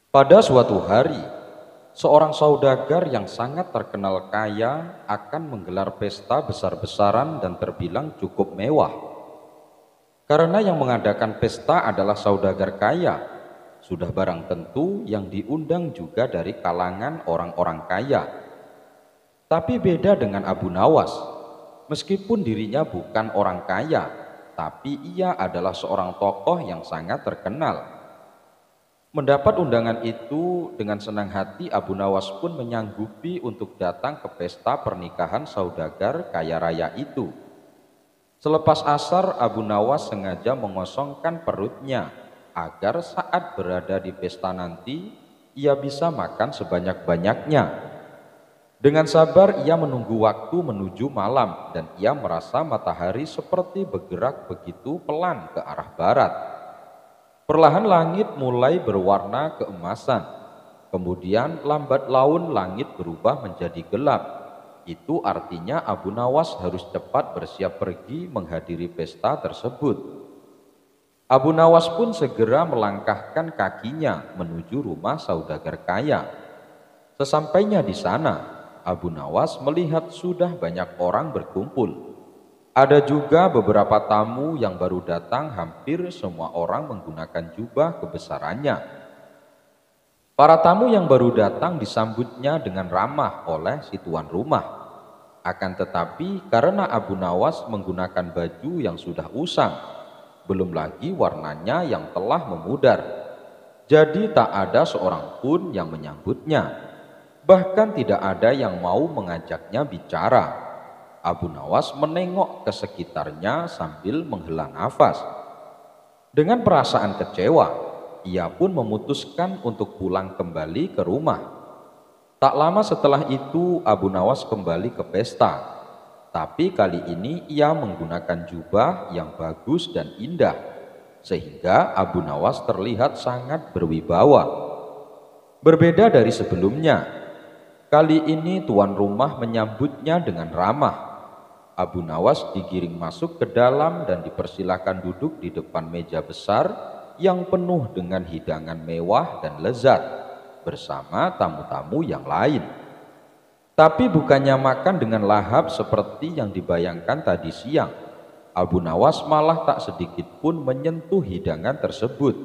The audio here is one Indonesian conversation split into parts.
Pada suatu hari, seorang saudagar yang sangat terkenal kaya akan menggelar pesta besar-besaran dan terbilang cukup mewah. Karena yang mengadakan pesta adalah saudagar kaya, sudah barang tentu yang diundang juga dari kalangan orang-orang kaya. Tapi beda dengan Abu Nawas, meskipun dirinya bukan orang kaya, tapi ia adalah seorang tokoh yang sangat terkenal. Mendapat undangan itu dengan senang hati Abu Nawas pun menyanggupi untuk datang ke pesta pernikahan saudagar kaya raya itu. Selepas asar, Abu Nawas sengaja mengosongkan perutnya agar saat berada di pesta nanti ia bisa makan sebanyak-banyaknya. Dengan sabar ia menunggu waktu menuju malam dan ia merasa matahari seperti bergerak begitu pelan ke arah barat. Perlahan langit mulai berwarna keemasan, kemudian lambat laun langit berubah menjadi gelap. Itu artinya Abu Nawas harus cepat bersiap pergi menghadiri pesta tersebut. Abu Nawas pun segera melangkahkan kakinya menuju rumah saudagar kaya. Sesampainya di sana, Abu Nawas melihat sudah banyak orang berkumpul. Ada juga beberapa tamu yang baru datang, hampir semua orang menggunakan jubah kebesarannya. Para tamu yang baru datang disambutnya dengan ramah oleh si tuan rumah. Akan tetapi karena Abu Nawas menggunakan baju yang sudah usang, belum lagi warnanya yang telah memudar, jadi tak ada seorang pun yang menyambutnya. Bahkan tidak ada yang mau mengajaknya bicara. Abu Nawas menengok ke sekitarnya sambil menghela nafas. Dengan perasaan kecewa, ia pun memutuskan untuk pulang kembali ke rumah. Tak lama setelah itu Abu Nawas kembali ke pesta. Tapi kali ini ia menggunakan jubah yang bagus dan indah, sehingga Abu Nawas terlihat sangat berwibawa. Berbeda dari sebelumnya, kali ini tuan rumah menyambutnya dengan ramah. Abu Nawas digiring masuk ke dalam dan dipersilakan duduk di depan meja besar yang penuh dengan hidangan mewah dan lezat bersama tamu-tamu yang lain. Tapi bukannya makan dengan lahap seperti yang dibayangkan tadi siang. Abu Nawas malah tak sedikit pun menyentuh hidangan tersebut.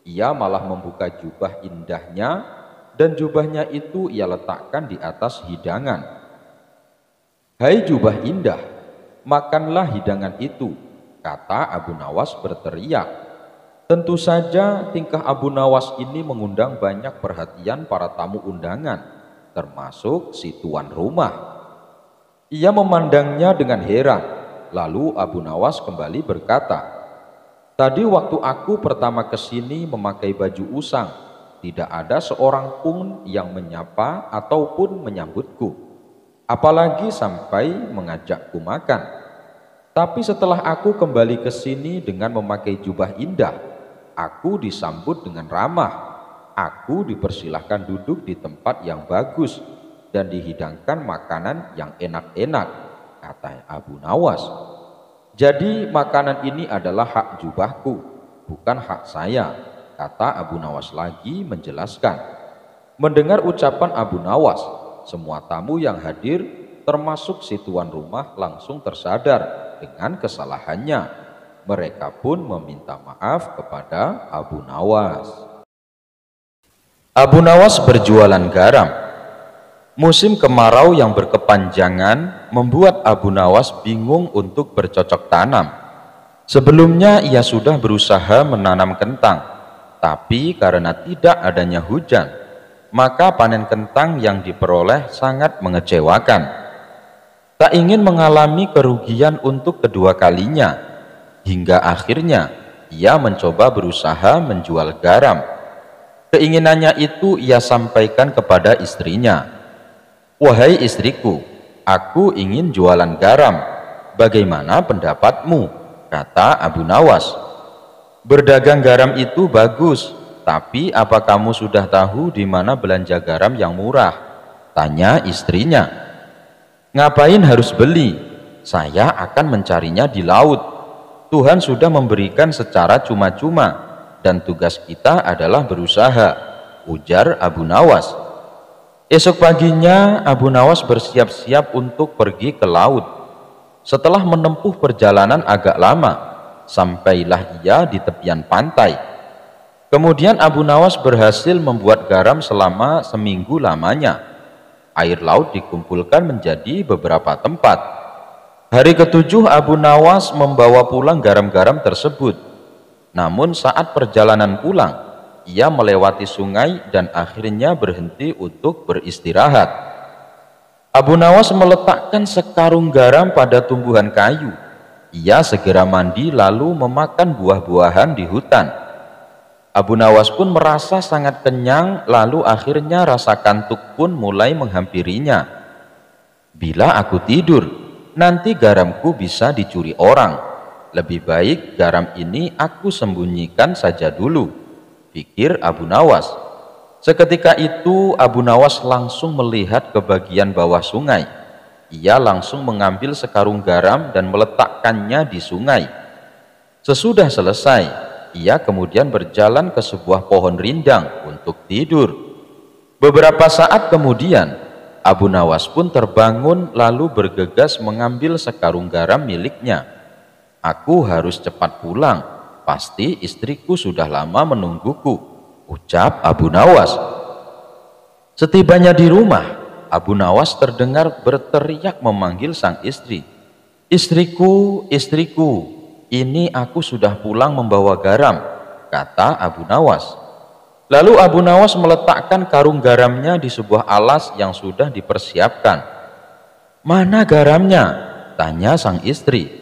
Ia malah membuka jubah indahnya dan jubahnya itu ia letakkan di atas hidangan. "Hai jubah indah, makanlah hidangan itu," kata Abu Nawas berteriak. Tentu saja tingkah Abu Nawas ini mengundang banyak perhatian para tamu undangan, termasuk si tuan rumah. Ia memandangnya dengan heran, lalu Abu Nawas kembali berkata, "Tadi waktu aku pertama ke sini memakai baju usang, tidak ada seorang pun yang menyapa ataupun menyambutku, apalagi sampai mengajakku makan. Tapi setelah aku kembali ke sini dengan memakai jubah indah, aku disambut dengan ramah. Aku dipersilahkan duduk di tempat yang bagus dan dihidangkan makanan yang enak-enak," kata Abu Nawas. "Jadi makanan ini adalah hak jubahku, bukan hak saya," kata Abu Nawas lagi menjelaskan. Mendengar ucapan Abu Nawas, semua tamu yang hadir, termasuk si tuan rumah, langsung tersadar dengan kesalahannya. Mereka pun meminta maaf kepada Abu Nawas. Abu Nawas berjualan garam. Musim kemarau yang berkepanjangan membuat Abu Nawas bingung untuk bercocok tanam. Sebelumnya ia sudah berusaha menanam kentang, tapi karena tidak adanya hujan, maka panen kentang yang diperoleh sangat mengecewakan. Tak ingin mengalami kerugian untuk kedua kalinya, hingga akhirnya ia mencoba berusaha menjual garam. Keinginannya itu ia sampaikan kepada istrinya. "Wahai istriku, aku ingin jualan garam. Bagaimana pendapatmu?" kata Abu Nawas. "Berdagang garam itu bagus, tapi apa kamu sudah tahu di mana belanja garam yang murah?" tanya istrinya. "Ngapain harus beli? Saya akan mencarinya di laut. Tuhan sudah memberikan secara cuma-cuma dan tugas kita adalah berusaha. ujar Abu Nawas. Esok paginya Abu Nawas bersiap-siap untuk pergi ke laut. Setelah menempuh perjalanan agak lama, sampailah ia di tepian pantai. Kemudian Abu Nawas berhasil membuat garam selama seminggu lamanya. Air laut dikumpulkan menjadi beberapa tempat. Hari ketujuh Abu Nawas membawa pulang garam-garam tersebut. Namun saat perjalanan pulang, ia melewati sungai dan akhirnya berhenti untuk beristirahat. Abu Nawas meletakkan sekarung garam pada tumbuhan kayu. Ia segera mandi lalu memakan buah-buahan di hutan. Abu Nawas pun merasa sangat kenyang, lalu akhirnya rasa kantuk pun mulai menghampirinya. Bila aku tidur, nanti garamku bisa dicuri orang. Lebih baik garam ini aku sembunyikan saja dulu, pikir Abu Nawas. Seketika itu Abu Nawas langsung melihat ke bagian bawah sungai. Ia langsung mengambil sekarung garam dan meletakkannya di sungai. Sesudah selesai, ia kemudian berjalan ke sebuah pohon rindang untuk tidur. Beberapa saat kemudian, Abu Nawas pun terbangun lalu bergegas mengambil sekarung garam miliknya. Aku harus cepat pulang, pasti istriku sudah lama menungguku, ucap Abu Nawas. Setibanya di rumah, Abu Nawas terdengar berteriak memanggil sang istri. Istriku, istriku, ini aku sudah pulang membawa garam, kata Abu Nawas. Lalu Abu Nawas meletakkan karung garamnya di sebuah alas yang sudah dipersiapkan. Mana garamnya? Tanya sang istri.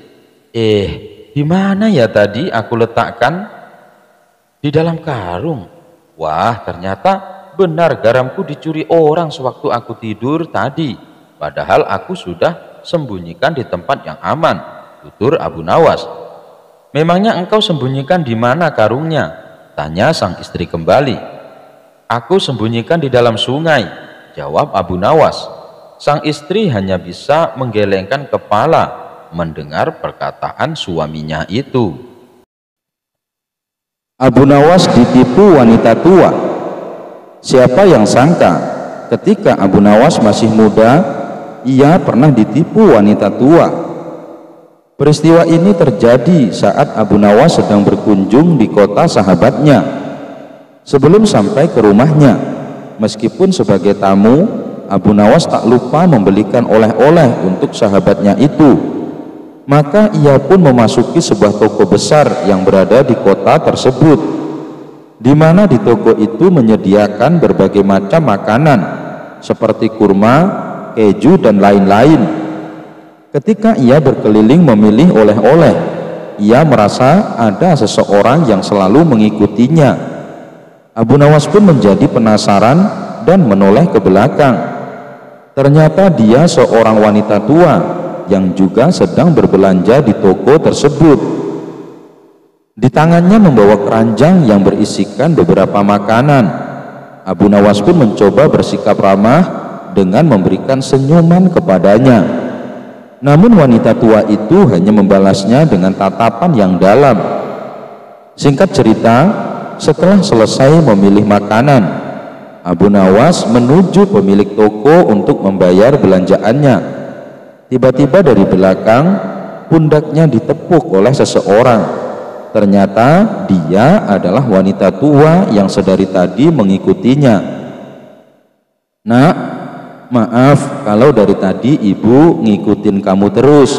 Di mana ya tadi aku letakkan? Di dalam karung. Wah, ternyata benar garamku dicuri orang sewaktu aku tidur tadi. Padahal aku sudah sembunyikan di tempat yang aman, tutur Abu Nawas. Memangnya engkau sembunyikan di mana karungnya? Tanya sang istri kembali. Aku sembunyikan di dalam sungai, jawab Abu Nawas. Sang istri hanya bisa menggelengkan kepala mendengar perkataan suaminya itu. Abu Nawas ditipu wanita tua. Siapa yang sangka ketika Abu Nawas masih muda, ia pernah ditipu wanita tua. Peristiwa ini terjadi saat Abu Nawas sedang berkunjung di kota sahabatnya. Sebelum sampai ke rumahnya, meskipun sebagai tamu, Abu Nawas tak lupa membelikan oleh-oleh untuk sahabatnya itu. Maka ia pun memasuki sebuah toko besar yang berada di kota tersebut, di mana di toko itu menyediakan berbagai macam makanan seperti kurma, keju, dan lain-lain. Ketika ia berkeliling memilih oleh-oleh, ia merasa ada seseorang yang selalu mengikutinya. Abu Nawas pun menjadi penasaran dan menoleh ke belakang. Ternyata dia seorang wanita tua yang juga sedang berbelanja di toko tersebut. Di tangannya membawa keranjang yang berisikan beberapa makanan. Abu Nawas pun mencoba bersikap ramah dengan memberikan senyuman kepadanya. Namun wanita tua itu hanya membalasnya dengan tatapan yang dalam. Singkat cerita, setelah selesai memilih makanan, Abu Nawas menuju pemilik toko untuk membayar belanjaannya. Tiba-tiba dari belakang, pundaknya ditepuk oleh seseorang. Ternyata dia adalah wanita tua yang sedari tadi mengikutinya. Nak, maaf kalau dari tadi ibu ngikutin kamu terus.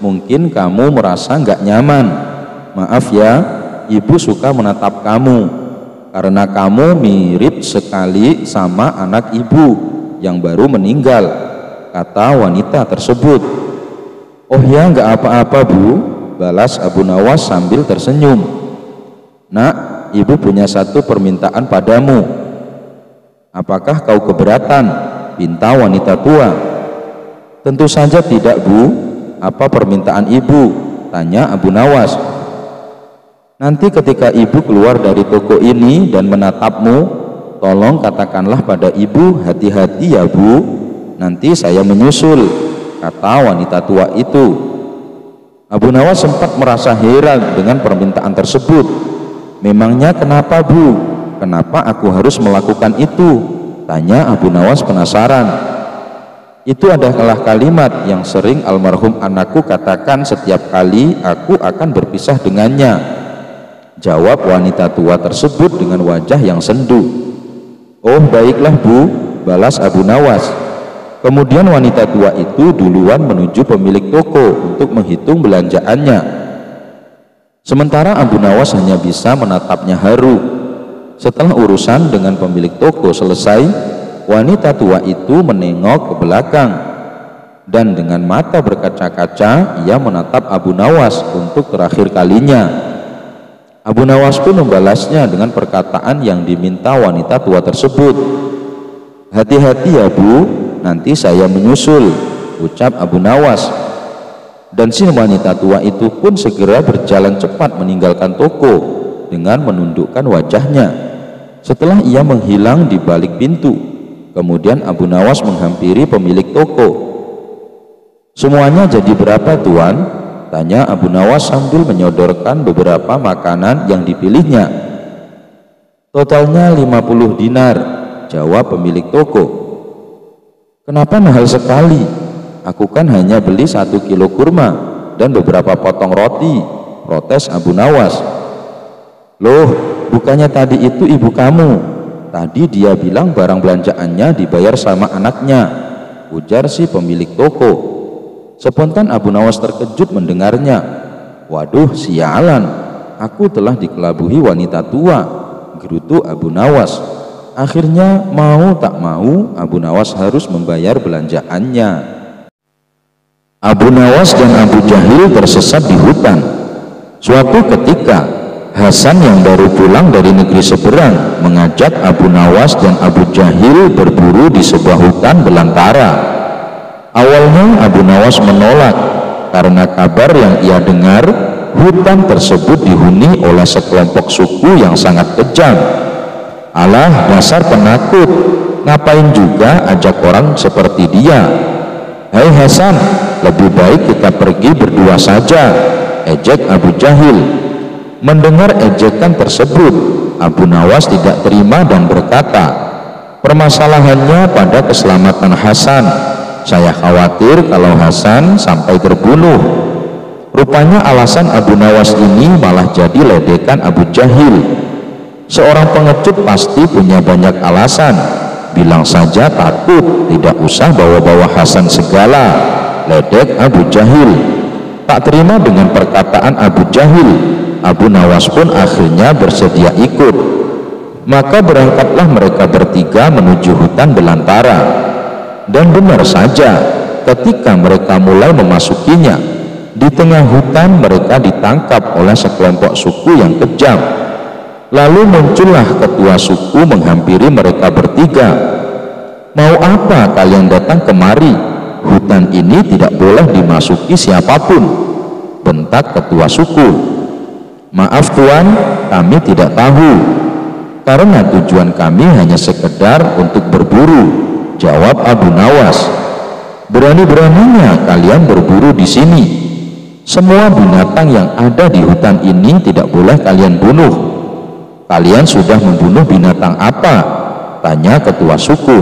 Mungkin kamu merasa nggak nyaman. Maaf ya, ibu suka menatap kamu karena kamu mirip sekali sama anak ibu yang baru meninggal, kata wanita tersebut. Oh ya, nggak apa-apa bu, balas Abu Nawas sambil tersenyum. Nak, ibu punya satu permintaan padamu. Apakah kau keberatan? Pinta wanita tua. Tentu saja tidak bu. Apa permintaan ibu? Tanya Abu Nawas. Nanti ketika ibu keluar dari toko ini dan menatapmu, tolong katakanlah pada ibu, hati-hati ya bu, nanti saya menyusul, kata wanita tua itu. Abu Nawas sempat merasa heran dengan permintaan tersebut. Memangnya kenapa bu? kenapa aku harus melakukan itu? Tanya Abu Nawas penasaran. Itu adalah kalimat yang sering almarhum anakku katakan setiap kali aku akan berpisah dengannya. Jawab wanita tua tersebut dengan wajah yang sendu. Oh baiklah Bu, balas Abu Nawas. Kemudian wanita tua itu duluan menuju pemilik toko untuk menghitung belanjaannya. Sementara Abu Nawas hanya bisa menatapnya haru. Setelah urusan dengan pemilik toko selesai, wanita tua itu menengok ke belakang dan dengan mata berkaca-kaca ia menatap Abu Nawas untuk terakhir kalinya. Abu Nawas pun membalasnya dengan perkataan yang diminta wanita tua tersebut. Hati-hati ya Bu, nanti saya menyusul, ucap Abu Nawas. Dan si wanita tua itu pun segera berjalan cepat meninggalkan toko dengan menundukkan wajahnya. Setelah ia menghilang di balik pintu, kemudian Abu Nawas menghampiri pemilik toko. Semuanya jadi berapa Tuan? Tanya Abu Nawas sambil menyodorkan beberapa makanan yang dipilihnya. Totalnya 50 dinar, jawab pemilik toko. Kenapa mahal sekali? Aku kan hanya beli 1 kilo kurma dan beberapa potong roti, protes Abu Nawas. Loh, bukannya tadi itu ibu kamu? Tadi dia bilang barang belanjaannya dibayar sama anaknya, ujar si pemilik toko. Spontan Abu Nawas terkejut mendengarnya. Waduh, sialan, aku telah dikelabuhi wanita tua, gerutu Abu Nawas. Akhirnya mau tak mau Abu Nawas harus membayar belanjaannya. Abu Nawas dan Abu Jahil tersesat di hutan. Suatu ketika Hasan yang baru pulang dari negeri seberang mengajak Abu Nawas dan Abu Jahil berburu di sebuah hutan belantara. Awalnya Abu Nawas menolak karena kabar yang ia dengar hutan tersebut dihuni oleh sekelompok suku yang sangat kejam. Alah, dasar penakut, ngapain juga ajak orang seperti dia? Hai Hasan, lebih baik kita pergi berdua saja, ejek Abu Jahil. Mendengar ejekan tersebut, Abu Nawas tidak terima dan berkata, permasalahannya pada keselamatan Hasan. Saya khawatir kalau Hasan sampai terbunuh. Rupanya alasan Abu Nawas ini malah jadi ledekan Abu Jahil. Seorang pengecut pasti punya banyak alasan. Bilang saja takut, tidak usah bawa-bawa Hasan segala, ledek Abu Jahil. Tak terima dengan perkataan Abu Jahil, Abu Nawas pun akhirnya bersedia ikut. Maka berangkatlah mereka bertiga menuju hutan belantara. Dan benar saja, ketika mereka mulai memasukinya, di tengah hutan mereka ditangkap oleh sekelompok suku yang kejam. Lalu muncullah ketua suku menghampiri mereka bertiga. Mau apa kalian datang kemari? Hutan ini tidak boleh dimasuki siapapun, bentak ketua suku. Maaf Tuan, kami tidak tahu, karena tujuan kami hanya sekedar untuk berburu, jawab Abu Nawas. Berani-beraninya kalian berburu di sini. Semua binatang yang ada di hutan ini tidak boleh kalian bunuh. Kalian sudah membunuh binatang apa? Tanya ketua suku.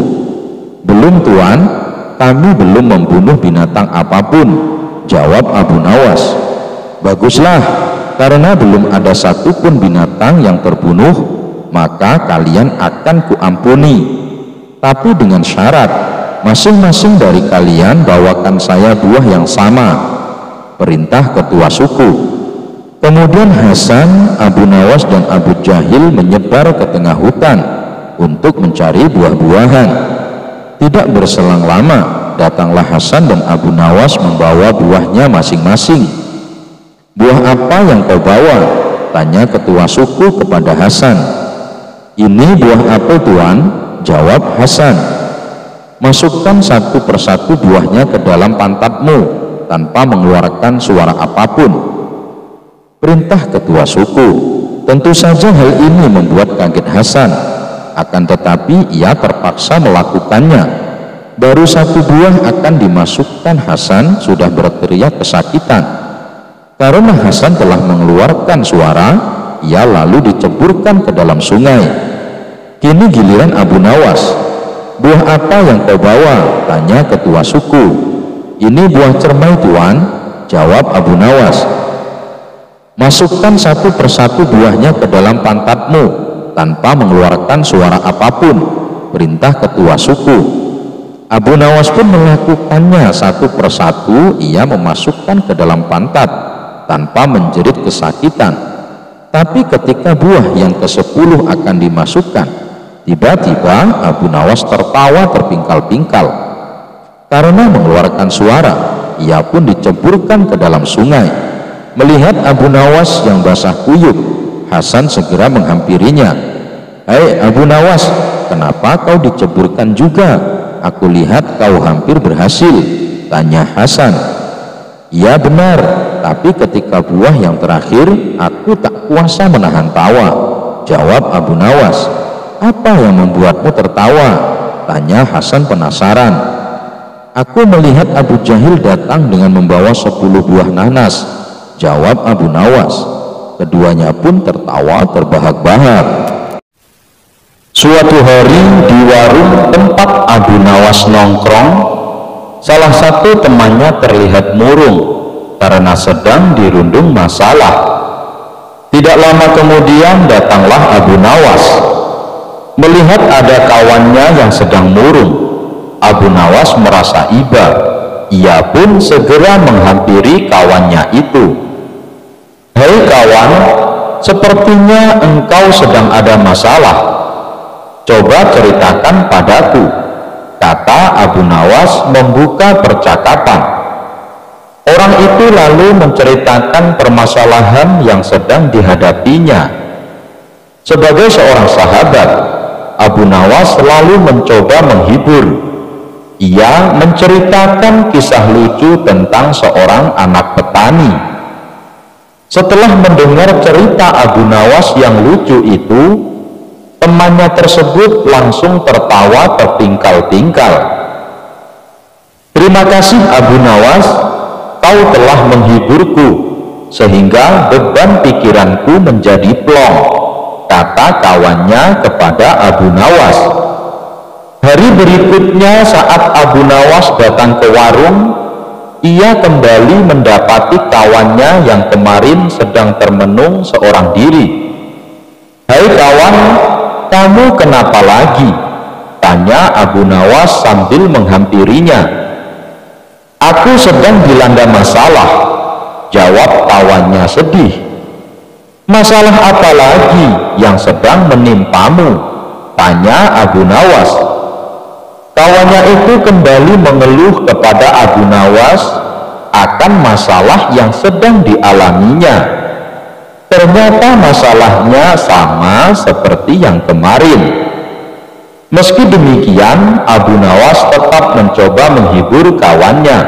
Belum Tuan, kami belum membunuh binatang apapun, jawab Abu Nawas. Baguslah, karena belum ada satupun binatang yang terbunuh, maka kalian akan kuampuni. Tapi dengan syarat, masing-masing dari kalian bawakan saya buah yang sama, perintah ketua suku. Kemudian Hasan, Abu Nawas dan Abu Jahil menyebar ke tengah hutan untuk mencari buah-buahan. Tidak berselang lama, datanglah Hasan dan Abu Nawas membawa buahnya masing-masing. Buah apa yang kau bawa? Tanya ketua suku kepada Hasan. Ini buah apel Tuan, jawab Hasan. Masukkan satu persatu buahnya ke dalam pantatmu tanpa mengeluarkan suara apapun, perintah ketua suku. Tentu saja hal ini membuat kaget Hasan, akan tetapi ia terpaksa melakukannya. Baru satu buah akan dimasukkan, Hasan sudah berteriak kesakitan. Karena Hasan telah mengeluarkan suara, ia lalu diceburkan ke dalam sungai. Kini giliran Abu Nawas. Buah apa yang kau bawa? Tanya ketua suku. Ini buah cermai, Tuan, jawab Abu Nawas. Masukkan satu persatu buahnya ke dalam pantatmu tanpa mengeluarkan suara apapun, perintah ketua suku. Abu Nawas pun melakukannya satu persatu. Ia memasukkan ke dalam pantat tanpa menjerit kesakitan. Tapi ketika buah yang ke-10 akan dimasukkan, tiba-tiba Abu Nawas tertawa terpingkal-pingkal. Karena mengeluarkan suara, ia pun diceburkan ke dalam sungai. Melihat Abu Nawas yang basah kuyup, Hasan segera menghampirinya. "Hei Abu Nawas, kenapa kau diceburkan juga? Aku lihat kau hampir berhasil," tanya Hasan. "Ya benar, tapi ketika buah yang terakhir, aku tak kuasa menahan tawa," jawab Abu Nawas. "Apa yang membuatmu tertawa?" tanya Hasan penasaran. "Aku melihat Abu Jahil datang dengan membawa 10 buah nanas," jawab Abu Nawas. Keduanya pun tertawa terbahak-bahak. Suatu hari di warung tempat Abu Nawas nongkrong, salah satu temannya terlihat murung karena sedang dirundung masalah. Tidak lama kemudian datanglah Abu Nawas. Melihat ada kawannya yang sedang murung, Abu Nawas merasa iba. Ia pun segera menghampiri kawannya itu. "Hei kawan, sepertinya engkau sedang ada masalah. Coba ceritakan padaku," kata Abu Nawas membuka percakapan. Orang itu lalu menceritakan permasalahan yang sedang dihadapinya. Sebagai seorang sahabat, Abu Nawas selalu mencoba menghibur. Ia menceritakan kisah lucu tentang seorang anak petani. Setelah mendengar cerita Abu Nawas yang lucu itu, temannya tersebut langsung tertawa terpingkal-pingkal. "Terima kasih Abu Nawas, kau telah menghiburku sehingga beban pikiranku menjadi plong," kata kawannya kepada Abu Nawas. Hari berikutnya saat Abu Nawas datang ke warung, ia kembali mendapati kawannya yang kemarin sedang termenung seorang diri. "Hai kawan, kamu kenapa lagi?" tanya Abu Nawas sambil menghampirinya. "Aku sedang dilanda masalah," jawab kawannya sedih. "Masalah apa lagi yang sedang menimpamu?" tanya Abu Nawas. Kawannya itu kembali mengeluh kepada Abu Nawas akan masalah yang sedang dialaminya. Ternyata masalahnya sama seperti yang kemarin. Meski demikian, Abu Nawas tetap mencoba menghibur kawannya.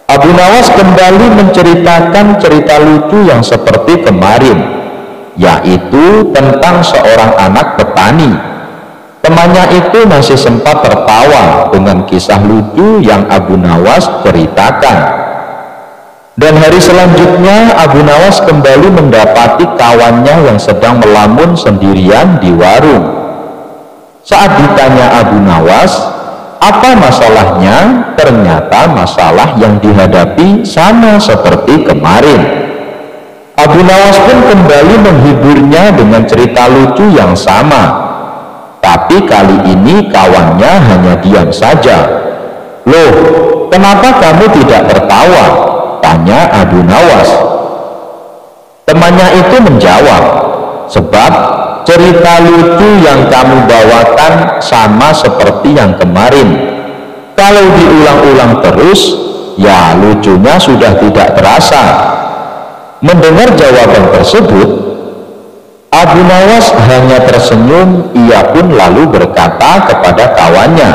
Abu Nawas kembali menceritakan cerita lucu yang seperti kemarin, yaitu tentang seorang anak petani. Temannya itu masih sempat tertawa dengan kisah lucu yang Abu Nawas ceritakan. Dan hari selanjutnya Abu Nawas kembali mendapati kawannya yang sedang melamun sendirian di warung. Saat ditanya Abu Nawas, apa masalahnya, ternyata masalah yang dihadapi sama seperti kemarin. Abu Nawas pun kembali menghiburnya dengan cerita lucu yang sama. Tapi kali ini kawannya hanya diam saja. "Loh, kenapa kamu tidak tertawa?" tanya Abu Nawas. Temannya itu menjawab, "Sebab cerita lucu yang kamu bawakan sama seperti yang kemarin. Kalau diulang-ulang terus, ya lucunya sudah tidak terasa." Mendengar jawaban tersebut, Abu Nawas hanya tersenyum. Ia pun lalu berkata kepada kawannya,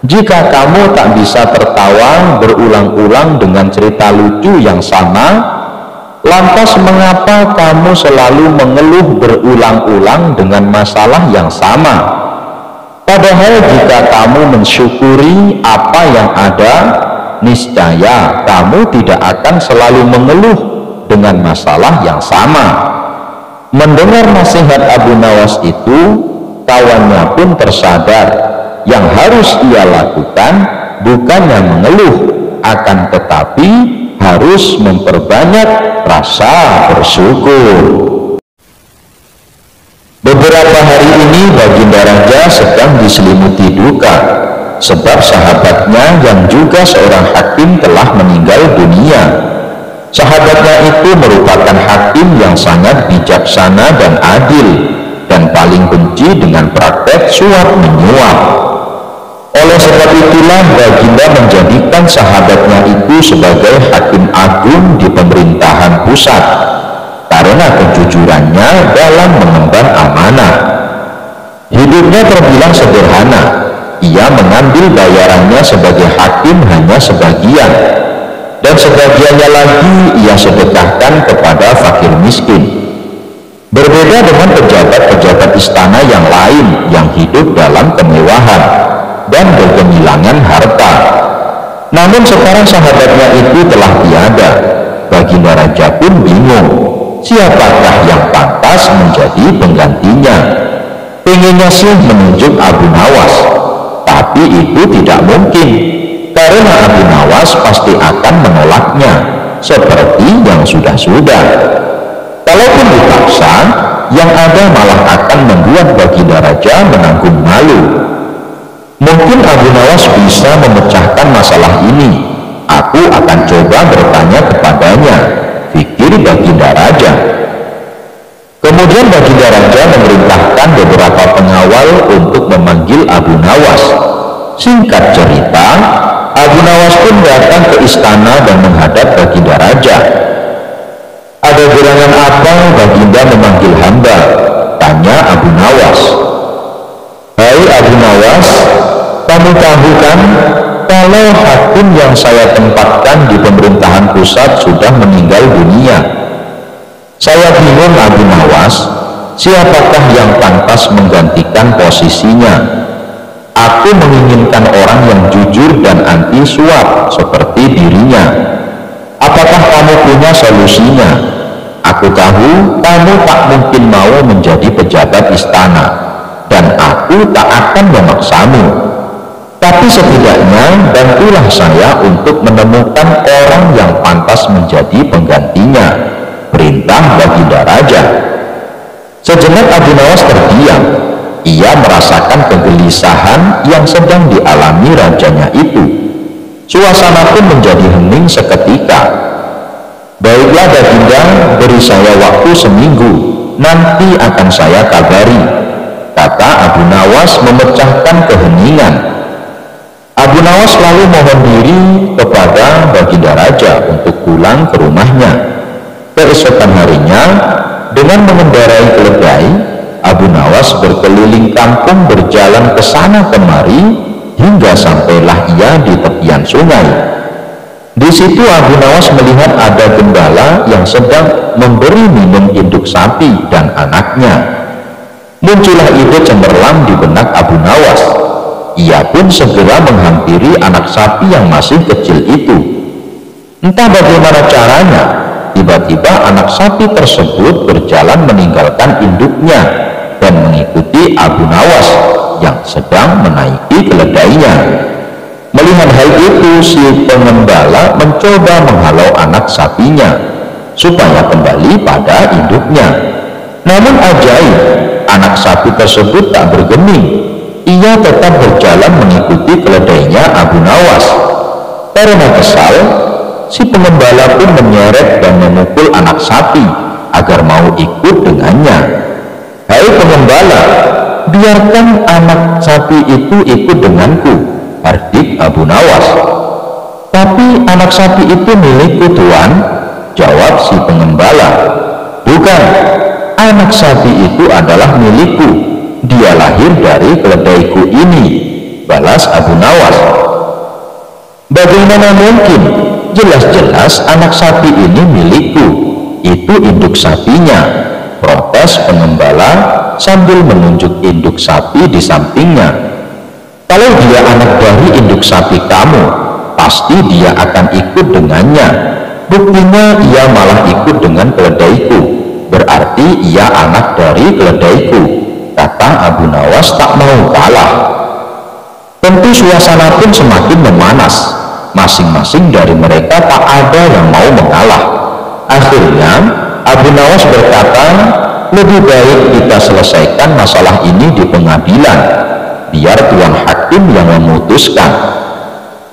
"Jika kamu tak bisa tertawa berulang-ulang dengan cerita lucu yang sama, lantas mengapa kamu selalu mengeluh berulang-ulang dengan masalah yang sama? Padahal jika kamu mensyukuri apa yang ada, niscaya kamu tidak akan selalu mengeluh dengan masalah yang sama." Mendengar nasihat Abu Nawas itu, kawannya pun tersadar yang harus ia lakukan bukannya mengeluh, akan tetapi harus memperbanyak rasa bersyukur. Beberapa hari ini Baginda Raja sedang diselimuti duka sebab sahabatnya yang juga seorang hakim telah meninggal dunia. Sahabatnya itu merupakan hakim yang sangat bijaksana dan adil dan paling benci dengan praktek suap menyuap. Oleh sebab itulah Baginda menjadikan sahabatnya itu sebagai hakim agung di pemerintahan pusat karena kejujurannya dalam mengemban amanah. Hidupnya terbilang sederhana. Ia mengambil bayarannya sebagai hakim hanya sebagian, dan sebagiannya lagi ia sedekahkan kepada fakir miskin. Berbeda dengan pejabat-pejabat istana yang lain yang hidup dalam kemewahan dan bergemilangan harta. Namun sekarang sahabatnya itu telah tiada. Baginda Raja pun bingung, siapakah yang pantas menjadi penggantinya. Pengennya sih menunjuk Abu Nawas, tapi itu tidak mungkin karena Abu Nawas pasti akan menolaknya seperti yang sudah-sudah. Kalaupun dipaksa, yang ada malah akan membuat Baginda Raja menanggung malu. Mungkin Abu Nawas bisa memecahkan masalah ini. Aku akan coba bertanya kepadanya, pikir Baginda Raja. Kemudian Baginda Raja memerintahkan beberapa pengawal untuk memanggil Abu Nawas. Singkat cerita, Abu Nawas pun datang ke istana dan menghadap Baginda Raja. Ada gerangan apa Baginda memanggil hamba? Tanya Abu Nawas. Hai Abu Nawas, kamu tahu kan kalau hakim yang saya tempatkan di pemerintahan pusat sudah meninggal dunia. Saya bingung Abu Nawas, siapakah yang pantas menggantikan posisinya? Aku menginginkan orang yang jujur dan anti suap seperti dirinya. Apakah kamu punya solusinya? Aku tahu kamu tak mungkin mau menjadi pejabat istana, dan aku tak akan memaksamu. Tapi setidaknya bantulah saya untuk menemukan orang yang pantas menjadi penggantinya. Perintah Baginda Raja. Sejenak Abu Nawas terdiam. Ia merasakan kegelisahan yang sedang dialami rajanya itu. Suasana pun menjadi hening seketika. Baiklah Baginda, beri saya waktu seminggu, nanti akan saya kabari, kata Abu Nawas memecahkan keheningan. Abu Nawas lalu mohon diri kepada Baginda Raja untuk pulang ke rumahnya. Keesokan harinya, dengan mengendarai keledai, Abu Nawas berkeliling kampung berjalan ke sana kemari hingga sampailah ia di tepian sungai. Di situ Abu Nawas melihat ada gembala yang sedang memberi minum induk sapi dan anaknya. Muncullah ide cemerlang di benak Abu Nawas. Ia pun segera menghampiri anak sapi yang masih kecil itu. Entah bagaimana caranya, tiba-tiba anak sapi tersebut berjalan meninggalkan induknya dan mengikuti Abu Nawas yang sedang menaiki keledainya. Melihat hal itu, si pengembala mencoba menghalau anak sapinya supaya kembali pada induknya. Namun ajaib, anak sapi tersebut tak bergeming. Ia tetap berjalan mengikuti keledainya Abu Nawas. Karena kesal, si pengembala pun menyeret dan memukul anak sapi agar mau ikut dengannya. Hai pengembala, biarkan anak sapi itu ikut denganku, hardik Abu Nawas. Tapi anak sapi itu milikku Tuan, jawab si pengembala. Bukan, anak sapi itu adalah milikku. Dia lahir dari keledaiku ini, balas Abu Nawas. Bagaimana mungkin? Jelas-jelas anak sapi ini milikku. Itu induk sapinya, protes pengembala sambil menunjuk induk sapi di sampingnya. Kalau dia anak dari induk sapi kamu, pasti dia akan ikut dengannya. Buktinya ia malah ikut dengan keledaiku. Berarti ia anak dari keledaiku. kata Abu Nawas tak mau kalah. Tentu suasana pun semakin memanas. Masing-masing dari mereka tak ada yang mau mengalah. Akhirnya Abu Nawas berkata, lebih baik kita selesaikan masalah ini di pengadilan, biar Tuan Hakim yang memutuskan.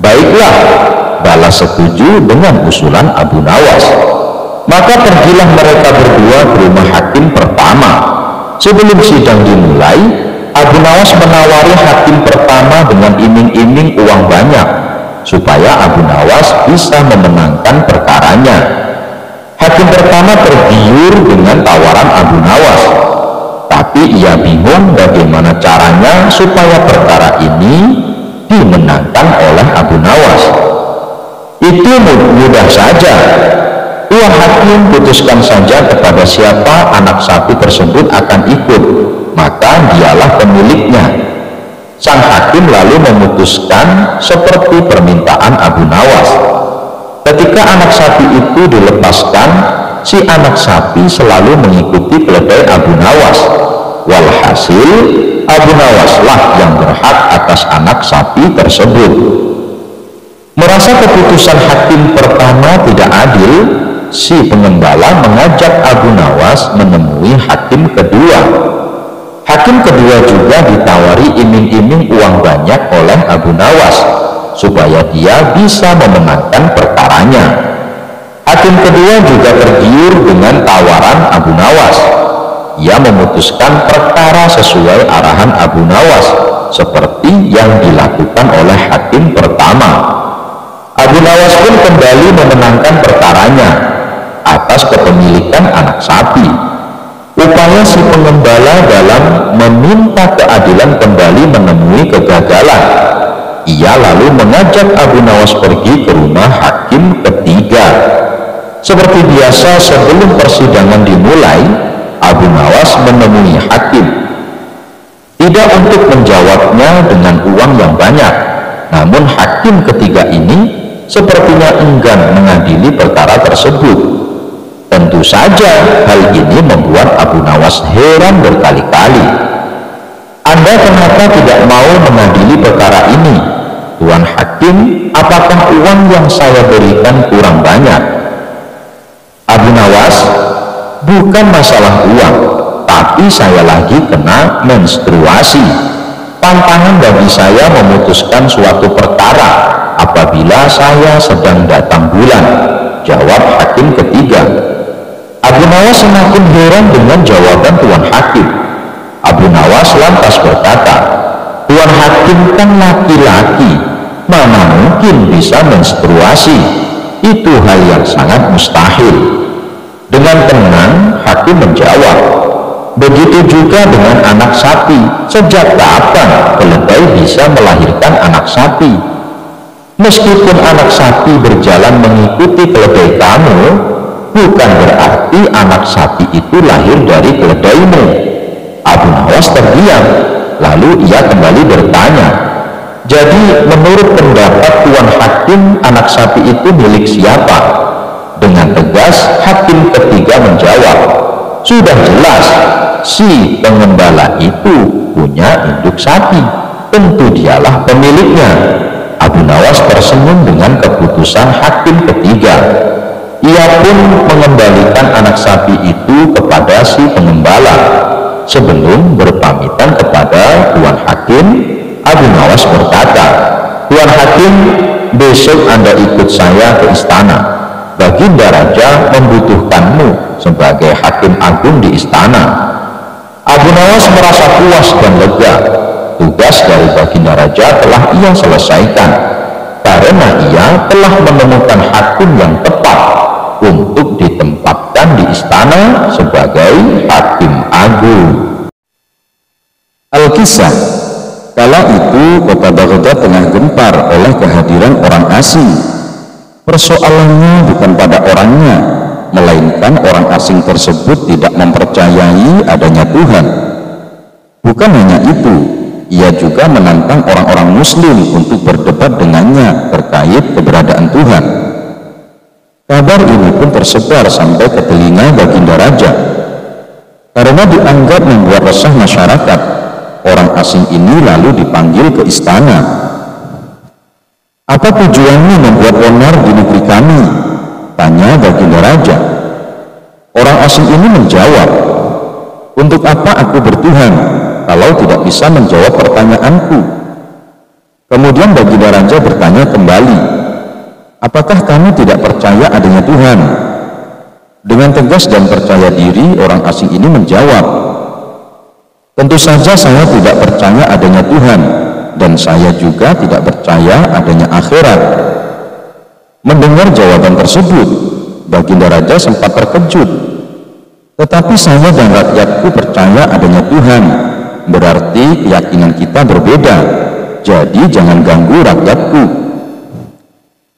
Baiklah, balas setuju dengan usulan Abu Nawas. Maka pergilah mereka berdua ke rumah hakim pertama. Sebelum sidang dimulai, Abu Nawas menawari hakim pertama dengan iming-iming uang banyak, supaya Abu Nawas bisa memenangkan perkaranya. Hakim pertama tergiur dengan tawaran Abu Nawas, tapi ia bingung bagaimana caranya supaya perkara ini dimenangkan oleh Abu Nawas. Itu mudah saja. Tuan Hakim putuskan saja kepada siapa anak sapi tersebut akan ikut, maka dialah pemiliknya. Sang hakim lalu memutuskan seperti permintaan Abu Nawas. Ketika anak sapi itu dilepaskan, si anak sapi selalu mengikuti keledai Abu Nawas. Walhasil, Abu Nawaslah yang berhak atas anak sapi tersebut. Merasa keputusan hakim pertama tidak adil, si pengembala mengajak Abu Nawas menemui hakim kedua. Hakim kedua juga ditawari iming-iming uang banyak oleh Abu Nawas, supaya dia bisa memenangkan perkaranya. Hakim kedua juga tergiur dengan tawaran Abu Nawas. Ia memutuskan perkara sesuai arahan Abu Nawas, seperti yang dilakukan oleh hakim pertama. Abu Nawas pun kembali memenangkan perkaranya atas kepemilikan anak sapi. Upaya si pengembala dalam meminta keadilan kembali menemui kegagalan. Ia lalu mengajak Abu Nawas pergi ke rumah hakim ketiga. Seperti biasa, sebelum persidangan dimulai, Abu Nawas menemui hakim, tidak untuk menjawabnya dengan uang yang banyak, namun hakim ketiga ini sepertinya enggan mengadili perkara tersebut. Tentu saja hal ini membuat Abu Nawas heran berkali-kali. Anda kenapa tidak mau mengadili perkara ini, Tuan Hakim? Apakah uang yang saya berikan kurang banyak? Abu Nawas, bukan masalah uang, tapi saya lagi kena menstruasi. Tantangan bagi saya memutuskan suatu perkara apabila saya sedang datang bulan, jawab hakim ketiga. Abu Nawas semakin heran dengan jawaban Tuan Hakim. Abu Nawas lantas berkata, Tuan Hakim kan laki-laki, mana mungkin bisa menstruasi? Itu hal yang sangat mustahil. Dengan tenang, hakim menjawab, begitu juga dengan anak sapi. Sejak kapan keledai bisa melahirkan anak sapi? Meskipun anak sapi berjalan mengikuti keledai kamu, bukan berarti anak sapi itu lahir dari keledaimu. Abu Nawas terdiam, lalu ia kembali bertanya, jadi menurut pendapat Tuan Hakim, anak sapi itu milik siapa? Dengan tegas, hakim ketiga menjawab, sudah jelas, si pengembala itu punya induk sapi, tentu dialah pemiliknya. Abu Nawas tersenyum dengan keputusan hakim ketiga. Ia pun mengembalikan anak sapi itu kepada si pengembala. Sebelum berpamitan kepada Tuan Hakim, Abu Nawas berkata, Tuan Hakim, besok Anda ikut saya ke istana. Baginda Raja membutuhkanmu sebagai hakim agung di istana. Abu Nawas merasa puas dan lega. Tugas dari Baginda Raja telah ia selesaikan, karena ia telah menemukan hakim yang tepat untuk ditempatkan di istana sebagai hakim agung. Al-Kisah. Kala itu kota Baghdad tengah gempar oleh kehadiran orang asing. Persoalannya bukan pada orangnya, melainkan orang asing tersebut tidak mempercayai adanya Tuhan. Bukan hanya itu, ia juga menantang orang-orang muslim untuk berdebat dengannya terkait keberadaan Tuhan. Kabar ini pun tersebar sampai ke telinga Baginda Raja. Karena dianggap membuat resah masyarakat, orang asing ini lalu dipanggil ke istana. "Apa tujuanmu membuat onar di negeri kami?" tanya baginda raja. Orang asing ini menjawab, "Untuk apa aku bertuhan kalau tidak bisa menjawab pertanyaanku?" Kemudian baginda raja bertanya kembali, "Apakah kamu tidak percaya adanya Tuhan?" Dengan tegas dan percaya diri, orang asing ini menjawab, "Tentu saja saya tidak percaya adanya Tuhan, dan saya juga tidak percaya adanya akhirat." Mendengar jawaban tersebut, baginda raja sempat terkejut. "Tetapi saya dan rakyatku percaya adanya Tuhan, berarti keyakinan kita berbeda, jadi jangan ganggu rakyatku."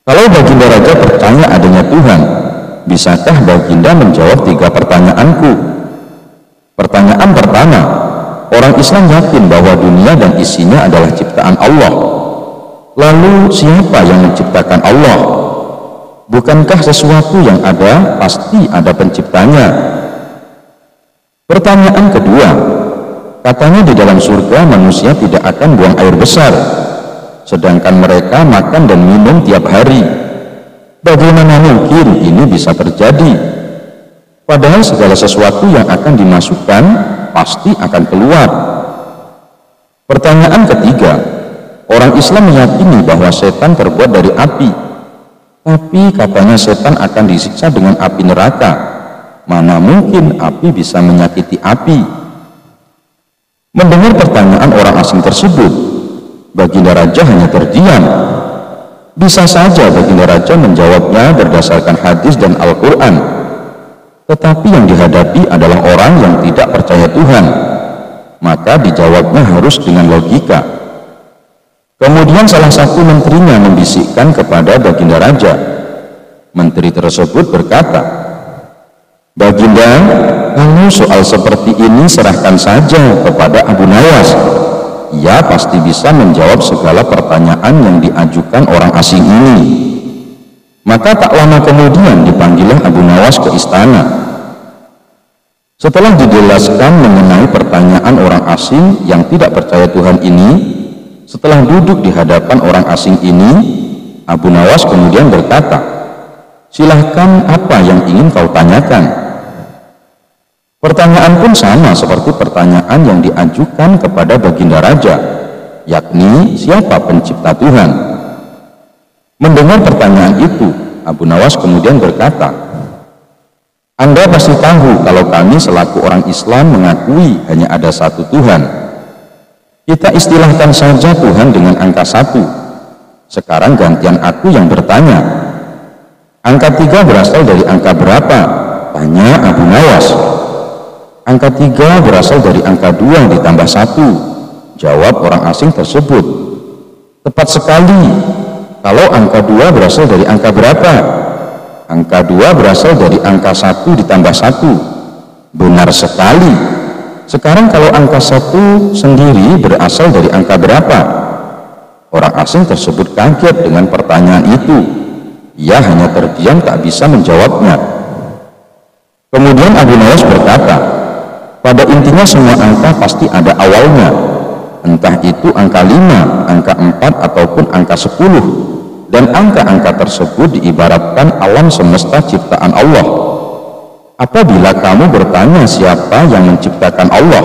Kalau baginda raja percaya adanya Tuhan, bisakah baginda menjawab 3 pertanyaanku? Pertanyaan pertama, orang Islam yakin bahwa dunia dan isinya adalah ciptaan Allah. Lalu siapa yang menciptakan Allah? Bukankah sesuatu yang ada pasti ada penciptanya? Pertanyaan kedua, katanya di dalam surga manusia tidak akan buang air besar, sedangkan mereka makan dan minum tiap hari. Bagaimana mungkin ini bisa terjadi? Padahal segala sesuatu yang akan dimasukkan pasti akan keluar. Pertanyaan ketiga, orang Islam meyakini bahwa setan terbuat dari api, tapi katanya setan akan disiksa dengan api neraka. Mana mungkin api bisa menyakiti api? Mendengar pertanyaan orang asing tersebut, baginda raja hanya terdiam. Bisa saja baginda raja menjawabnya berdasarkan hadis dan Al-Quran, tetapi yang dihadapi adalah orang yang tidak percaya Tuhan, maka dijawabnya harus dengan logika. Kemudian salah satu menterinya membisikkan kepada baginda raja. Menteri tersebut berkata, "Baginda, kamu soal seperti ini serahkan saja kepada Abu Nawas. Ia pasti bisa menjawab segala pertanyaan yang diajukan orang asing ini." Maka tak lama kemudian dipanggillah Abu Nawas ke istana. Setelah dijelaskan mengenai pertanyaan orang asing yang tidak percaya Tuhan ini, setelah duduk di hadapan orang asing ini, Abu Nawas kemudian berkata, "Silahkan, apa yang ingin kau tanyakan?" Pertanyaan pun sama seperti pertanyaan yang diajukan kepada baginda raja, yakni siapa pencipta Tuhan. Mendengar pertanyaan itu, Abu Nawas kemudian berkata, "Anda pasti tahu kalau kami selaku orang Islam mengakui hanya ada satu Tuhan. Kita istilahkan saja Tuhan dengan angka 1. Sekarang gantian aku yang bertanya. Angka 3 berasal dari angka berapa?" tanya Abu Nawas. "Angka 3 berasal dari angka 2 ditambah 1, jawab orang asing tersebut. "Tepat sekali. Kalau angka 2 berasal dari angka berapa?" "Angka 2 berasal dari angka 1 ditambah 1. "Benar sekali. Sekarang kalau angka 1 sendiri berasal dari angka berapa?" Orang asing tersebut kaget dengan pertanyaan itu. Ia hanya terdiam, tak bisa menjawabnya. Kemudian Abu Nawas berkata, "Pada intinya semua angka pasti ada awalnya, entah itu angka 5, angka 4, ataupun angka 10, dan angka-angka tersebut diibaratkan alam semesta ciptaan Allah. Apabila kamu bertanya siapa yang menciptakan Allah,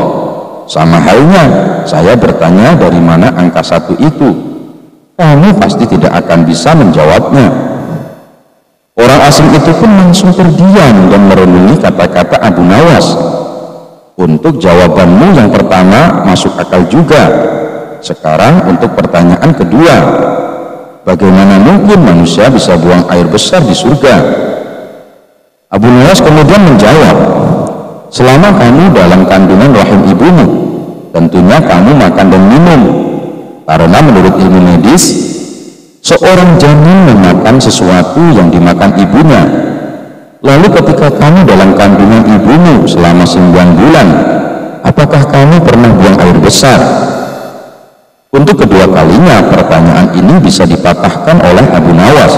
sama halnya saya bertanya dari mana angka 1 itu, kamu pasti tidak akan bisa menjawabnya." Orang asing itu pun langsung terdiam dan merenungi kata-kata Abu Nawas. "Untuk jawabanmu yang pertama masuk akal juga. Sekarang untuk pertanyaan kedua, bagaimana mungkin manusia bisa buang air besar di surga?" Abu Nawas kemudian menjawab, "Selama kamu dalam kandungan rahim ibumu, tentunya kamu makan dan minum. Karena menurut ilmu medis, seorang janin memakan sesuatu yang dimakan ibunya. Lalu ketika kamu dalam kandungan ibumu selama 9 bulan, apakah kamu pernah buang air besar?" Untuk kedua kalinya pertanyaan ini bisa dipatahkan oleh Abu Nawas.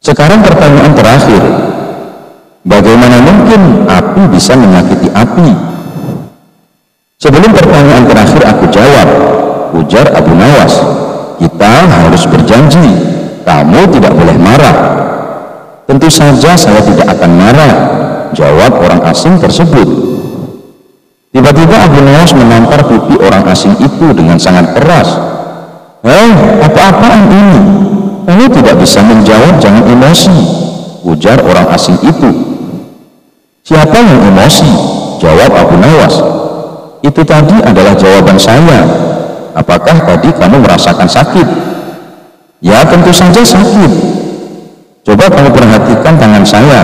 Sekarang pertanyaan terakhir, bagaimana mungkin api bisa menyakiti api? Sebelum pertanyaan terakhir aku jawab, ujar Abu Nawas, kita harus berjanji, kamu tidak boleh marah. Tentu saja saya tidak akan marah, jawab orang asing tersebut. Tiba-tiba Abu Nawas menampar pipi orang asing itu dengan sangat keras. "Hei, apa-apaan ini? Kamu tidak bisa menjawab, jangan emosi," ujar orang asing itu. "Siapa yang emosi?" jawab Abu Nawas. "Itu tadi adalah jawaban saya. Apakah tadi kamu merasakan sakit?" "Ya, tentu saja sakit. Coba kamu perhatikan tangan saya.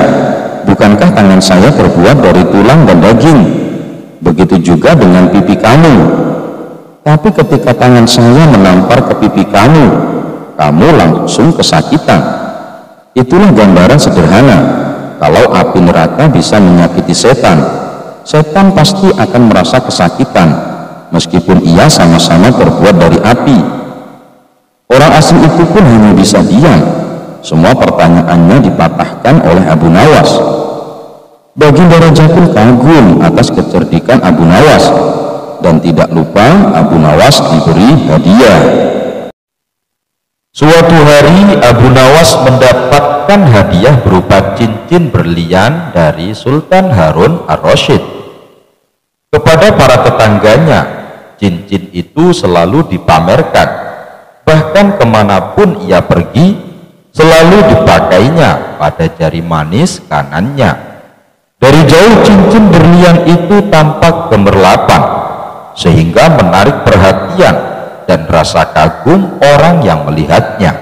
Bukankah tangan saya terbuat dari tulang dan daging? Begitu juga dengan pipi kamu. Tapi ketika tangan saya menampar ke pipi kamu, kamu langsung kesakitan. Itulah gambaran sederhana. Kalau api neraka bisa menyakiti setan, setan pasti akan merasa kesakitan, meskipun ia sama-sama terbuat dari api." Orang asing itu pun hanya bisa diam. Semua pertanyaannya dipatahkan oleh Abu Nawas. Baginda Raja pun kagum atas kecerdikan Abu Nawas, dan tidak lupa Abu Nawas diberi hadiah. Suatu hari Abu Nawas mendapatkan hadiah berupa cincin berlian dari Sultan Harun ar-Rasyid. Kepada para tetangganya, cincin itu selalu dipamerkan. Bahkan kemanapun ia pergi, selalu dipakainya pada jari manis kanannya. Dari jauh cincin berlian itu tampak gemerlapan, sehingga menarik perhatian dan rasa kagum orang yang melihatnya.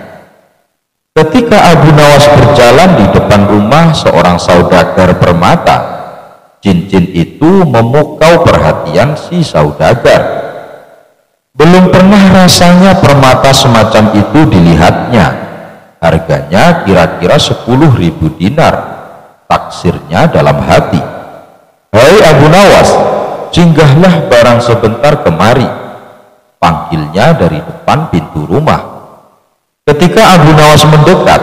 Ketika Abu Nawas berjalan di depan rumah seorang saudagar permata, cincin itu memukau perhatian si saudagar. Belum pernah rasanya permata semacam itu dilihatnya. Harganya kira-kira 10.000 dinar. Taksirnya dalam hati, "Hai Abu Nawas, singgahlah barang sebentar kemari," panggilnya dari depan pintu rumah. Ketika Abu Nawas mendekat,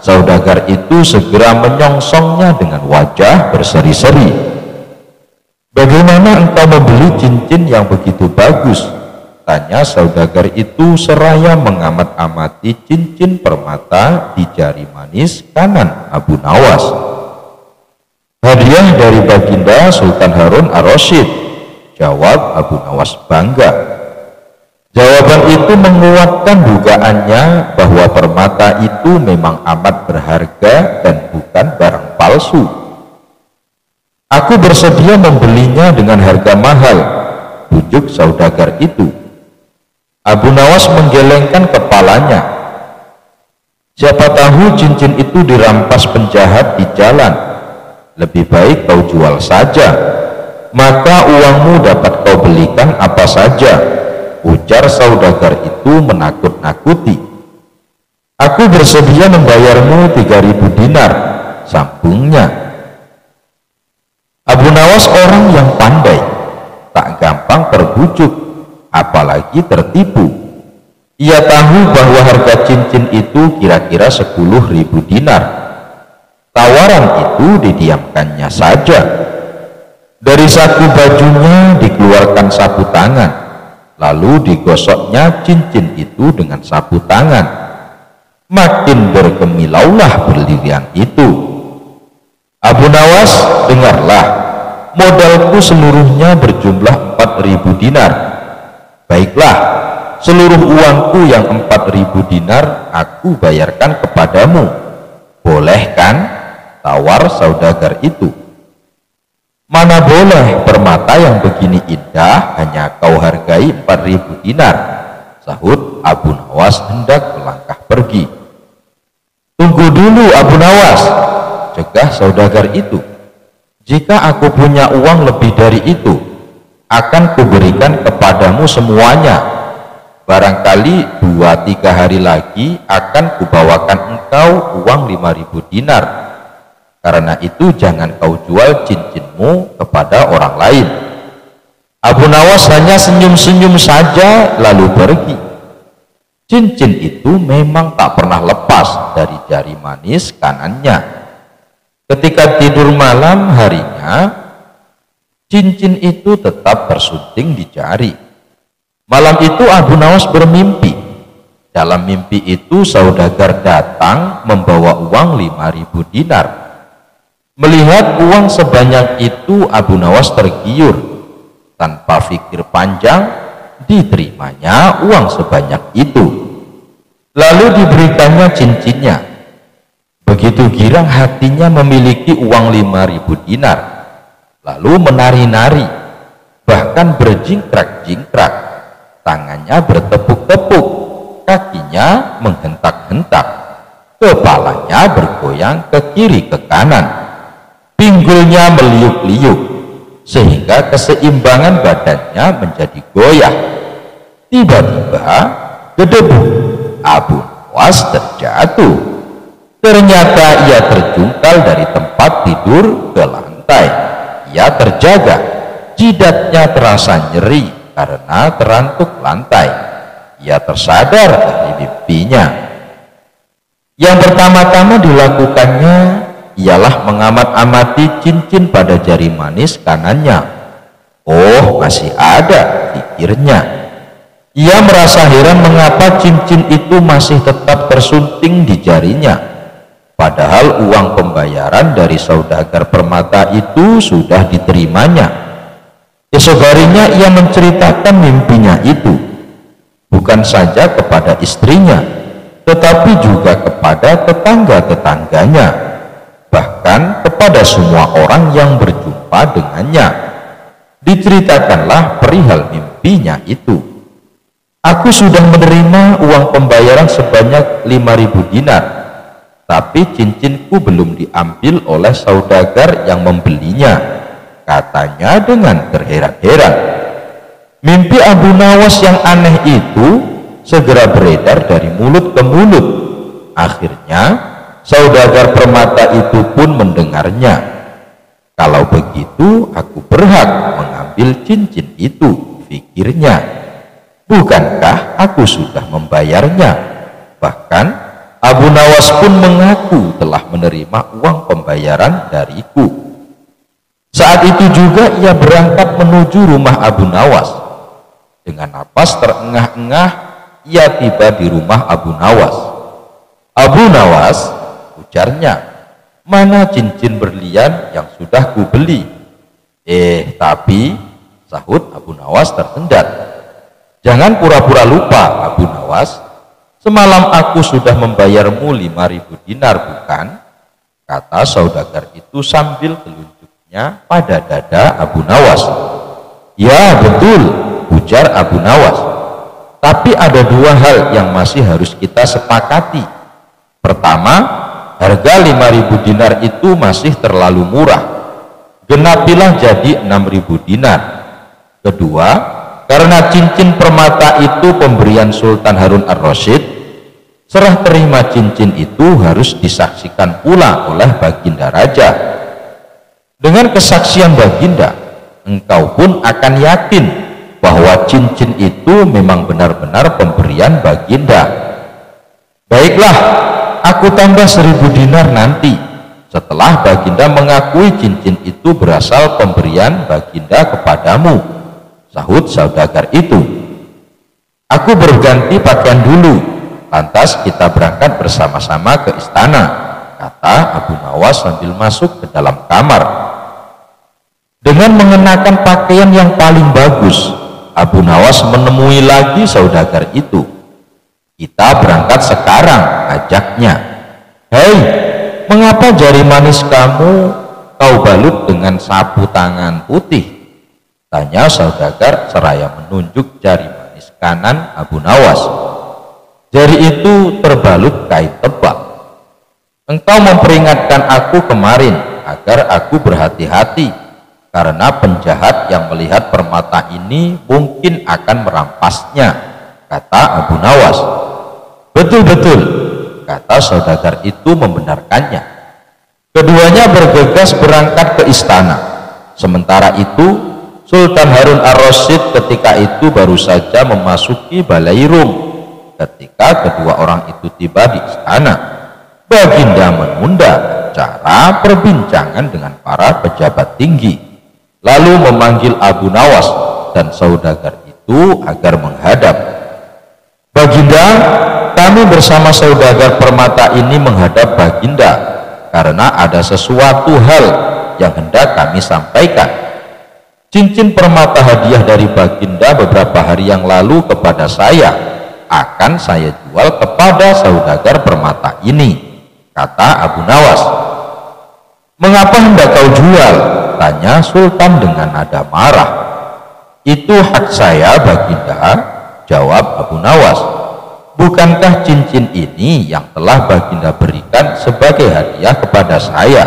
saudagar itu segera menyongsongnya dengan wajah berseri-seri. "Bagaimana engkau membeli cincin yang begitu bagus?" tanya saudagar itu seraya mengamat-amati cincin permata di jari manis kanan Abu Nawas. "Hadiah dari Baginda Sultan Harun ar-Rasyid," jawab Abu Nawas bangga. Jawaban itu menguatkan dugaannya bahwa permata itu memang amat berharga dan bukan barang palsu. "Aku bersedia membelinya dengan harga mahal," bujuk saudagar itu. Abu Nawas menggelengkan kepalanya. "Siapa tahu cincin itu dirampas penjahat di jalan. Lebih baik kau jual saja, maka uangmu dapat kau belikan apa saja," ujar saudagar itu menakut-nakuti. "Aku bersedia membayarmu 3.000 dinar," sambungnya. Abu Nawas orang yang pandai, tak gampang terbujuk, apalagi tertipu. Ia tahu bahwa harga cincin itu kira-kira 10.000 dinar. Tawaran itu didiamkannya saja. Dari saku bajunya dikeluarkan sapu tangan, lalu digosoknya cincin itu dengan sapu tangan. Makin berkemilaulah berlian itu. "Abu Nawas, dengarlah, modalku seluruhnya berjumlah 4.000 dinar. Baiklah, seluruh uangku yang 4.000 dinar aku bayarkan kepadamu. Boleh kan?" tawar saudagar itu. "Mana boleh, permata yang begini indah hanya kau hargai 4.000 dinar, sahut Abu Nawas hendak melangkah pergi. "Tunggu dulu Abu Nawas," cegah saudagar itu. "Jika aku punya uang lebih dari itu, akan kuberikan kepadamu semuanya. Barangkali 2-3 hari lagi akan kubawakan engkau uang 5.000 dinar. Karena itu jangan kau jual cincinmu kepada orang lain." Abu Nawas hanya senyum-senyum saja lalu pergi. Cincin itu memang tak pernah lepas dari jari manis kanannya. Ketika tidur malam harinya, cincin itu tetap tersunting di jari. Malam itu Abu Nawas bermimpi. Dalam mimpi itu saudagar datang membawa uang 5.000 dinar. Melihat uang sebanyak itu, Abu Nawas tergiur. Tanpa pikir panjang, diterimanya uang sebanyak itu. Lalu diberikannya cincinnya. Begitu girang hatinya memiliki uang 5.000 dinar. Lalu menari-nari, bahkan berjingkrak-jingkrak. Tangannya bertepuk-tepuk, kakinya menghentak-hentak, kepalanya bergoyang ke kiri ke kanan, pinggulnya meliuk-liuk, sehingga keseimbangan badannya menjadi goyah. Tiba-tiba, gedebuk, Abu Nawas terjatuh. Ternyata ia terjungkal dari tempat tidur ke lantai. Ia terjaga, jidatnya terasa nyeri karena terantuk lantai. Ia tersadar dari mimpinya. Yang pertama-tama dilakukannya ialah mengamat-amati cincin pada jari manis kanannya. Oh, masih ada, pikirnya. Ia merasa heran mengapa cincin itu masih tetap tersunting di jarinya. Padahal uang pembayaran dari saudagar permata itu sudah diterimanya. Esok harinya ia menceritakan mimpinya itu, bukan saja kepada istrinya, tetapi juga kepada tetangga-tetangganya, bahkan kepada semua orang yang berjumpa dengannya. Diceritakanlah perihal mimpinya itu. Aku sudah menerima uang pembayaran sebanyak 5.000 dinar, tapi cincinku belum diambil oleh saudagar yang membelinya, katanya dengan terheran-heran. Mimpi Abu Nawas yang aneh itu segera beredar dari mulut ke mulut. Akhirnya saudagar permata itu pun mendengarnya. Kalau begitu aku berhak mengambil cincin itu, pikirnya. Bukankah aku sudah membayarnya? Bahkan Abu Nawas pun mengaku telah menerima uang pembayaran dariku. Saat itu juga ia berangkat menuju rumah Abu Nawas. Dengan napas terengah-engah, ia tiba di rumah Abu Nawas. Abu Nawas, ujarnya, mana cincin berlian yang sudah kubeli? Tapi, sahut Abu Nawas tersendat. Jangan pura-pura lupa, Abu Nawas. Semalam aku sudah membayarmu 5.000 dinar, bukan? Kata saudagar itu sambil telunjuknya pada dada Abu Nawas. Ya, betul, ujar Abu Nawas. Tapi ada dua hal yang masih harus kita sepakati. Pertama, harga 5.000 dinar itu masih terlalu murah. Genapilah jadi 6.000 dinar. Kedua, karena cincin permata itu pemberian Sultan Harun ar-Rasyid, serah terima cincin itu harus disaksikan pula oleh Baginda Raja. Dengan kesaksian Baginda, engkau pun akan yakin bahwa cincin itu memang benar-benar pemberian Baginda. Baiklah, aku tambah 1.000 dinar nanti, setelah Baginda mengakui cincin itu berasal pemberian Baginda kepadamu, sahut saudagar itu. Aku berganti pakaian dulu, lantas kita berangkat bersama-sama ke istana, kata Abu Nawas sambil masuk ke dalam kamar. Dengan mengenakan pakaian yang paling bagus, Abu Nawas menemui lagi saudagar itu. Kita berangkat sekarang, ajaknya. Hei, mengapa jari manis kamu kau balut dengan sapu tangan putih? Tanya saudagar seraya menunjuk jari manis kanan Abu Nawas. Jari itu terbalut kain tebal. Engkau memperingatkan aku kemarin agar aku berhati-hati, karena penjahat yang melihat permata ini mungkin akan merampasnya, kata Abu Nawas. Betul-betul, kata saudagar itu membenarkannya. Keduanya bergegas berangkat ke istana. Sementara itu, Sultan Harun ar-Rasyid ketika itu baru saja memasuki Balai Rum. Ketika kedua orang itu tiba di istana, Baginda menunda acara perbincangan dengan para pejabat tinggi. lalu memanggil Abu Nawas dan saudagar itu agar menghadap. Baginda, kami bersama saudagar permata ini menghadap Baginda karena ada sesuatu hal yang hendak kami sampaikan. Cincin permata hadiah dari Baginda beberapa hari yang lalu kepada saya akan saya jual kepada saudagar permata ini, kata Abu Nawas. Mengapa hendak kau jual? Tanya Sultan dengan nada marah. Itu hak saya, Baginda, jawab Abu Nawas. Bukankah cincin ini yang telah Baginda berikan sebagai hadiah kepada saya?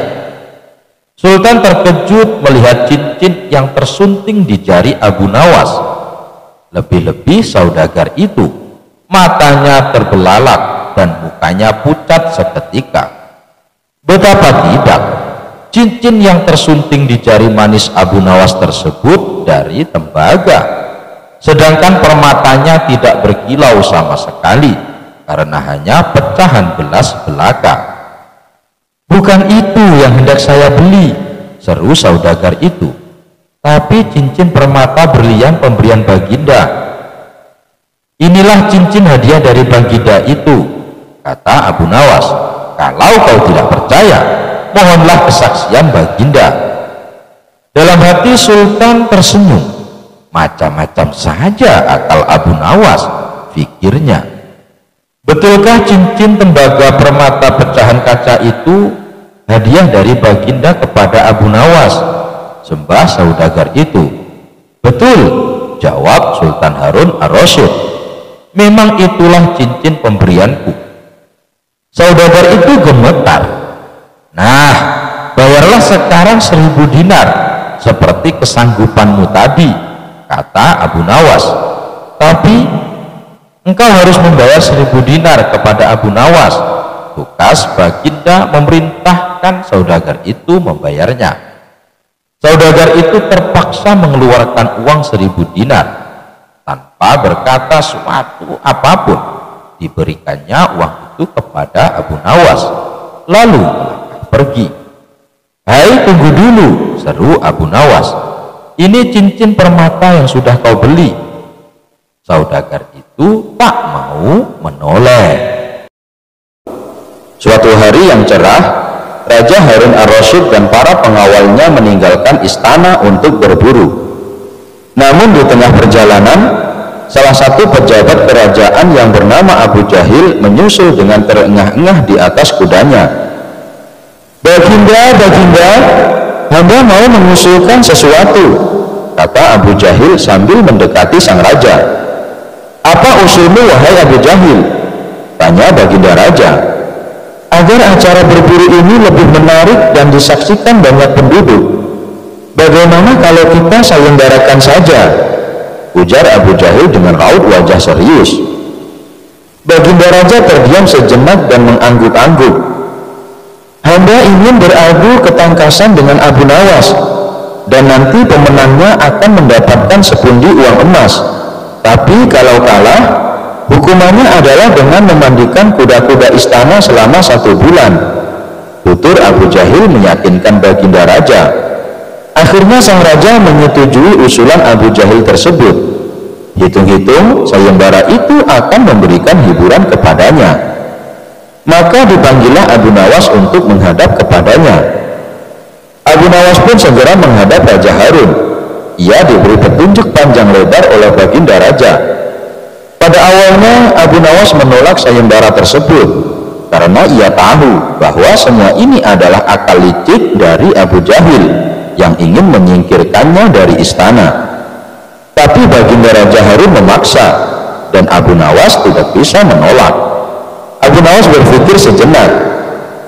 Sultan terkejut melihat cincin yang tersunting di jari Abu Nawas. Lebih-lebih saudagar itu, matanya terbelalak dan mukanya pucat seketika. Betapa tidak, cincin yang tersunting di jari manis Abu Nawas tersebut dari tembaga, sedangkan permatanya tidak berkilau sama sekali karena hanya pecahan gelas belaka. Bukan itu yang hendak saya beli, seru saudagar itu, tapi cincin permata berlian pemberian Baginda. Inilah cincin hadiah dari Baginda itu, kata Abu Nawas. Kalau kau tidak percaya, mohonlah kesaksian Baginda. Dalam hati Sultan tersenyum. Macam-macam saja akal Abu Nawas, pikirnya. Betulkah cincin tembaga permata pecahan kaca itu hadiah dari Baginda kepada Abu Nawas? Sembah saudagar itu. Betul, jawab Sultan Harun ar-Rasyid. Memang itulah cincin pemberianku. Saudagar itu gemetar. Nah, bayarlah sekarang 1000 dinar seperti kesanggupanmu tadi, kata Abu Nawas. Tapi engkau harus membayar 1000 dinar kepada Abu Nawas. Tukas Baginda memerintahkan saudagar itu membayarnya. Saudagar itu terpaksa mengeluarkan uang 1000 dinar tanpa berkata suatu apapun. Diberikannya uang itu kepada Abu Nawas, lalu pergi. Hai, tunggu dulu, seru Abu Nawas. Ini cincin permata yang sudah kau beli. Saudagar itu tak mau menoleh. Suatu hari yang cerah, Raja Harun ar-Rasyid dan para pengawalnya meninggalkan istana untuk berburu. Namun di tengah perjalanan, salah satu pejabat kerajaan yang bernama Abu Jahil menyusul dengan terengah-engah di atas kudanya. Baginda, Baginda, hamba mau mengusulkan sesuatu, kata Abu Jahil sambil mendekati sang raja. Apa usulmu, wahai Abu Jahil? Tanya Baginda Raja. Agar acara berburu ini lebih menarik dan disaksikan banyak penduduk, bagaimana kalau kita sayembarakan saja? Ujar Abu Jahil dengan raut wajah serius. Baginda Raja terdiam sejenak dan mengangguk-angguk. Hamba ingin beradu ketangkasan dengan Abu Nawas, dan nanti pemenangnya akan mendapatkan sepundi uang emas. Tapi kalau kalah, hukumannya adalah dengan memandikan kuda-kuda istana selama 1 bulan. Tutur Abu Jahil meyakinkan Baginda Raja. Akhirnya sang raja menyetujui usulan Abu Jahil tersebut. Hitung-hitung sayembara itu akan memberikan hiburan kepadanya. Maka dipanggillah Abu Nawas untuk menghadap kepadanya. Abu Nawas pun segera menghadap Raja Harun. Ia diberi petunjuk panjang lebar oleh Baginda Raja. Pada awalnya Abu Nawas menolak sayembara tersebut karena ia tahu bahwa semua ini adalah akal licik dari Abu Jahil yang ingin menyingkirkannya dari istana. Tapi Baginda Raja Harun memaksa dan Abu Nawas tidak bisa menolak. Abu Nawas berpikir sejenak.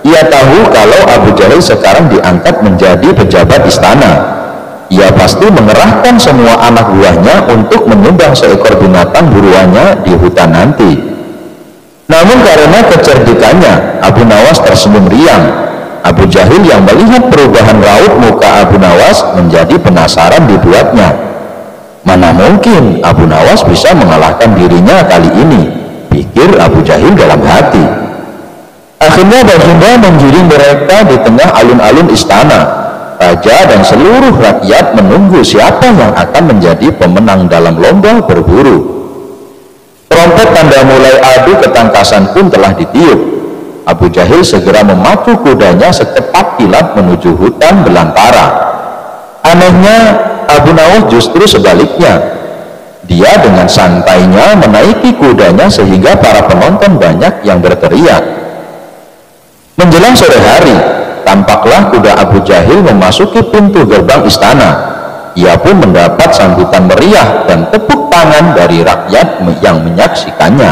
Ia tahu kalau Abu Jahil sekarang diangkat menjadi pejabat istana. Ia pasti mengerahkan semua anak buahnya untuk menyumbang seekor binatang buruannya di hutan nanti. Namun karena kecerdikannya, Abu Nawas tersenyum riang. Abu Jahil yang melihat perubahan raut muka Abu Nawas menjadi penasaran dibuatnya. Mana mungkin Abu Nawas bisa mengalahkan dirinya kali ini, pikir Abu Jahil dalam hati. Akhirnya Baginda menggiring mereka di tengah alun-alun istana. raja dan seluruh rakyat menunggu siapa yang akan menjadi pemenang dalam lomba berburu. Trompet tanda mulai adu ketangkasan pun telah ditiup. Abu Jahil segera memacu kudanya secepat kilat menuju hutan belantara. Anehnya, Abu Nawas justru sebaliknya. Dia dengan santainya menaiki kudanya sehingga para penonton banyak yang berteriak. Menjelang sore hari, tampaklah kuda Abu Jahil memasuki pintu gerbang istana. Ia pun mendapat sambutan meriah dan tepuk tangan dari rakyat yang menyaksikannya.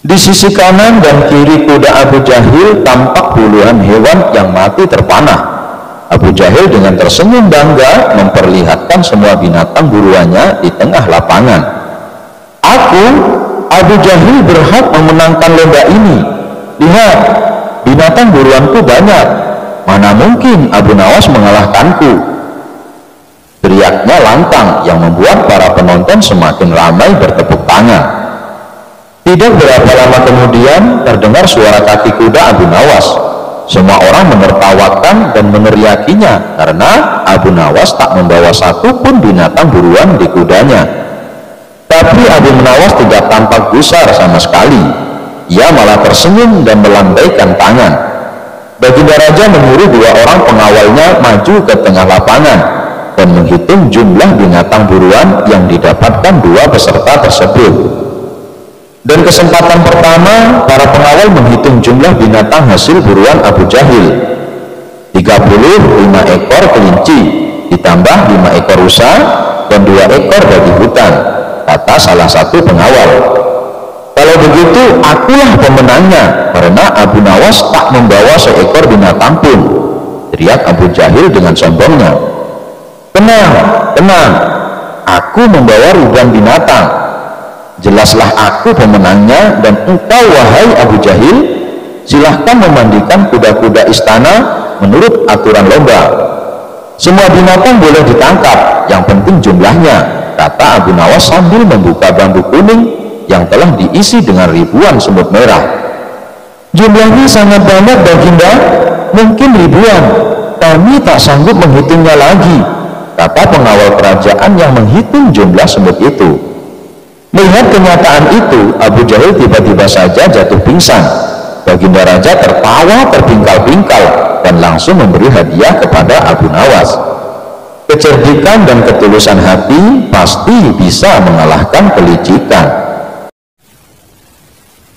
Di sisi kanan dan kiri kuda Abu Jahil tampak puluhan hewan yang mati terpanah. Abu Jahil dengan tersenyum bangga memperlihatkan semua binatang buruannya di tengah lapangan. Aku, Abu Jahil, berhak memenangkan lomba ini. Lihat, binatang buruanku banyak. Mana mungkin Abu Nawas mengalahkanku? Teriaknya lantang yang membuat para penonton semakin ramai bertepuk tangan. Tidak berapa lama kemudian terdengar suara kaki kuda Abu Nawas. Semua orang menertawakan dan meneriakinya karena Abu Nawas tak membawa satu pun binatang buruan di kudanya. Tapi Abu Nawas tidak tampak gusar sama sekali. Ia malah tersenyum dan melambaikan tangan. Baginda Raja menyuruh 2 orang pengawalnya maju ke tengah lapangan dan menghitung jumlah binatang buruan yang didapatkan 2 peserta tersebut. Dan kesempatan pertama, para pengawal menghitung jumlah binatang hasil buruan Abu Jahil. 35 ekor kelinci, ditambah 5 ekor rusa dan 2 ekor babi hutan, kata salah satu pengawal. Kalau begitu, akulah pemenangnya, karena Abu Nawas tak membawa seekor binatang pun, teriak Abu Jahil dengan sombongnya. Tenang, tenang, aku membawa ribuan binatang. Jelaslah aku pemenangnya, dan engkau wahai Abu Jahil, silahkan memandikan kuda-kuda istana menurut aturan lomba. Semua binatang boleh ditangkap, yang penting jumlahnya, kata Abu Nawas sambil membuka bambu kuning yang telah diisi dengan ribuan semut merah. Jumlahnya sangat banyak, Baginda, mungkin ribuan. Kami tak sanggup menghitungnya lagi, kata pengawal kerajaan yang menghitung jumlah semut itu. Melihat kenyataan itu, Abu Jahil tiba-tiba saja jatuh pingsan. Baginda Raja tertawa terpingkal-pingkal dan langsung memberi hadiah kepada Abu Nawas. Kecerdikan dan ketulusan hati pasti bisa mengalahkan kelicikan.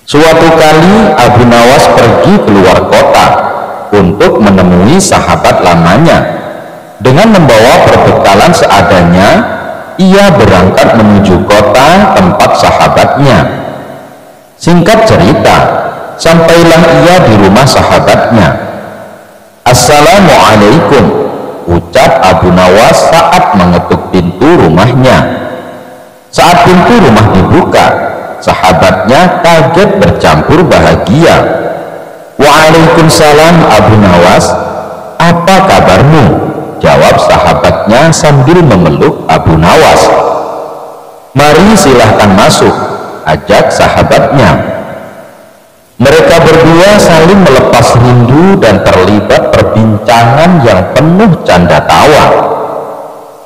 Suatu kali Abu Nawas pergi keluar kota untuk menemui sahabat lamanya. Dengan membawa perbekalan seadanya, ia berangkat menuju kota tempat sahabatnya. Singkat cerita, sampailah ia di rumah sahabatnya. Assalamualaikum, ucap Abu Nawas saat mengetuk pintu rumahnya. Saat pintu rumah dibuka, sahabatnya kaget bercampur bahagia. Waalaikumsalam Abu Nawas, apa kabarmu? Jawab sahabatnya sambil memeluk Abu Nawas. Mari silahkan masuk, ajak sahabatnya. Mereka berdua saling melepas rindu dan terlibat perbincangan yang penuh canda tawa.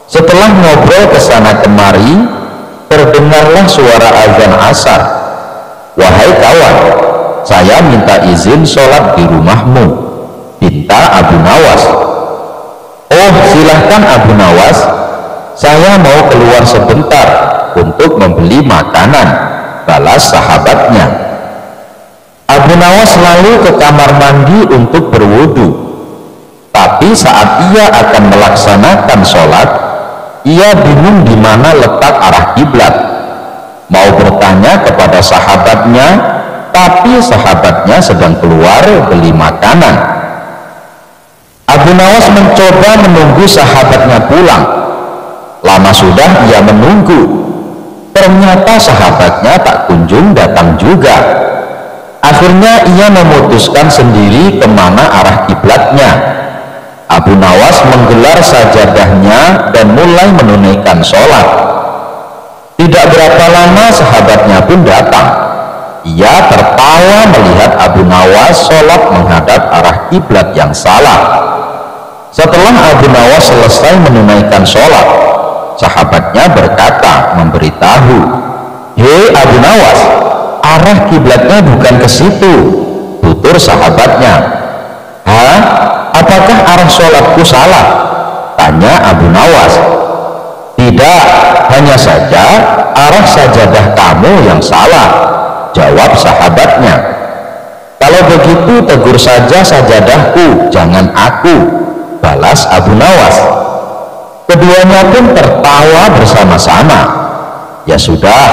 Setelah ngobrol kesana kemari, terdengarlah suara azan asar. Wahai kawan, saya minta izin sholat di rumahmu, pinta Abu Nawas. Oh, silahkan Abu Nawas, saya mau keluar sebentar untuk membeli makanan, balas sahabatnya. Abu Nawas lalu ke kamar mandi untuk berwudu. Tapi saat ia akan melaksanakan sholat, ia bingung di mana letak arah kiblat. Mau bertanya kepada sahabatnya, tapi sahabatnya sedang keluar beli makanan. Abu Nawas mencoba menunggu sahabatnya pulang. Lama sudah ia menunggu. Ternyata sahabatnya tak kunjung datang juga. Akhirnya ia memutuskan sendiri kemana arah kiblatnya. Abu Nawas menggelar sajadahnya dan mulai menunaikan sholat. Tidak berapa lama sahabatnya pun datang. Ia tertawa melihat Abu Nawas sholat menghadap arah kiblat yang salah. Setelah Abu Nawas selesai menunaikan sholat, sahabatnya berkata memberitahu, "Hei Abu Nawas, arah kiblatnya bukan ke situ." Tutur sahabatnya, "Hah? Apakah arah sholatku salah?" Tanya Abu Nawas. "Tidak, hanya saja arah sajadah kamu yang salah," jawab sahabatnya. "Kalau begitu tegur saja sajadahku, jangan aku," balas Abu Nawas. Keduanya pun tertawa bersama-sama. "Ya sudah,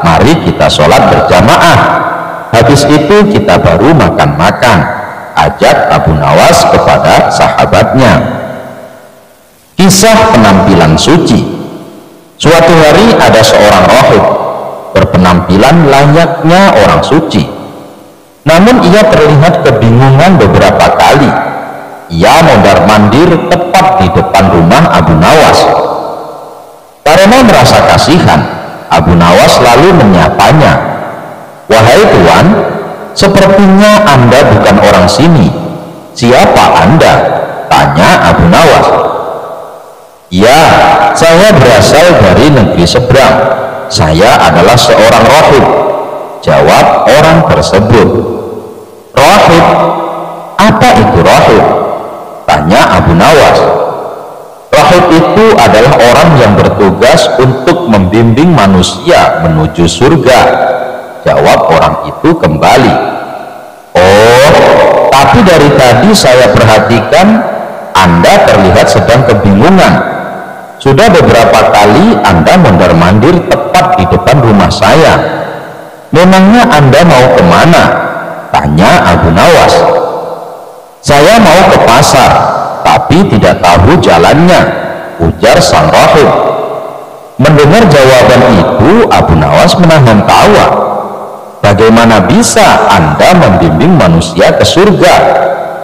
mari kita sholat berjamaah. Habis itu kita baru makan-makan," ajak Abu Nawas kepada sahabatnya. Kisah penampilan suci. Suatu hari ada seorang rahib berpenampilan layaknya orang suci. Namun ia terlihat kebingungan beberapa kali. Ia mondar-mandir tepat di depan rumah Abu Nawas. Karena merasa kasihan, Abu Nawas lalu menyapanya. "Wahai tuan, sepertinya Anda bukan orang sini. Siapa Anda?" tanya Abu Nawas. "Ya, saya berasal dari negeri seberang. Saya adalah seorang rahib," jawab orang tersebut. "Rahib? Apa itu rahib?" tanya Abu Nawas. "Rahib itu adalah orang yang bertugas untuk membimbing manusia menuju surga," jawab orang itu kembali. "Oh, tapi dari tadi saya perhatikan Anda terlihat sedang kebingungan. Sudah beberapa kali Anda mondar-mandir tepat di depan rumah saya. Memangnya Anda mau kemana?" tanya Abu Nawas. "Saya mau ke pasar, tapi tidak tahu jalannya," ujar sang rahib. Mendengar jawaban itu, Abu Nawas menahan tawa. "Bagaimana bisa Anda membimbing manusia ke surga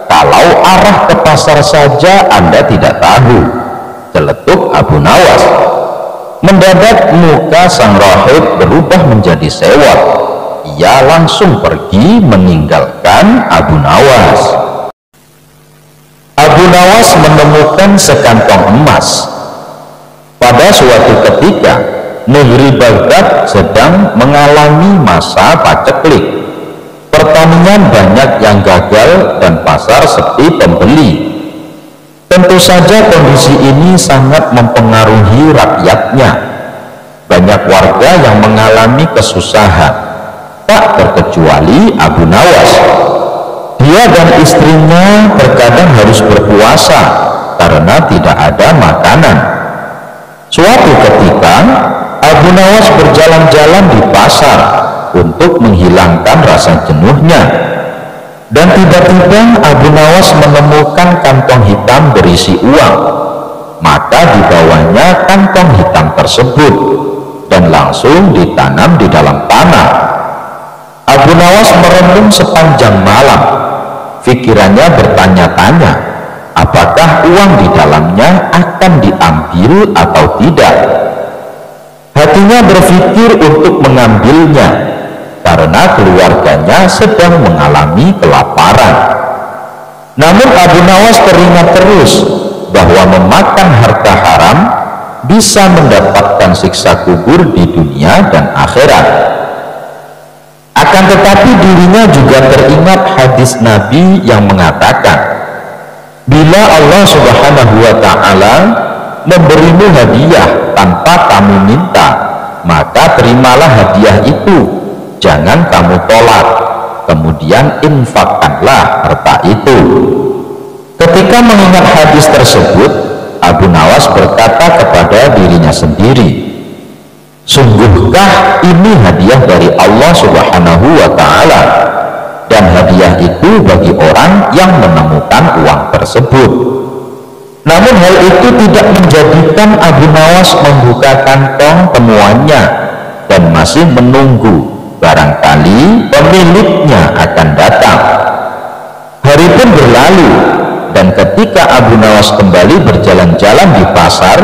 kalau arah ke pasar saja Anda tidak tahu?" celetuk Abu Nawas. Mendadak muka sang rahib berubah menjadi sewot. Ia langsung pergi meninggalkan Abu Nawas. Abu Nawas menemukan sekantong emas. Pada suatu ketika, negeri Baghdad sedang mengalami masa paceklik. Pertanian banyak yang gagal dan pasar sepi pembeli. Tentu saja kondisi ini sangat mempengaruhi rakyatnya. Banyak warga yang mengalami kesusahan, tak terkecuali Abu Nawas. Dia dan istrinya terkadang harus berpuasa karena tidak ada makanan. Suatu ketika, Abu Nawas berjalan-jalan di pasar untuk menghilangkan rasa jenuhnya. Dan tiba-tiba Abu Nawas menemukan kantong hitam berisi uang. Maka dibawanya kantong hitam tersebut dan langsung ditanam di dalam tanah. Abu Nawas merenung sepanjang malam. Pikirannya bertanya-tanya, apakah uang di dalamnya akan diambil atau tidak. Hatinya berpikir untuk mengambilnya karena keluarganya sedang mengalami kelaparan. Namun Abu Nawas teringat terus bahwa memakan harta haram bisa mendapatkan siksa kubur di dunia dan akhirat. Akan tetapi dirinya juga teringat hadis Nabi yang mengatakan, bila Allah Subhanahu wa Ta'ala memberimu hadiah tanpa kamu minta, maka terimalah hadiah itu, jangan kamu tolak, kemudian infakkanlah harta itu. Ketika mengingat hadis tersebut, Abu Nawas berkata kepada dirinya sendiri, sungguhkah ini hadiah dari Allah Subhanahu wa Ta'ala, dan hadiah itu bagi orang yang menemukan uang tersebut. Namun hal itu tidak menjadikan Abu Nawas membuka kantong temuannya dan masih menunggu barangkali pemiliknya akan datang. Hari pun berlalu, dan ketika Abu Nawas kembali berjalan-jalan di pasar,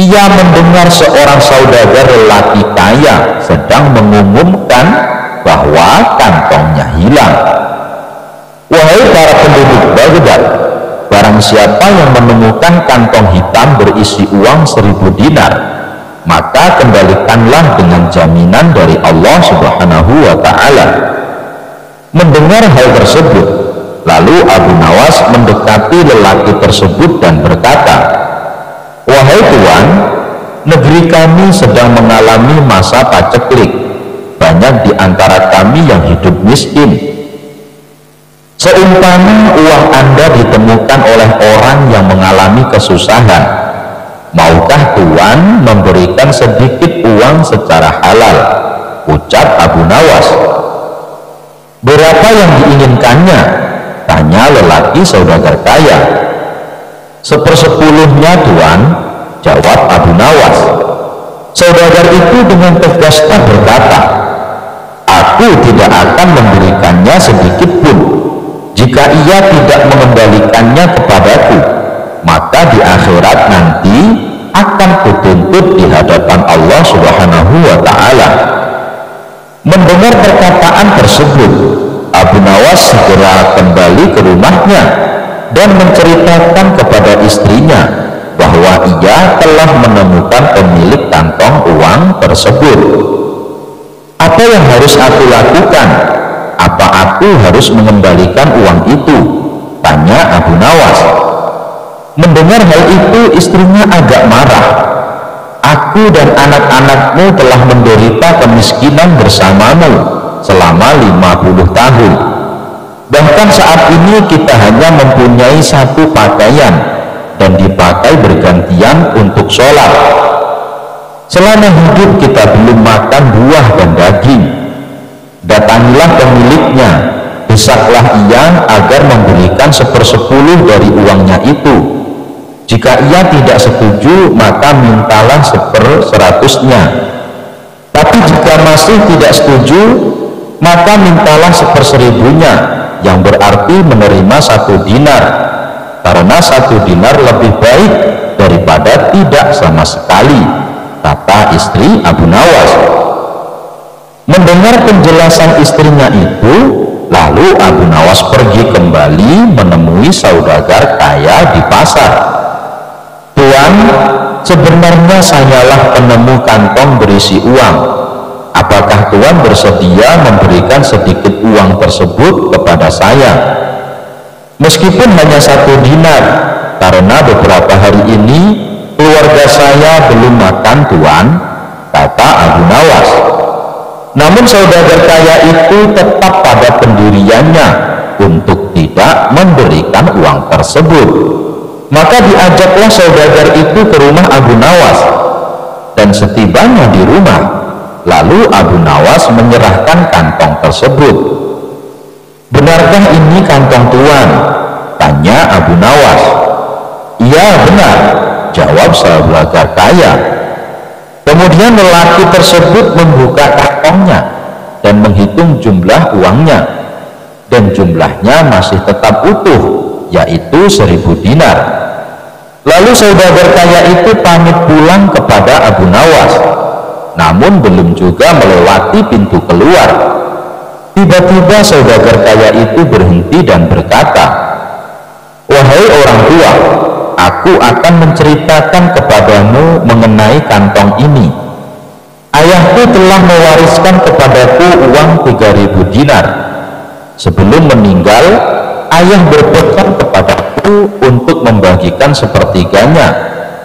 ia mendengar seorang saudagar lelaki kaya sedang mengumumkan bahwa kantongnya hilang. Wahai para penduduk Baghdad, barang siapa yang menemukan kantong hitam berisi uang 1000 dinar, maka kembalikanlah dengan jaminan dari Allah Subhanahu wa ta'ala. Mendengar hal tersebut, lalu Abu Nawas mendekati lelaki tersebut dan berkata, "Wahai Tuan, negeri kami sedang mengalami masa paceklik. Banyak di antara kami yang hidup miskin. Seumpama uang Anda ditemukan oleh orang yang mengalami kesusahan, maukah Tuan memberikan sedikit uang secara halal?" Ucap Abu Nawas. "Berapa yang diinginkannya?" tanya lelaki saudagar kaya. "1/10-nya Tuan," jawab Abu Nawas. Saudagar itu dengan tegas berkata, "Aku tidak akan memberikannya sedikit pun. Jika ia tidak mengembalikannya kepadaku, maka di akhirat nanti akan kutuntut di hadapan Allah Subhanahu wa ta'ala." Mendengar perkataan tersebut, Abu Nawas segera kembali ke rumahnya dan menceritakan kepada istrinya bahwa ia telah menemukan pemilik kantong uang tersebut. "Apa yang harus aku lakukan? Apa aku harus mengembalikan uang itu?" tanya Abu Nawas. Mendengar hal itu, istrinya agak marah. "Aku dan anak-anakmu telah menderita kemiskinan bersamamu selama 50 tahun. Bahkan saat ini kita hanya mempunyai satu pakaian dan dipakai bergantian untuk sholat. Selama hidup kita belum makan buah dan daging. Datangilah pemiliknya, desaklah ia agar memberikan 1/10 dari uangnya itu. Jika ia tidak setuju, maka mintalah 1/100-nya. Tapi jika masih tidak setuju, maka mintalah 1/1000-nya, yang berarti menerima 1 dinar, karena 1 dinar lebih baik daripada tidak sama sekali," kata istri Abu Nawas. Mendengar penjelasan istrinya itu, lalu Abu Nawas pergi kembali menemui saudagar kaya di pasar. "Tuan, sebenarnya sanyalah penemu kantong berisi uang. Apakah Tuan bersedia memberikan sedikit uang tersebut kepada saya? Meskipun hanya 1 dinar, karena beberapa hari ini keluarga saya belum makan, Tuan," kata Abu Nawas. Namun saudagar kaya itu tetap pada pendiriannya untuk tidak memberikan uang tersebut. Maka diajaklah saudagar itu ke rumah Abu Nawas, dan setibanya di rumah, lalu Abu Nawas menyerahkan kantong tersebut. "Benarkah ini kantong Tuan?" tanya Abu Nawas. "Iya, benar," jawab saudagar kaya. Kemudian lelaki tersebut membuka kantongnya dan menghitung jumlah uangnya, dan jumlahnya masih tetap utuh, yaitu 1000 dinar. Lalu saudagar kaya itu pamit pulang kepada Abu Nawas, namun belum juga melewati pintu keluar. Tiba-tiba saudagar kaya itu berhenti dan berkata, "Wahai orang tua, aku akan menceritakan kepadamu mengenai kantong ini. Ayahku telah mewariskan kepadaku uang 3000 dinar. Sebelum meninggal, ayah berpesan kepadaku untuk membagikan sepertiganya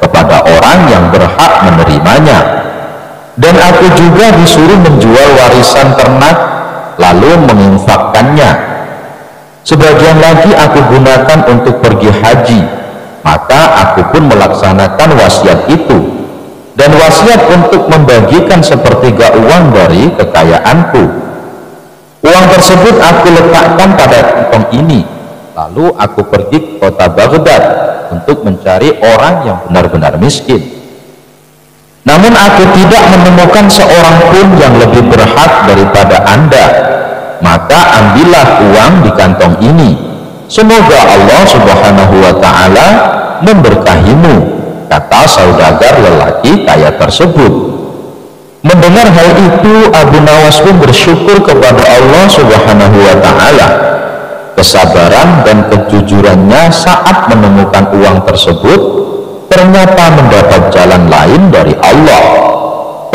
kepada orang yang berhak menerimanya. Dan aku juga disuruh menjual warisan ternak lalu menginfakkannya. Sebagian lagi aku gunakan untuk pergi haji, maka aku pun melaksanakan wasiat itu, dan wasiat untuk membagikan sepertiga uang dari kekayaanku. Uang tersebut aku letakkan pada kantong ini, lalu aku pergi ke kota Baghdad untuk mencari orang yang benar-benar miskin. Namun aku tidak menemukan seorang pun yang lebih berhak daripada Anda. Maka ambillah uang di kantong ini. Semoga Allah Subhanahu wa ta'ala memberkahimu," kata saudagar lelaki kaya tersebut. Mendengar hal itu, Abu Nawas pun bersyukur kepada Allah Subhanahu wa ta'ala. kesabaran dan kejujurannya saat menemukan uang tersebut ternyata mendapat jalan lain dari Allah.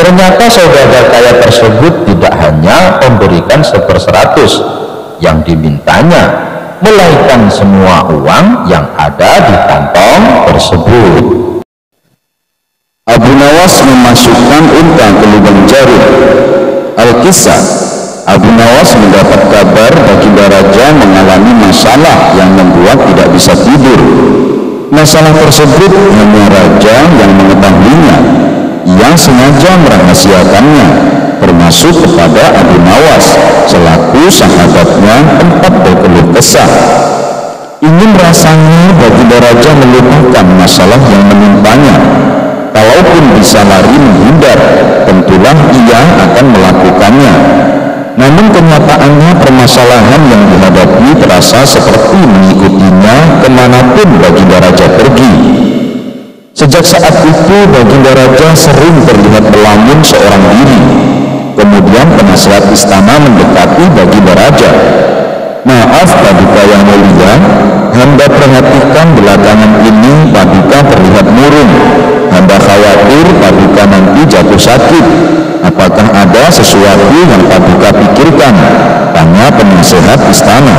Ternyata saudagar kaya tersebut tidak hanya memberikan 1/100 yang dimintanya, melainkan semua uang yang ada di kantong tersebut. Abu Nawas memasukkan unta ke lubang jarum. Al-Kisah, Abu Nawas mendapat kabar baginda raja mengalami masalah yang membuat tidak bisa tidur. Masalah tersebut hanya raja yang mengetahuinya. Ia sengaja merahasiakannya, termasuk kepada Abu Nawas selaku sahabatnya tempat berkeluh kesah. Ingin rasanya baginda raja melupakan masalah yang menimpanya. Kalaupun bisa lari menghindar, tentulah ia akan melakukannya. Namun kenyataannya permasalahan yang dihadapi terasa seperti mengikutinya kemanapun baginda raja pergi. Sejak saat itu baginda raja sering terlihat melamun seorang diri. Kemudian penasihat istana mendekati baginda raja. "Maaf Paduka yang mulia, hamba perhatikan belakangan ini Paduka terlihat murung. Hamba khawatir Paduka nanti jatuh sakit. Apakah ada sesuatu yang Paduka pikirkan?" tanya penasihat istana.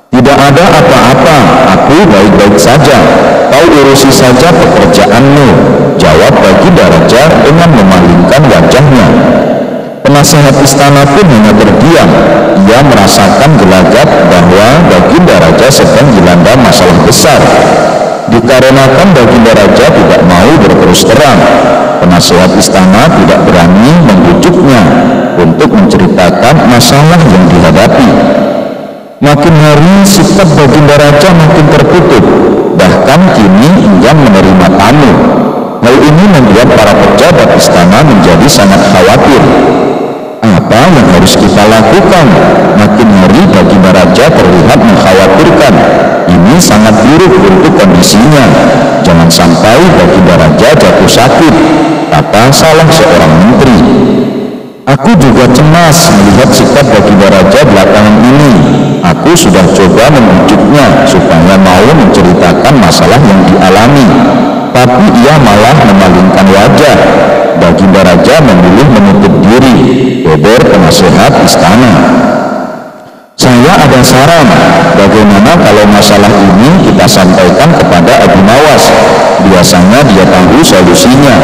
"Tidak ada apa-apa, aku baik-baik saja. Kau urusi saja pekerjaanmu," jawab baginda raja dengan memalingkan wajahnya. Penasihat istana pun hanya terdiam. Ia merasakan gelagat bahwa baginda raja sedang dilanda masalah besar. Dikarenakan baginda raja tidak mau berterus terang, penasihat istana tidak berani membujuknya untuk menceritakan masalah yang dihadapi. Makin hari sikap baginda raja makin tertutup, bahkan kini enggan menerima tamu. Hal ini membuat para pejabat istana menjadi sangat khawatir. Apa yang harus kita lakukan? Makin hari baginda raja terlihat mengkhawatirkan. Ini sangat buruk untuk kondisinya. Jangan sampai baginda raja jatuh sakit, kata salah seorang menteri. "Aku juga cemas melihat sikap baginda raja belakangan ini. Aku sudah coba membujuknya supaya mau menceritakan masalah yang dialami, tapi ia malah memalingkan wajah. Baginda raja memilih menutup diri," beber penasihat istana. "Saya ada saran, bagaimana kalau masalah ini kita sampaikan kepada Abu Nawas? Biasanya dia tahu solusinya,"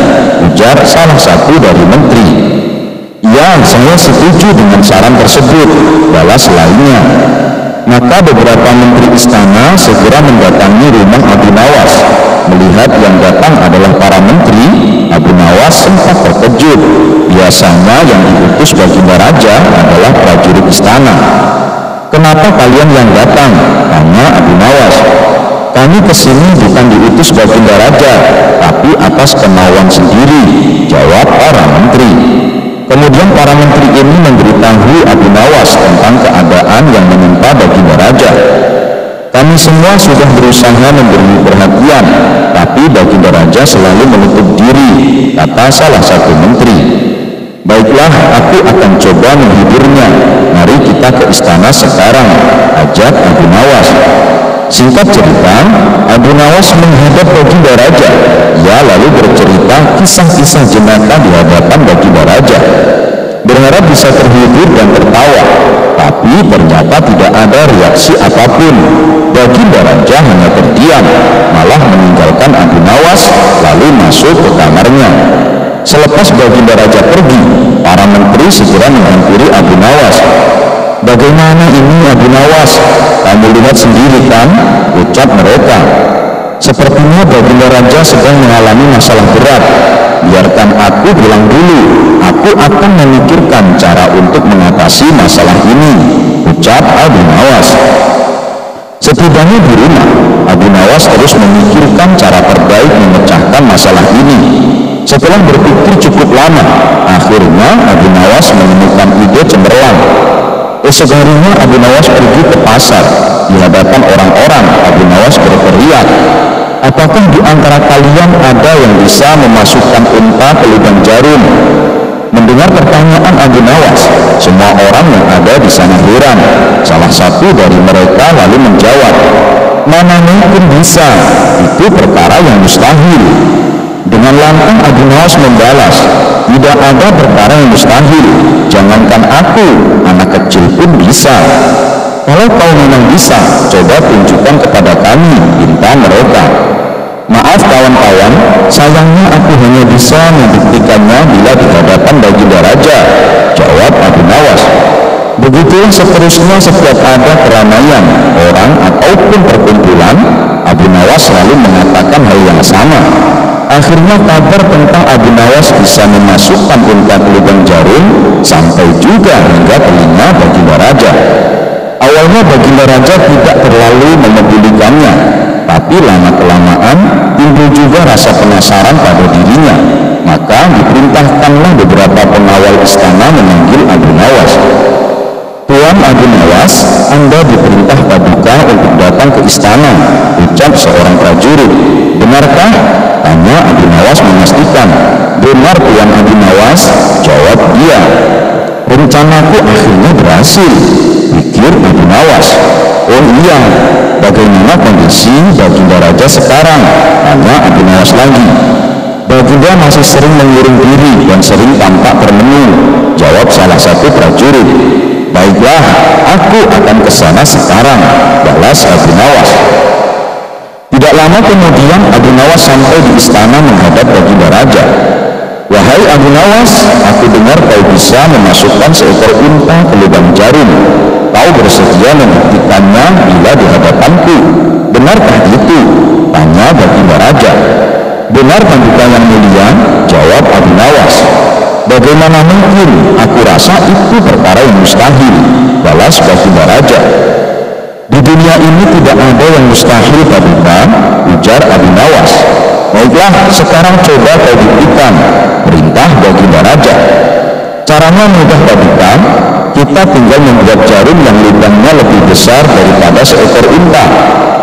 ujar salah satu dari menteri. "Ya, saya setuju dengan saran tersebut," balas lainnya. Maka beberapa menteri istana segera mendatangi rumah Abu Nawas. Melihat yang datang adalah para menteri, Abu Nawas sempat terkejut. Biasanya yang diutus baginda raja adalah prajurit istana. "Kenapa kalian yang datang?" tanya Abu Nawas. "Kami kesini bukan diutus baginda raja, tapi atas kemauan sendiri," jawab para menteri. Kemudian para menteri ini memberitahu Abu Nawas tentang keadaan yang menimpa baginda raja. "Kami semua sudah berusaha memberi perhatian, tapi baginda raja selalu menutup diri," kata salah satu menteri. "Baiklah, aku akan coba menghiburnya. Mari kita ke istana sekarang," ajak Abu Nawas. Singkat cerita, Abu Nawas menghadap baginda raja. Ia lalu bercerita kisah-kisah jenaka di hadapan baginda raja, berharap bisa terhibur dan tertawa, tapi ternyata tidak ada reaksi apapun. Baginda raja hanya terdiam, malah meninggalkan Abu Nawas lalu masuk ke kamarnya. Selepas baginda raja pergi, para menteri segera menghampiri Abu Nawas. "Bagaimana ini Abu Nawas? Kamu lihat sendiri kan?" ucap mereka. "Sepertinya baginda raja sedang mengalami masalah berat. Biarkan aku pulang dulu. Aku akan memikirkan cara untuk mengatasi masalah ini," ucap Abu Nawas. Setibanya di rumah, Abu Nawas terus memikirkan cara terbaik memecahkan masalah ini. Setelah berpikir cukup lama, akhirnya Abu Nawas menemukan ide cemerlang. Esok harinya Abu Nawas pergi ke pasar. Di hadapan orang-orang, Abu Nawas berteriak, "Apakah di antara kalian ada yang bisa memasukkan unta ke lubang jarum?" Mendengar pertanyaan pertanyaan Abu Nawas, semua orang yang ada di sana heran. Salah satu dari mereka lalu menjawab, "Mana mungkin bisa, itu perkara yang mustahil." Dengan lantang Abu Nawas membalas, "Tidak ada perkara yang mustahil, jangankan aku, anak kecil pun bisa. Kalau kau memang bisa, coba tunjukkan kepada kami," pinta mereka. "Maaf kawan-kawan, sayangnya aku hanya bisa membuktikannya bila di hadapan baginda raja," jawab Abu Nawas. Begitulah seterusnya setiap ada keramaian, orang ataupun perkumpulan, Abu Nawas selalu mengatakan hal yang sama. Akhirnya kabar tentang Abu Nawas bisa memasukkan unta ke lubang jarum sampai juga hingga telinga baginda raja. Awalnya baginda raja tidak terlalu memedulikannya, tapi lama-kelamaan timbul juga rasa penasaran pada dirinya. Maka diperintahkanlah beberapa pengawal istana memanggil Abu Nawas. "Tuan Abu Nawas, Anda diperintah Paduka untuk datang ke istana," ucap seorang prajurit. "Benarkah?" tanya Abu Nawas memastikan. "Benar Tuan Abu Nawas," jawab dia. "Rencanaku akhirnya berhasil," pikir Abu Nawas. "Oh iya, bagaimana kondisi baginda raja sekarang?" tanya Abu Nawas lagi. "Baginda masih sering mengurung diri dan sering tampak termenung," jawab salah satu prajurit. "Baiklah, aku akan ke sana sekarang," balas Abu Nawas. Tidak lama kemudian Abu Nawas sampai di istana menghadap baginda raja. "Wahai Abu Nawas, aku dengar kau bisa memasukkan seekor unta ke lubang jarum. Kau bersedia membuktikannya bila di hadapanku. Benarkah itu?" tanya baginda raja. "Benar Paduka yang mulia," jawab Abu Nawas. "Bagaimana mungkin, aku rasa itu perkara yang mustahil," balas baginda raja. "Di dunia ini tidak ada yang mustahil Paduka," ujar Abu Nawas. "Baiklah, sekarang coba kau buktikan," perintah baginda raja. "Caranya mudah Paduka, kita tinggal membuat jarum yang lubangnya lebih besar daripada seekor unta.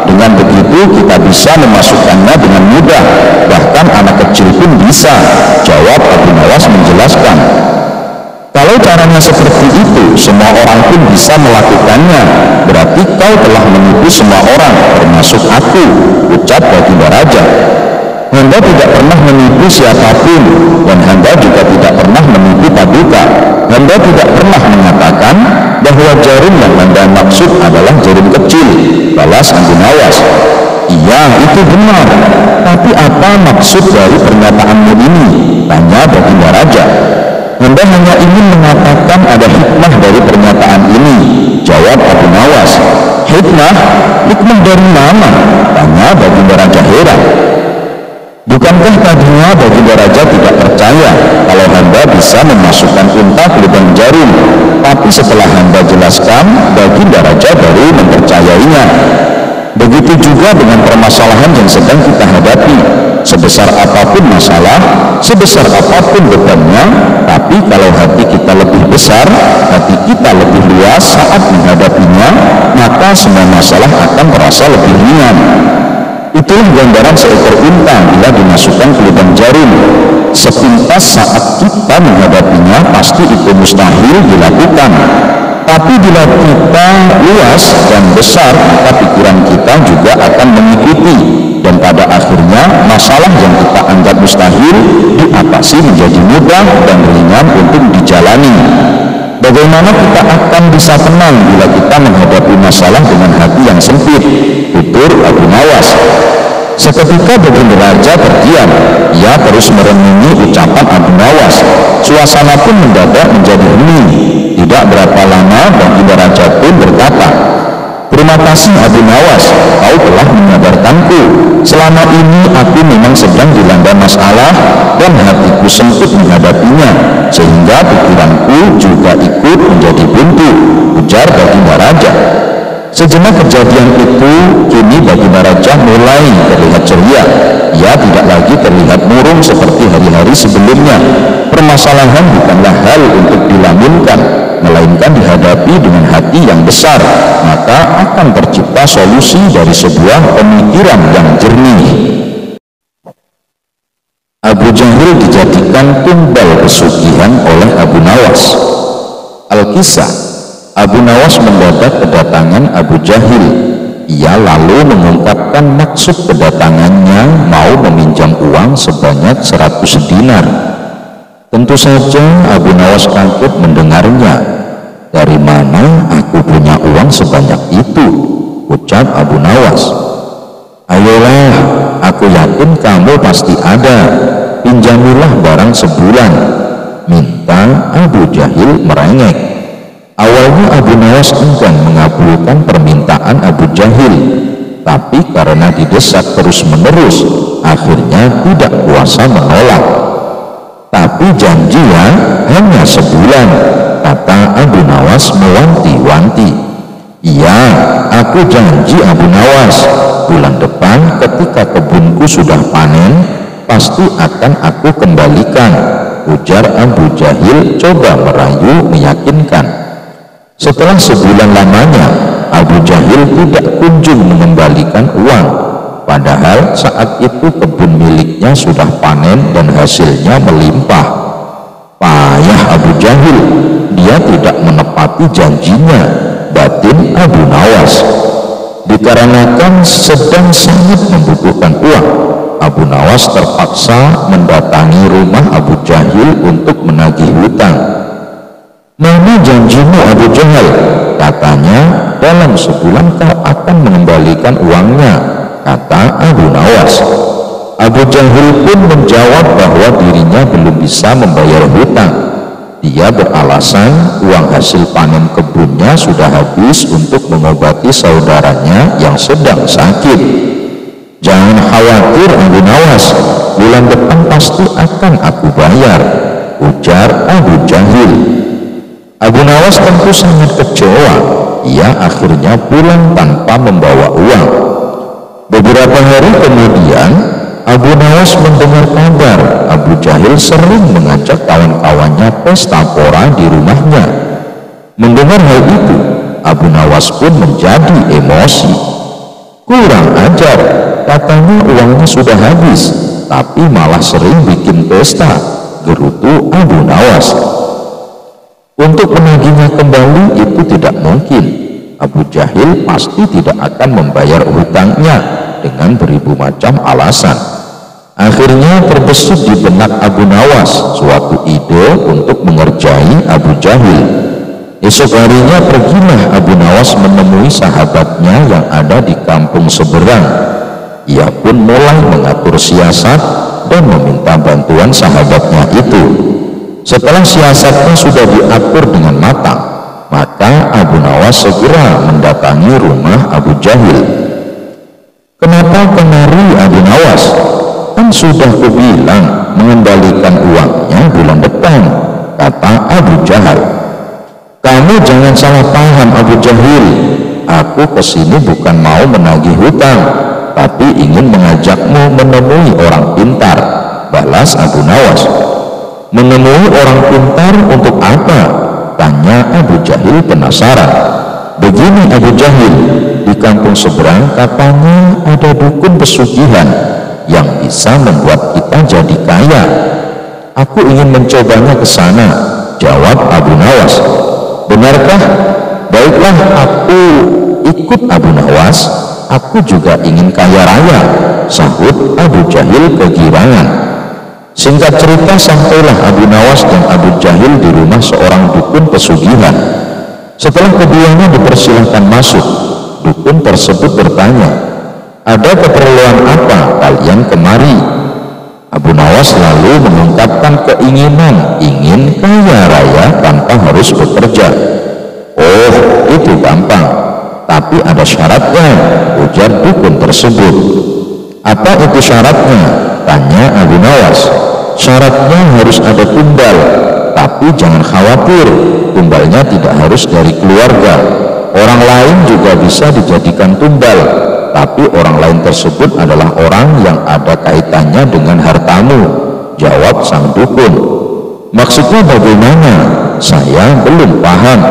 Dengan begitu kita bisa memasukkannya dengan mudah, bahkan anak kecil pun bisa," jawab Abu Nawas menjelaskan. "Kalau caranya seperti itu, semua orang pun bisa melakukannya. Berarti kau telah menipu semua orang, termasuk aku," ucap baginda raja. "Hamba tidak pernah menipu siapapun, dan hamba juga tidak pernah menipu Paduka. Hamba tidak pernah mengatakan bahwa jarum yang hamba maksud adalah jarum kecil," balas Abu Nawas. "Iya, itu benar. Tapi apa maksud dari pernyataanmu ini?" tanya baginda raja. "Hamba hanya ingin mengatakan ada hikmah dari pernyataan ini," jawab Abu Nawas. "Hikmah? Hikmah dari mana?" tanya baginda raja heran. "Bukankah tadinya baginda raja tidak percaya kalau hamba bisa memasukkan unta ke lubang jarum? Tapi setelah hamba jelaskan, baginda raja baru mempercayainya. Begitu juga dengan permasalahan yang sedang kita hadapi. Sebesar apapun masalah, sebesar apapun bebannya, tapi kalau hati kita lebih besar, hati kita lebih luas saat menghadapinya, maka semua masalah akan terasa lebih ringan. Itulah gambaran seekor unta bila dimasukkan ke lubang jarum. Sepintas saat kita menghadapinya, pasti itu mustahil dilakukan. Tapi bila kita luas dan besar, maka pikiran kita juga akan mengikuti, dan pada akhirnya masalah yang kita anggap mustahil diatasi menjadi mudah dan ringan untuk dijalani. Bagaimana kita akan bisa tenang bila kita menghadapi masalah dengan hati yang sempit?" tutur Abu Nawas. Seketika baginda raja terdiam. Ia terus merenungi ucapan Abu Nawas. Suasana pun mendadak menjadi hening. Tidak berapa lama baginda raja pun berkata, "Terima kasih Abu Nawas, kau telah menyadarkanku. Selama ini aku memang sedang dilanda masalah dan hatiku sempit menghadapinya, sehingga pikiranku juga ikut menjadi buntu," ujar baginda raja. Sejenak kejadian itu, kini baginda raja mulai terlihat ceria. Ia tidak lagi terlihat murung seperti hari-hari sebelumnya. Permasalahan bukanlah hal untuk dilamunkan, melainkan dihadapi dengan hati yang besar, maka akan tercipta solusi dari sebuah pemikiran yang jernih. Abu Jahil dijadikan tumbal pesugihan oleh Abu Nawas. Al-Kisah, Abu Nawas mendadak kedatangan Abu Jahil. Ia lalu mengungkapkan maksud kedatangannya mau meminjam uang sebanyak 100 dinar. Tentu saja Abu Nawas kaget mendengarnya. "Dari mana aku punya uang sebanyak itu?" ucap Abu Nawas. "Ayolah, aku yakin kamu pasti ada. Pinjamilah barang sebulan," minta Abu Jahil merengek. Awalnya Abu Nawas enggan mengabulkan permintaan Abu Jahil, tapi karena didesak terus-menerus, akhirnya tidak kuasa menolak. "Tapi janji ya, hanya sebulan," kata Abu Nawas mewanti-wanti. "Iya, aku janji Abu Nawas, bulan depan ketika kebunku sudah panen, pasti akan aku kembalikan," ujar Abu Jahil coba merayu meyakinkan. Setelah sebulan lamanya, Abu Jahil tidak kunjung mengembalikan uang, padahal saat itu kebun miliknya sudah panen dan hasilnya melimpah. Payah Abu Jahil, dia tidak menepati janjinya, batin Abu Nawas. Dikarenakan sedang sangat membutuhkan uang, Abu Nawas terpaksa mendatangi rumah Abu Jahil untuk menagih hutang. "Mana janjimu Abu Jahal?" katanya. "Dalam sebulan kau akan mengembalikan uangnya," kata Abu Nawas. Abu Jahil pun menjawab bahwa dirinya belum bisa membayar hutang. Dia beralasan uang hasil panen kebunnya sudah habis untuk mengobati saudaranya yang sedang sakit. "Jangan khawatir Abu Nawas, bulan depan pasti akan aku bayar," ujar Abu Jahil. Abu Nawas tentu sangat kecewa. Ia akhirnya pulang tanpa membawa uang. Beberapa hari kemudian, Abu Nawas mendengar kabar Abu Jahil sering mengajak kawan-kawannya pesta pora di rumahnya. Mendengar hal itu, Abu Nawas pun menjadi emosi. "Kurang ajar, katanya uangnya sudah habis, tapi malah sering bikin pesta," gerutu Abu Nawas. Untuk menagihnya kembali itu tidak mungkin. Abu Jahil pasti tidak akan membayar hutangnya dengan beribu macam alasan. Akhirnya terbesit di benak Abu Nawas suatu ide untuk mengerjai Abu Jahil. Esok harinya pergilah Abu Nawas menemui sahabatnya yang ada di kampung seberang. Ia pun mulai mengatur siasat dan meminta bantuan sahabatnya itu. Setelah siasatnya sudah diatur dengan matang, maka Abu Nawas segera mendatangi rumah Abu Jahil. "Kenapa kemari Abu Nawas? Kan sudah kubilang mengembalikan uangnya bulan depan," kata Abu Jahal. "Kamu jangan salah paham Abu Jahil. Aku kesini bukan mau menagih hutang, tapi ingin mengajakmu menemui orang pintar," balas Abu Nawas. "Menemui orang pintar untuk apa?" tanya Abu Jahil penasaran. "Begini Abu Jahil, di kampung seberang katanya ada dukun pesugihan yang bisa membuat kita jadi kaya. Aku ingin mencobanya ke sana," jawab Abu Nawas. "Benarkah? Baiklah, aku ikut Abu Nawas. Aku juga ingin kaya raya," sahut Abu Jahil kegirangan. Singkat cerita, sampailah Abu Nawas dan Abu Jahil di rumah seorang dukun pesugihan. Setelah keduanya dipersilahkan masuk, dukun tersebut bertanya, "Ada keperluan apa kalian kemari?" Abu Nawas lalu mengungkapkan keinginan ingin kaya raya tanpa harus bekerja. "Oh, itu gampang, tapi ada syaratnya," ujar dukun tersebut. "Apa itu syaratnya?" tanya Abu Nawas. "Syaratnya harus ada tumbal, tapi jangan khawatir, tumbalnya tidak harus dari keluarga. Orang lain juga bisa dijadikan tumbal, tapi orang lain tersebut adalah orang yang ada kaitannya dengan hartamu," jawab sang dukun. "Maksudnya bagaimana? Saya belum paham,"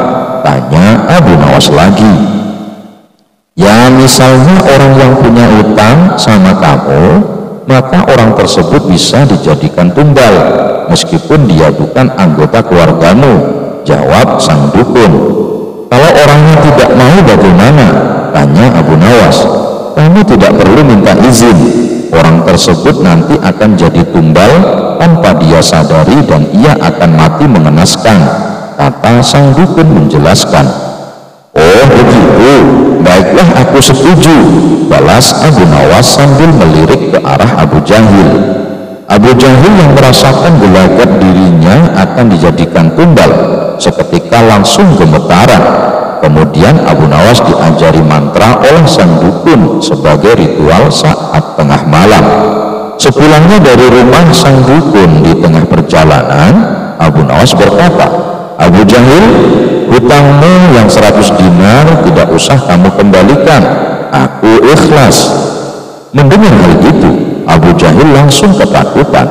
tanya Abu Nawas lagi. "Ya misalnya orang yang punya utang sama kamu maka orang tersebut bisa dijadikan tumbal meskipun dia bukan anggota keluargamu, jawab sang dukun. Kalau orangnya tidak mau bagaimana? Tanya Abu Nawas. Kamu tidak perlu minta izin, orang tersebut nanti akan jadi tumbal tanpa dia sadari dan ia akan mati mengenaskan, kata sang dukun menjelaskan. Oh begitu, baiklah aku setuju, balas Abu Nawas sambil melirik ke arah Abu Jahil. Abu Jahil yang merasakan gelagat dirinya akan dijadikan tumbal seketika langsung gemetaran. Kemudian Abu Nawas diajari mantra oleh sang dukun sebagai ritual saat tengah malam. Sepulangnya dari rumah sang dukun di tengah perjalanan, Abu Nawas berkata, Abu Jahil, hutangmu yang 100 dinar tidak usah kamu kembalikan, aku ikhlas. Mendengar hal itu, Abu Jahil langsung ketakutan.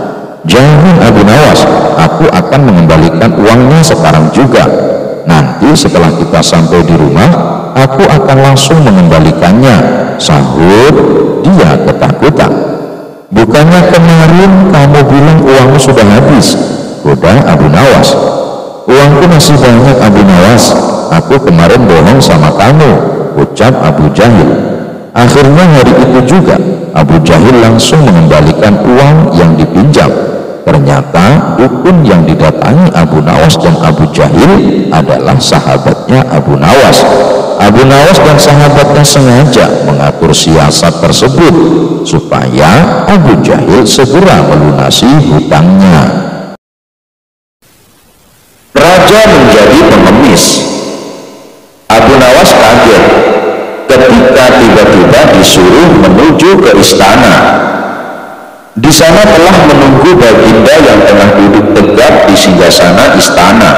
Jangan Abu Nawas, aku akan mengembalikan uangnya sekarang juga. Nanti setelah kita sampai di rumah, aku akan langsung mengembalikannya, sahut dia ketakutan. Bukannya kemarin kamu bilang uangmu sudah habis, goda Abu Nawas. Uangku masih banyak Abu Nawas, aku kemarin bohong sama kamu, ucap Abu Jahil. Akhirnya hari itu juga Abu Jahil langsung mengembalikan uang yang dipinjam. Ternyata dukun yang didatangi Abu Nawas dan Abu Jahil adalah sahabatnya Abu Nawas. Abu Nawas dan sahabatnya sengaja mengatur siasat tersebut supaya Abu Jahil segera melunasi hutangnya. Raja menjadi pengemis. Abu Nawas kaget ketika tiba-tiba disuruh menuju ke istana. Di sana telah menunggu baginda yang tengah duduk tegak di singgasana istana.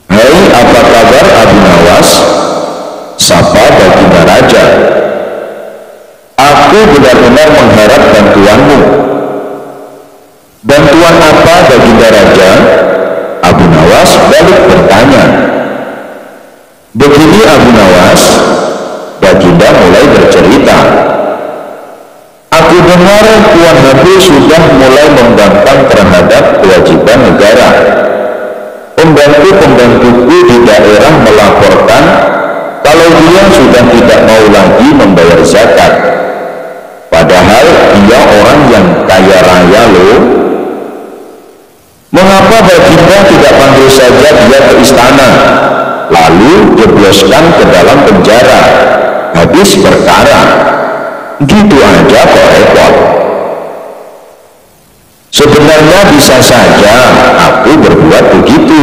Hai, apa kabar Abu Nawas? Sapa baginda raja. Aku benar-benar mengharap bantuanmu. Bantuan apa baginda raja? Abu Nawas balik bertanya. Begini Abu Nawas, baginda mulai bercerita. Aku dengar Tuan Habil sudah mulai membangkang terhadap kewajiban negara. Pembantu-pembantuku di daerah melaporkan kalau dia sudah tidak mau lagi membayar zakat. Padahal dia orang yang kaya raya loh. Mengapa baginda tidak panggil saja dia ke istana, lalu jebloskan ke dalam penjara, habis perkara? Gitu aja kok repot. Sebenarnya bisa saja aku berbuat begitu,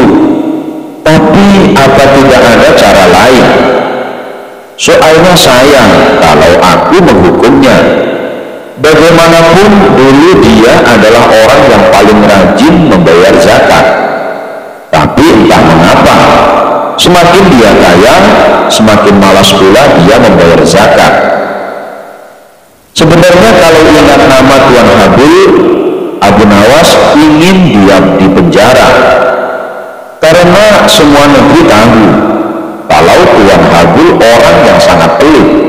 tapi apa tidak ada cara lain? Soalnya sayang kalau aku menghukumnya. Bagaimanapun dulu dia adalah orang yang paling rajin membayar zakat. Tapi entah mengapa, semakin dia kaya, semakin malas pula dia membayar zakat. Sebenarnya kalau ingat nama Tuan Habil, Abu Nawas ingin diam di penjara. Karena semua negeri tahu kalau Tuan Habil orang yang sangat pelit.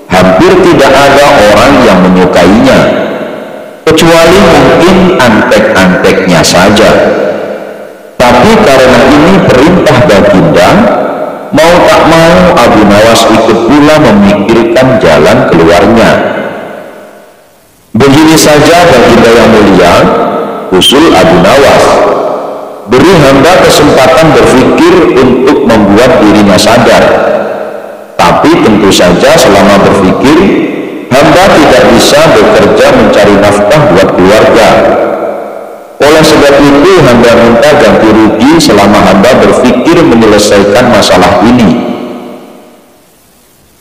Hampir tidak ada orang yang menyukainya, kecuali mungkin antek-anteknya saja. Tapi karena ini perintah baginda, mau tak mau Abu Nawas ikut pula memikirkan jalan keluarnya. Begini saja baginda yang mulia, usul Abu Nawas. Beri hamba kesempatan berpikir untuk membuat dirinya sadar. Tapi tentu saja selama berpikir, hamba tidak bisa bekerja mencari nafkah buat keluarga. Oleh sebab itu hamba minta ganti rugi selama hamba berpikir menyelesaikan masalah ini.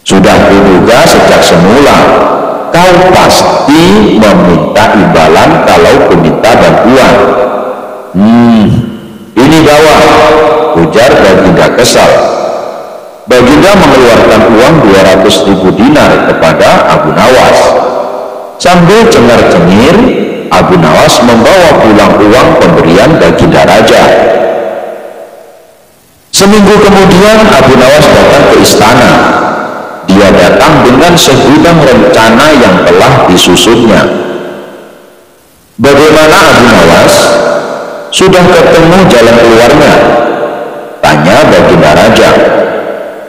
Sudah kuduga sejak semula, kau pasti meminta imbalan kalau kuminta bantuan. Ini gawat, ujar baginda kesal. Baginda mengeluarkan uang 200.000 dinar kepada Abu Nawas. Sambil cengar-cengir, Abu Nawas membawa pulang uang pemberian baginda raja. Seminggu kemudian Abu Nawas datang ke istana. dia datang dengan segudang rencana yang telah disusunnya. Bagaimana Abu Nawas? Sudah ketemu jalan keluarnya? Tanya Baginda Raja.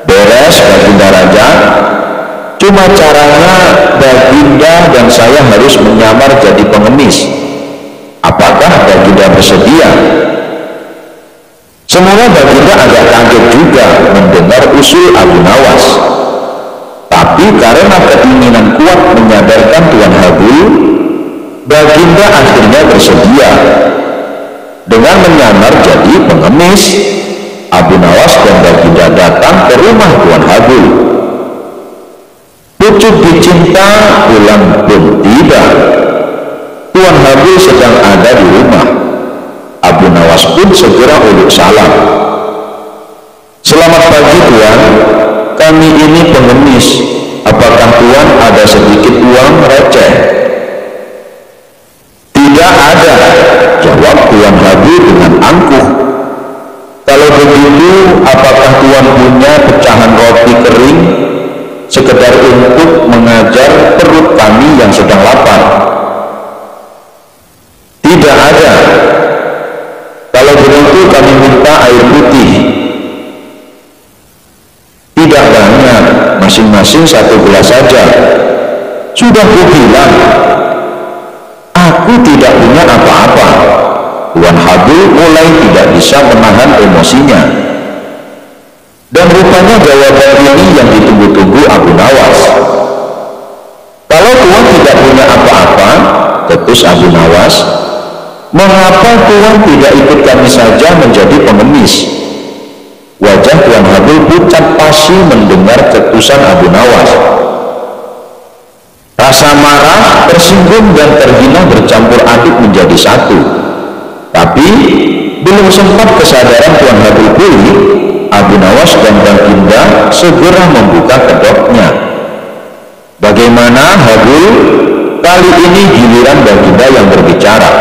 Beres Baginda Raja, cuma caranya Baginda dan saya harus menyamar jadi pengemis. Apakah Baginda bersedia? Semula Baginda agak kaget juga mendengar usul Abu Nawas. Tapi karena keinginan kuat menyadarkan Tuan Habul, Baginda akhirnya bersedia. Dengan menyamar jadi pengemis, Abu Nawas dan Baginda datang ke rumah Tuan Habul. Pucuk dicinta pulang pun tiba. Tuan Habul sedang ada di rumah. Abu Nawas pun segera uluk salam. Selamat pagi Tuan, kami ini pengemis. Apakah Tuan ada sedikit uang receh? Tidak ada, jawab Tuan Habul dengan angkuh. Kalau begitu, apakah Tuan punya pecahan roti kering sekedar untuk mengajar perut kami yang sedang lapar? Tidak ada. Kalau begitu kami minta air putih. Tidak banyak, masing-masing 1 gelas saja. Sudah kubilang, aku tidak punya apa-apa. Tuan Habul mulai tidak bisa menahan emosinya. Dan rupanya jawaban ini yang ditunggu-tunggu Abu Nawas. Kalau Tuan tidak punya apa-apa, ketus Abu Nawas, mengapa Tuan tidak ikut kami saja menjadi pengemis? Wajah Tuan Habul pucat pasi mendengar ketusan Abu Nawas. Rasa marah, tersinggung dan terhina bercampur aduk menjadi satu. Tapi belum sempat kesadaran Tuan Habul pulih, Abu Nawas dan Baginda segera membuka kedoknya. Bagaimana Habul? Kali ini giliran Baginda yang berbicara.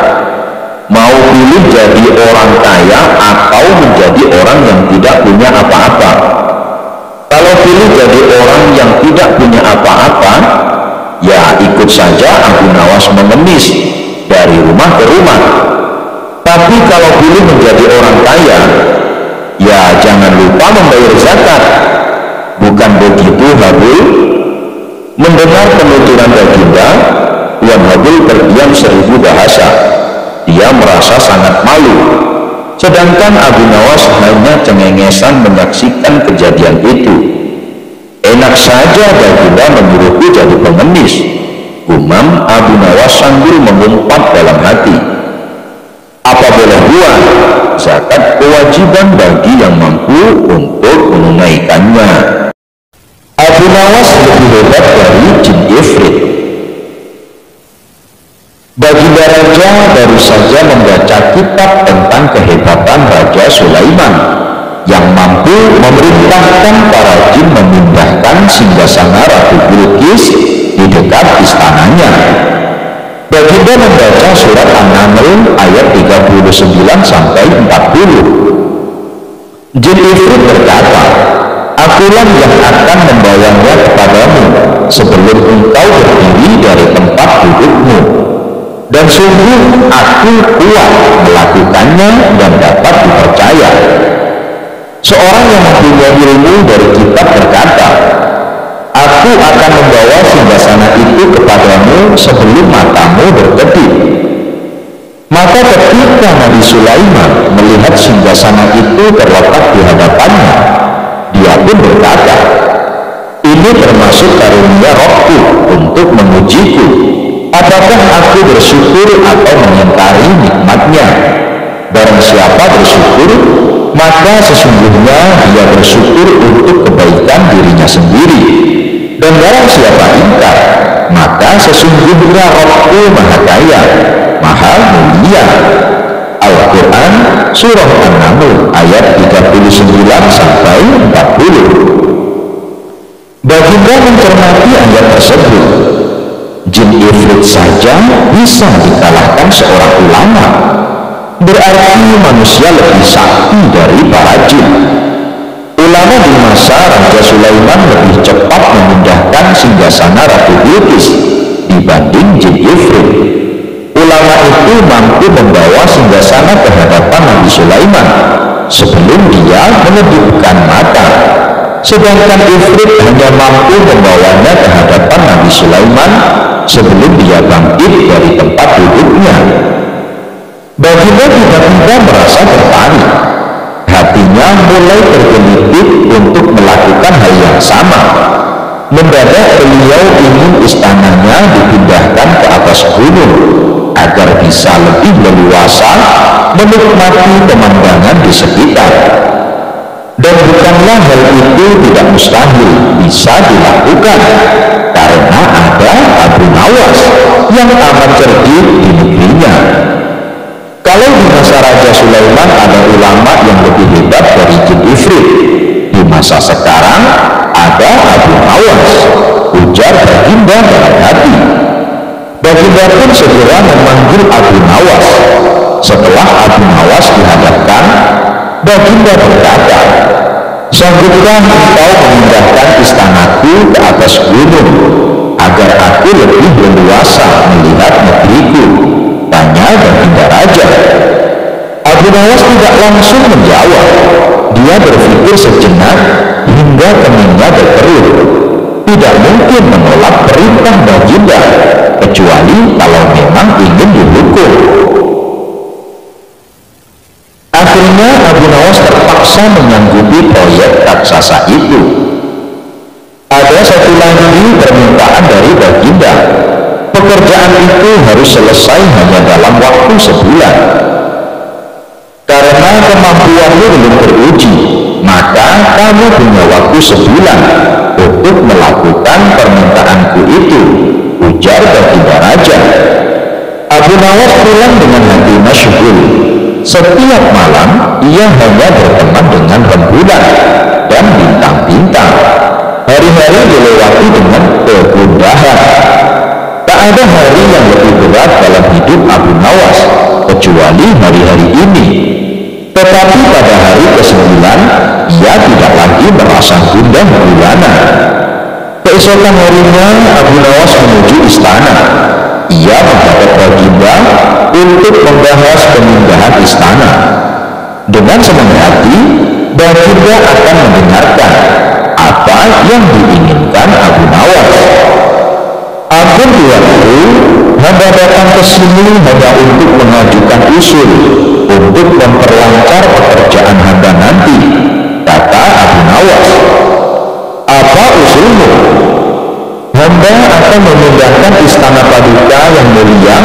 Mau pilih jadi orang kaya atau menjadi orang yang tidak punya apa-apa? Kalau pilih jadi orang yang tidak punya apa-apa, ya ikut saja Abu Nawas mengemis dari rumah ke rumah. Tapi kalau pilih menjadi orang kaya, ya jangan lupa membayar zakat. Bukan begitu Habul? Mendengar penuturan Baginda, Tuan Habul terdiam 1000 bahasa. Dia merasa sangat malu. Sedangkan Abu Nawas hanya cengengesan menyaksikan kejadian itu. Enak saja Baginda menyuruhku jadi pengemis, gumam Abu Nawas sambil mengumpat dalam hati. Apa boleh buat, zakat kewajiban bagi yang mampu untuk menunaikannya. Abu Nawas lebih hebat dari jin ifrit. Baginda Raja baru saja membaca kitab tentang kehebatan Raja Sulaiman yang mampu memerintahkan para jin memindahkan singgasana Ratu Bilqis di dekat istananya. Baginda membaca surat An-Naml ayat 39 sampai 40. Jin ifrit berkata, akulah yang akan membawanya kepadamu sebelum engkau berdiri dari tempat dudukmu. Dan sungguh aku kuat melakukannya dan dapat dipercaya. Seorang yang mempunyai ilmu dari kitab berkata, aku akan membawa singgasana itu kepadamu sebelum matamu berkedip. Maka ketika Nabi Sulaiman melihat singgasana itu terletak di hadapannya, dia pun berkata, ini termasuk karunia Rohku untuk mengujiku. Apakah aku bersyukur atau mengingkari nikmatnya? Barang siapa bersyukur, maka sesungguhnya dia bersyukur untuk kebaikan dirinya sendiri. Dan barang siapa ingkar, maka sesungguhnya Rohku Maha Kaya, Maha Mulia. Al-Quran Surah An-Naml ayat 39 sampai 40. Baginda mencermati ayat tersebut. Jin ifrit saja bisa dikalahkan seorang ulama. Berarti manusia lebih sakti dari para jin. Ulama di masa Raja Sulaiman lebih cepat memindahkan singgasana Ratu Bilqis dibanding jin Ifrit. Ulama itu mampu membawa singgasana ke hadapan Nabi Sulaiman sebelum dia menundukkan mata, sedangkan Ifrit hanya mampu membawanya ke hadapan Nabi Sulaiman sebelum dia bangkit dari tempat duduknya. Baginda tiba-tiba merasa tertarik. Hatinya mulai tergelitik untuk melakukan hal yang sama. Mendadak beliau ingin istananya dipindahkan ke atas gunung agar bisa lebih leluasa menikmati pemandangan di sekitar. Dan bukanlah hal itu tidak mustahil bisa dilakukan, karena ada Abu Nawas yang amat cerdik di negerinya. Kalau di masa Raja Sulaiman ada ulama yang lebih hebat dari jin Ifrit, di masa sekarang ada Abu Nawas, ujar Baginda dalam hati. Baginda pun segera memanggil Abu Nawas. Setelah Abu Nawas dihadapkan, Baginda berkata, "Sanggupkah engkau memindahkan istanaku ke atas gunung agar aku lebih leluasa melihat negeriku?" tanya Baginda Raja. Abu Nawas tidak langsung menjawab. Dia berpikir sejenak hingga keningnya berkerut. Tidak mungkin menolak perintah Baginda kecuali kalau memang ingin dihukum. Akhirnya Abu Nawas terpaksa menyanggupi proyek raksasa itu. Ada satu lagi permintaan dari Baginda. Pekerjaan itu harus selesai hanya dalam waktu sebulan. Karena kemampuanmu belum teruji, maka kamu punya waktu sebulan untuk melakukan permintaanku itu, ujar Baginda Raja. Abu Nawas pulang dengan hati masyhur. Setiap malam ia hanya berteman dengan rembulan dan bintang-bintang. Hari-hari dilewati dengan kegundahan. Tak ada hari yang lebih berat dalam hidup Abu Nawas kecuali hari-hari ini. Tetapi pada hari ke-9 ia tidak lagi merasa gundah gulana. Keesokan harinya Abu Nawas menuju istana. Ia menghadap Baginda untuk membahas pemindahan istana. Dengan senang hati, Baginda akan mendengarkan apa yang diinginkan Abu Nawas. "Ampun tuanku, hamba datang ke sini hanya untuk mengajukan usul untuk memperlancar pekerjaan hamba nanti," kata Abu Nawas. "Apa usulmu?" "Hamba akan memindahkan istana Paduka yang mulia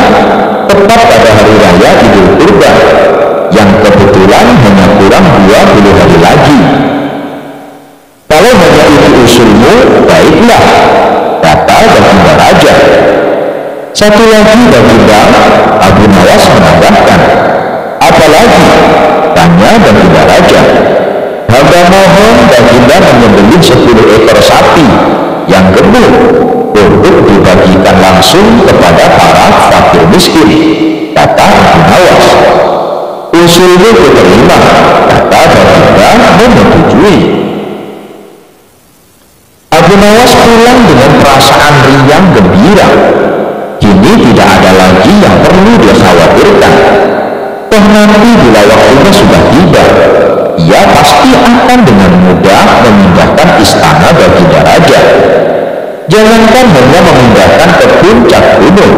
tepat pada hari raya Idul Kurban, yang kebetulan hanya kurang 20 hari lagi." "Kalau hanya itu usulmu, baiklah," kata Baginda Raja. "Satu lagi Baginda," Abu Nawas menambahkan. "Apa lagi?" tanya Baginda Raja. "Hamba mohon Baginda menyembelih 10 ekor sapi yang gemuk untuk dibagikan langsung kepada para fakir miskin," kata Abu Nawas. "Usulmu diterima," kata Baginda menyetujui. Abu Nawas pulang dengan perasaan riang gembira. Kini tidak ada lagi yang perlu dikhawatirkan. Toh nanti bila waktunya sudah tiba, ia pasti akan dengan mudah memindahkan istana Baginda Raja. Jangankan hanya memindahkan ke puncak gunung,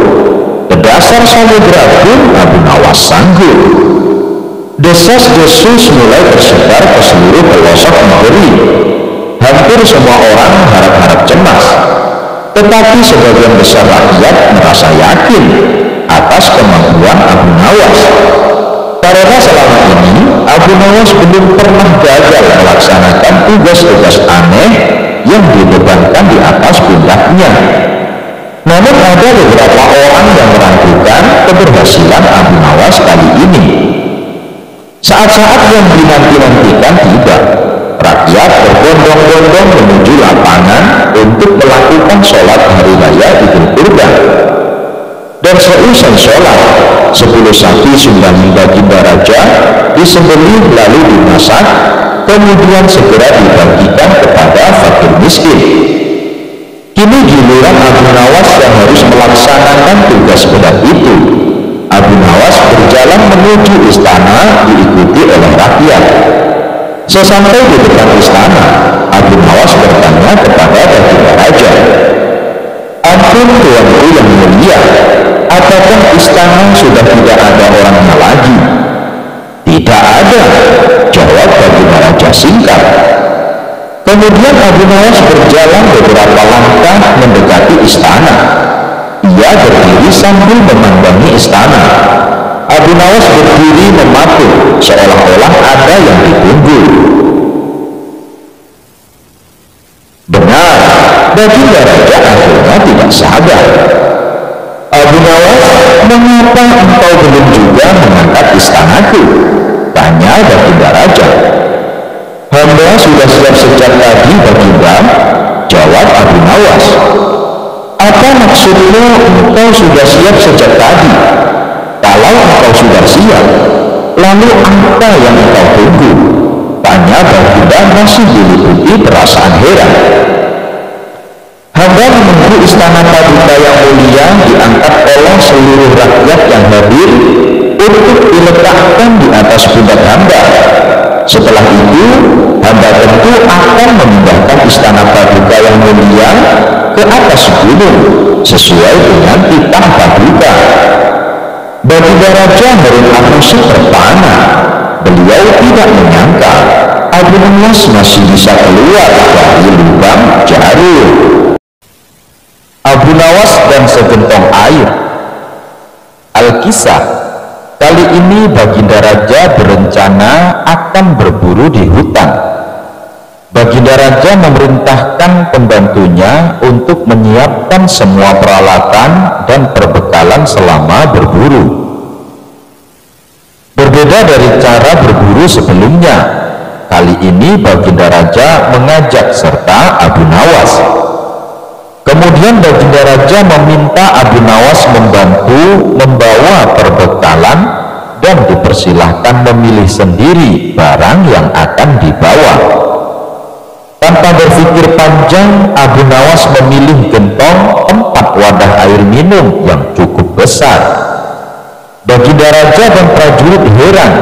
ke dasar samudera pun Abu Nawas sanggup. Desas-desus mulai tersebar ke seluruh pelosok negeri. Hampir semua orang harap-harap cemas, tetapi sebagian besar rakyat merasa yakin atas kemampuan Abu Nawas. Karena selama ini Abu Nawas belum pernah gagal melaksanakan tugas-tugas aneh yang dibebankan di atas pundaknya. Namun ada beberapa orang yang meragukan keberhasilan Abu Nawas kali ini. Saat-saat yang dinanti-nantikan tiba. Rakyat berbondong-bondong menuju lapangan untuk melakukan sholat hari raya Idul Kurban. Dan seusai sholat, 10 sapi sumbangan Baginda Raja disembelih lalu dimasak, kemudian segera dibagikan kepada fakir miskin. Kini giliran Abu Nawas yang harus melaksanakan tugas berat itu. Abu Nawas berjalan menuju istana diikuti oleh rakyat. Sesampai di depan istana, Abu Nawas bertanya kepada baginda raja, "Ampun tuanku yang mulia, apakah istana sudah tidak ada orangnya lagi?" "Tidak ada," jawab baginda raja singkat. Kemudian Abu Nawas berjalan beberapa langkah mendekati istana. Ia berdiri sambil memandangi istana. Abu Nawas berdiri mematung seolah-olah ada yang ditunggu. Benar, baginda raja akhirnya tidak sabar. "Abu Nawas, mengapa engkau belum juga mengangkat istanaku?" tanya baginda raja. "Hamba sudah siap sejak tadi, baginda," jawab Abu Nawas. "Apa maksudmu engkau sudah siap sejak tadi? Kalau engkau sudah siap, lalu apa yang engkau tunggu?" tanya baginda masih diliputi perasaan heran. "Hamba menunggu istana paduka yang mulia diangkat oleh seluruh rakyat yang hadir untuk diletakkan di atas pundak hamba. Setelah itu, hamba tentu akan memindahkan istana paduka yang mulia ke atas gunung sesuai dengan titah paduka." Baginda raja merintah musik terpana. Beliau tidak menyangka Abu Nawas masih bisa keluar dari lubang jarum. Abu Nawas dan segentong air. Alkisah, kali ini baginda raja berencana akan berburu di hutan. Baginda raja memerintahkan pembantunya untuk menyiapkan semua peralatan dan perbekalan selama berburu. Berbeda dari cara berburu sebelumnya, kali ini baginda raja mengajak serta Abu Nawas. Kemudian baginda raja meminta Abu Nawas membantu membawa perbekalan dan dipersilahkan memilih sendiri barang yang akan dibawa. Tanpa berpikir panjang, Abu Nawas memilih gentong 4 wadah air minum yang cukup besar. Baginda raja dan prajurit heran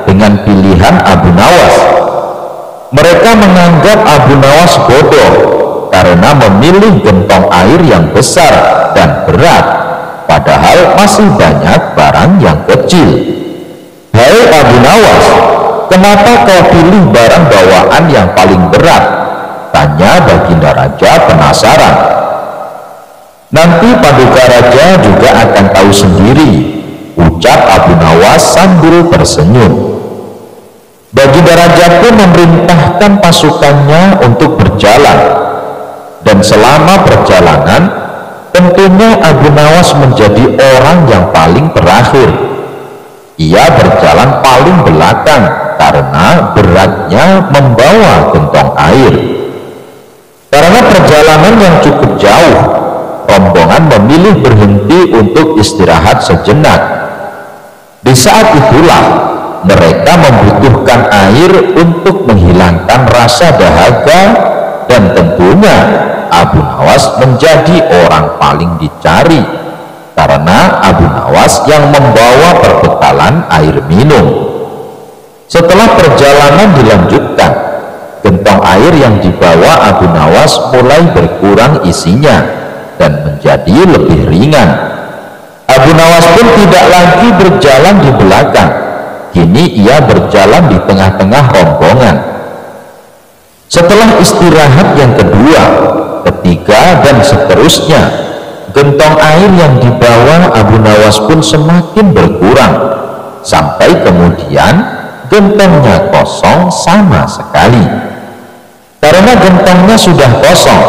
dengan pilihan Abu Nawas. Mereka menganggap Abu Nawas bodoh karena memilih gentong air yang besar dan berat, padahal masih banyak barang yang kecil. "Hai Abu Nawas, kenapa kau pilih barang bawaan yang paling berat?" tanya baginda raja penasaran. "Nanti paduka raja juga akan tahu sendiri," ucap Abu Nawas sambil tersenyum. Baginda raja pun memerintahkan pasukannya untuk berjalan, dan selama perjalanan tentunya Abu Nawas menjadi orang yang paling terakhir. Ia berjalan paling belakang karena beratnya membawa gentong air. Karena perjalanan yang cukup jauh, rombongan memilih berhenti untuk istirahat sejenak. Di saat itulah mereka membutuhkan air untuk menghilangkan rasa dahaga, dan tentunya Abu Nawas menjadi orang paling dicari karena Abu Nawas yang membawa perbekalan air minum. Setelah perjalanan dilanjutkan, gentong air yang dibawa Abu Nawas mulai berkurang isinya dan menjadi lebih ringan. Abu Nawas pun tidak lagi berjalan di belakang. Kini ia berjalan di tengah-tengah rombongan. Setelah istirahat yang kedua, ketiga, dan seterusnya, gentong air yang dibawa Abu Nawas pun semakin berkurang, sampai kemudian gentongnya kosong sama sekali. Karena gentongnya sudah kosong,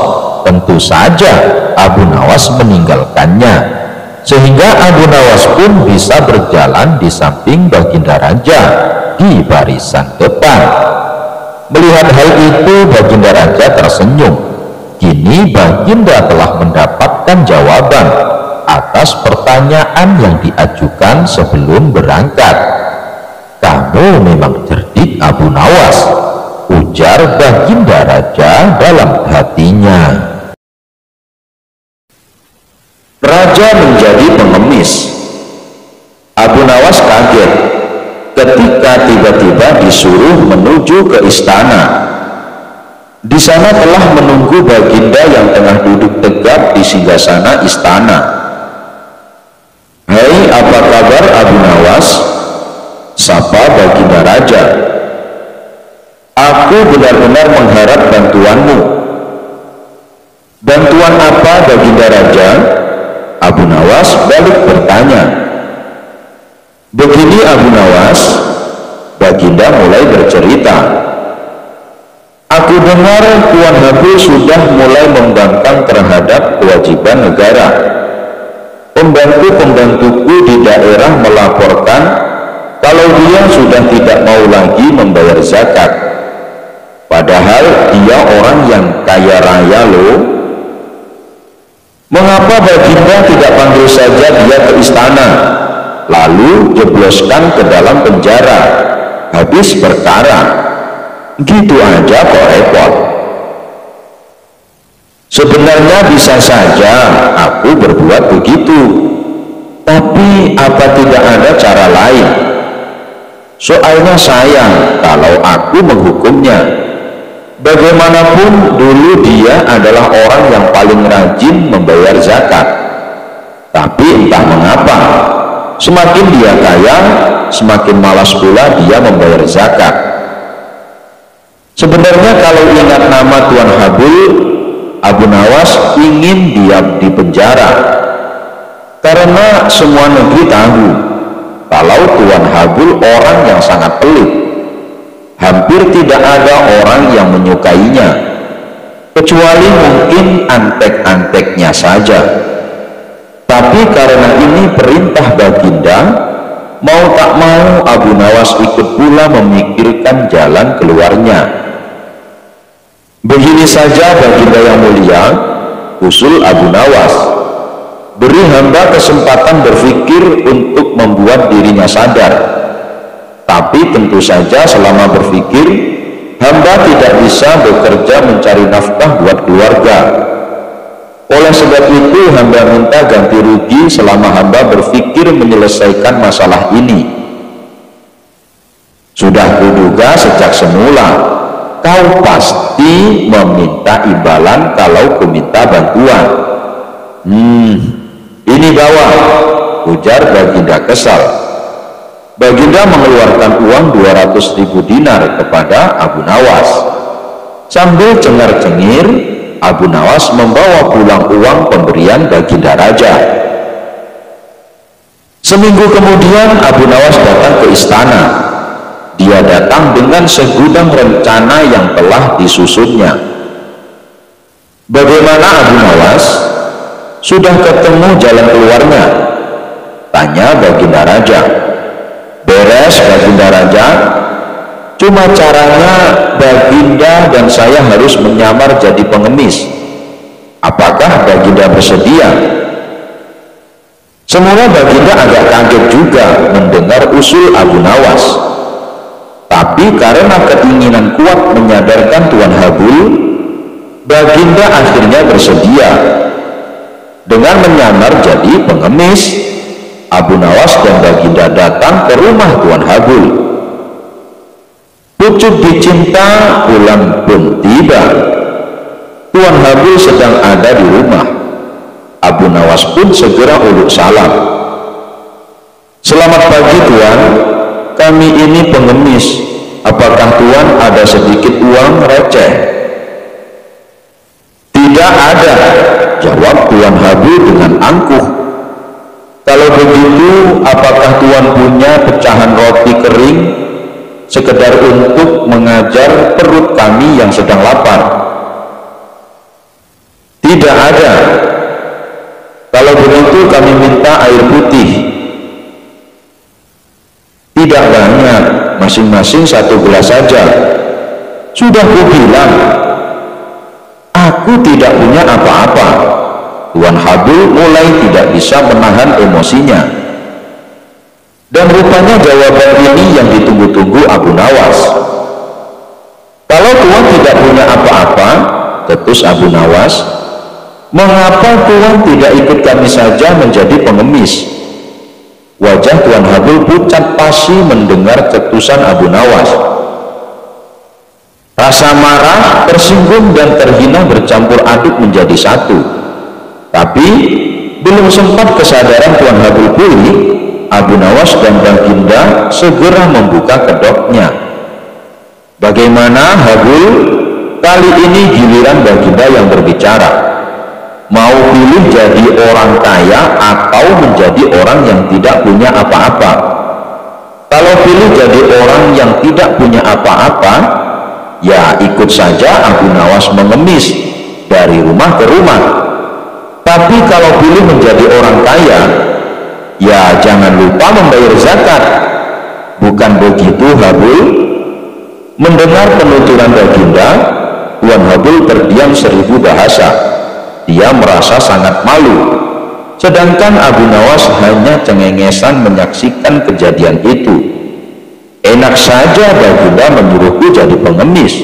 tentu saja Abu Nawas meninggalkannya, sehingga Abu Nawas pun bisa berjalan di samping baginda raja di barisan depan. Melihat hal itu, baginda raja tersenyum. Kini baginda telah mendapatkan jawaban atas pertanyaan yang diajukan sebelum berangkat. "Kamu memang cerdik, Abu Nawas," ujar Baginda Raja dalam hatinya. Raja menjadi pengemis. Abu Nawas kaget ketika tiba-tiba disuruh menuju ke istana. Di sana telah menunggu Baginda yang tengah duduk tegap di singgasana istana. "Hai, apa kabar Abu Nawas?" sapa Baginda Raja. "Aku benar-benar mengharap bantuanmu." "Bantuan apa Baginda Raja?" Abu Nawas balik bertanya. "Begini Abu Nawas," Baginda mulai bercerita. "Aku dengar Tuan Habul sudah mulai membangkang terhadap kewajiban negara. Pembantu-pembantuku di daerah melaporkan kalau dia sudah tidak mau lagi membayar zakat. Padahal dia orang yang kaya raya loh. Mengapa Baginda tidak panggil saja dia ke istana, lalu jebloskan ke dalam penjara, habis perkara? Gitu aja kok repot." "Sebenarnya bisa saja aku berbuat begitu, tapi apa tidak ada cara lain? Soalnya sayang kalau aku menghukumnya. Bagaimanapun dulu dia adalah orang yang paling rajin membayar zakat. Tapi entah mengapa, semakin dia kaya, semakin malas pula dia membayar zakat. Sebenarnya kalau ingat nama Tuan Habul, Abu Nawas ingin diam di penjara. Karena semua negeri tahu kalau Tuan Habul orang yang sangat pelit. Hampir tidak ada orang yang menyukainya, kecuali mungkin antek-anteknya saja. Tapi karena ini perintah Baginda, mau tak mau Abu Nawas ikut pula memikirkan jalan keluarnya. Begini saja Baginda yang mulia, usul Abu Nawas. Beri hamba kesempatan berpikir untuk membuat dirinya sadar. Tapi tentu saja selama berpikir, hamba tidak bisa bekerja mencari nafkah buat keluarga. Oleh sebab itu hamba minta ganti rugi selama hamba berpikir menyelesaikan masalah ini. Sudah kuduga sejak semula, kau pasti meminta imbalan kalau kuminta bantuan. Ini bawa, ujar Baginda kesal. Baginda mengeluarkan uang 200.000 dinar kepada Abu Nawas. Sambil cengar-cengir, Abu Nawas membawa pulang uang pemberian Baginda Raja. Seminggu kemudian Abu Nawas datang ke istana. Dia datang dengan segudang rencana yang telah disusunnya. "Bagaimana Abu Nawas? Sudah ketemu jalan keluarnya?" tanya Baginda Raja. "Beres Baginda Raja, cuma caranya Baginda dan saya harus menyamar jadi pengemis. Apakah Baginda bersedia?" Semula Baginda agak kaget juga mendengar usul Abu Nawas. Tapi karena keinginan kuat menyadarkan Tuan Habul, Baginda akhirnya bersedia. Dengan menyamar jadi pengemis, Abu Nawas dan Baginda datang ke rumah Tuan Habul. Pucuk dicinta pulang pun tiba. Tuan Habul sedang ada di rumah. Abu Nawas pun segera uluk salam. "Selamat pagi Tuan, kami ini pengemis. Apakah Tuan ada sedikit uang receh?" "Tidak ada," jawab Tuan Habul dengan angkuh. "Kalau begitu, apakah Tuan punya pecahan roti kering sekedar untuk mengajar perut kami yang sedang lapar?" "Tidak ada." "Kalau begitu kami minta air putih." "Tidak banyak, masing-masing 1 gelas saja." "Sudah kubilang, aku tidak punya apa-apa." Tuan Habul mulai tidak bisa menahan emosinya. Dan rupanya jawaban ini yang ditunggu-tunggu Abu Nawas. Kalau Tuhan tidak punya apa-apa, ketus Abu Nawas, mengapa Tuhan tidak ikut kami saja menjadi pengemis? Wajah Tuan Habul pucat pasi mendengar cetusan Abu Nawas. Rasa marah, tersinggung, dan terhina bercampur aduk menjadi satu. Tapi belum sempat kesadaran Tuan Habul pulih, Abu Nawas dan Baginda segera membuka kedoknya. Bagaimana Habul? Kali ini giliran Baginda yang berbicara. Mau pilih jadi orang kaya atau menjadi orang yang tidak punya apa-apa? Kalau pilih jadi orang yang tidak punya apa-apa, ya ikut saja Abu Nawas mengemis dari rumah ke rumah. Tapi kalau pilih menjadi orang kaya, ya jangan lupa membayar zakat. Bukan begitu Habul? Mendengar penuturan Baginda, Tuan Habul terdiam 1000 bahasa. Dia merasa sangat malu, sedangkan Abu Nawas hanya cengengesan menyaksikan kejadian itu. Enak saja Baginda menyuruhku jadi pengemis,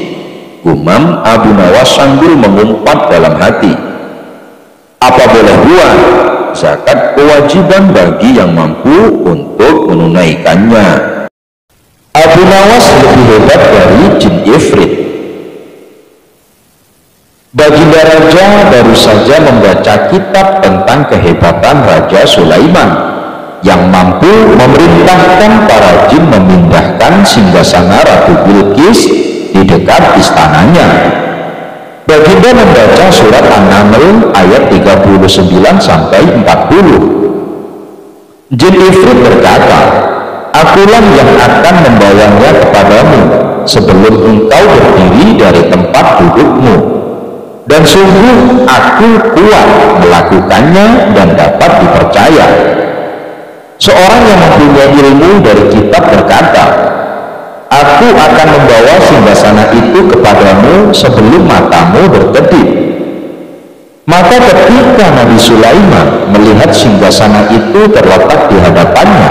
gumam Abu Nawas sambil mengumpat dalam hati. Apa boleh buat, zakat kewajiban bagi yang mampu untuk menunaikannya. Abu Nawas lebih hebat dari jin ifrit. Baginda Raja baru saja membaca kitab tentang kehebatan Raja Sulaiman yang mampu memerintahkan para jin memindahkan singgasana Ratu Bilqis di dekat istananya. Baginda membaca surat An-Naml ayat 39 sampai 40. Jin ifrit berkata, "Akulah yang akan membawanya kepadamu sebelum engkau berdiri dari tempat dudukmu. Dan sungguh aku kuat melakukannya dan dapat dipercaya." Seorang yang mempunyai ilmu dari kitab berkata, "Aku akan membawa singgasana itu kepadamu sebelum matamu berkedip." Maka ketika Nabi Sulaiman melihat singgasana itu terletak di hadapannya,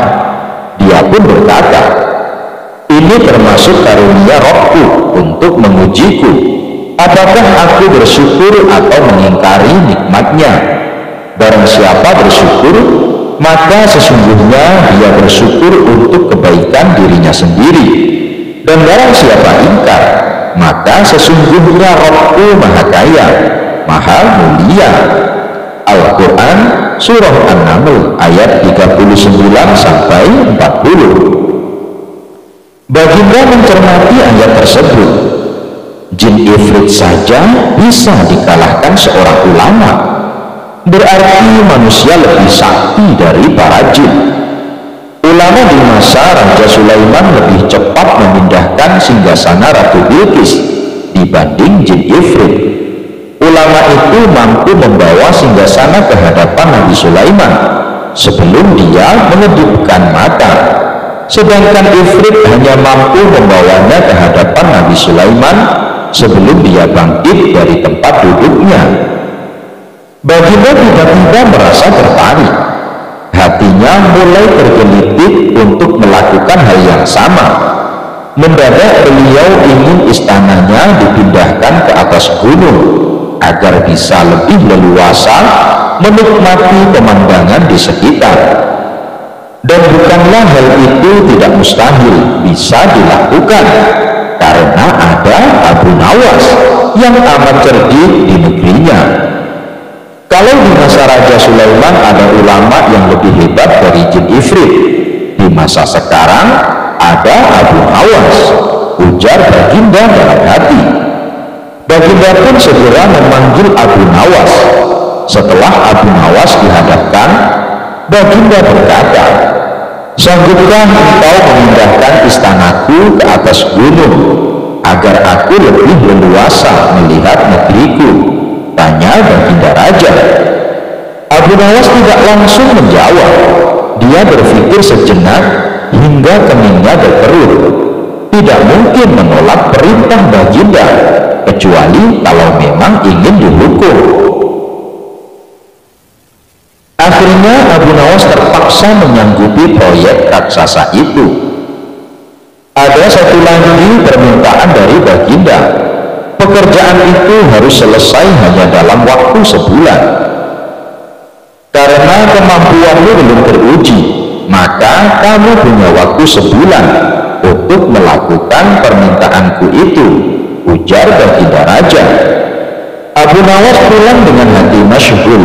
dia pun berkata, "Ini termasuk karunia Rohku untuk mengujiku. Apakah aku bersyukur atau mengingkari nikmatnya? Barang siapa bersyukur, maka sesungguhnya dia bersyukur untuk kebaikan dirinya sendiri. Dan barang siapa ingkar, maka sesungguhnya Rohku maha kaya, maha mulia." Al-Quran Surah An-Naml ayat 39 sampai 40. Baginda mencermati ayat tersebut. Jin ifrit saja bisa dikalahkan seorang ulama. Berarti manusia lebih sakti dari para jin. Ulama di masa Raja Sulaiman lebih cepat memindahkan singgasana Ratu Bilqis dibanding jin ifrit. Ulama itu mampu membawa singgasana ke hadapan Nabi Sulaiman sebelum dia mengedipkan mata, sedangkan ifrit hanya mampu membawanya ke hadapan Nabi Sulaiman sebelum dia bangkit dari tempat duduknya. Baginda tiba-tiba merasa tertarik. Hatinya mulai tergelitik untuk melakukan hal yang sama. Mendadak beliau ingin istananya dipindahkan ke atas gunung agar bisa lebih leluasa menikmati pemandangan di sekitar. Dan bukanlah hal itu tidak mustahil bisa dilakukan, karena ada Abu Nawas yang amat cerdik di negerinya. Kalau di masa Raja Sulaiman ada ulama yang lebih hebat dari jin ifrit, di masa sekarang ada Abu Nawas, ujar Baginda dalam hati. Baginda pun segera memanggil Abu Nawas. Setelah Abu Nawas dihadapkan, Baginda berkata, "Sanggupkah engkau memindahkan istanaku ke atas gunung agar aku lebih leluasa melihat negeriku?" tanya Baginda Raja. Abu Nawas tidak langsung menjawab. Dia berpikir sejenak hingga keningnya berkerut. Tidak mungkin menolak perintah Baginda kecuali kalau memang ingin dihukum. Akhirnya Abu Nawas terpaksa menyanggupi proyek raksasa itu. Ada satu lagi permintaan dari Baginda. pekerjaan itu harus selesai hanya dalam waktu sebulan. Karena kemampuanmu belum teruji, maka kamu punya waktu sebulan untuk melakukan permintaanku itu, ujar Baginda Raja. Abu Nawas pulang dengan hati masyghul.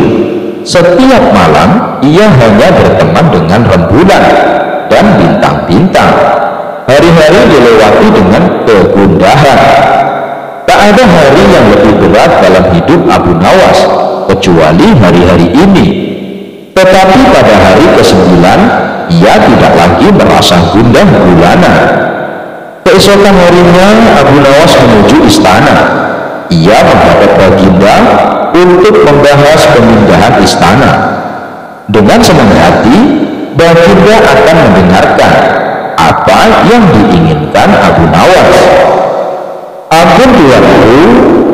Setiap malam ia hanya berteman dengan rembulan dan bintang-bintang. Hari-hari dilewati dengan kegundahan. Tak ada hari yang lebih berat dalam hidup Abu Nawas kecuali hari-hari ini. Tetapi pada hari ke-9 ia tidak lagi merasa gundah gulana. Keesokan harinya Abu Nawas menuju istana. Ia menghadap Baginda untuk membahas pemindahan istana. Dengan senang hati, Baginda akan mendengarkan apa yang diinginkan Abu Nawas. Ampun tuanku,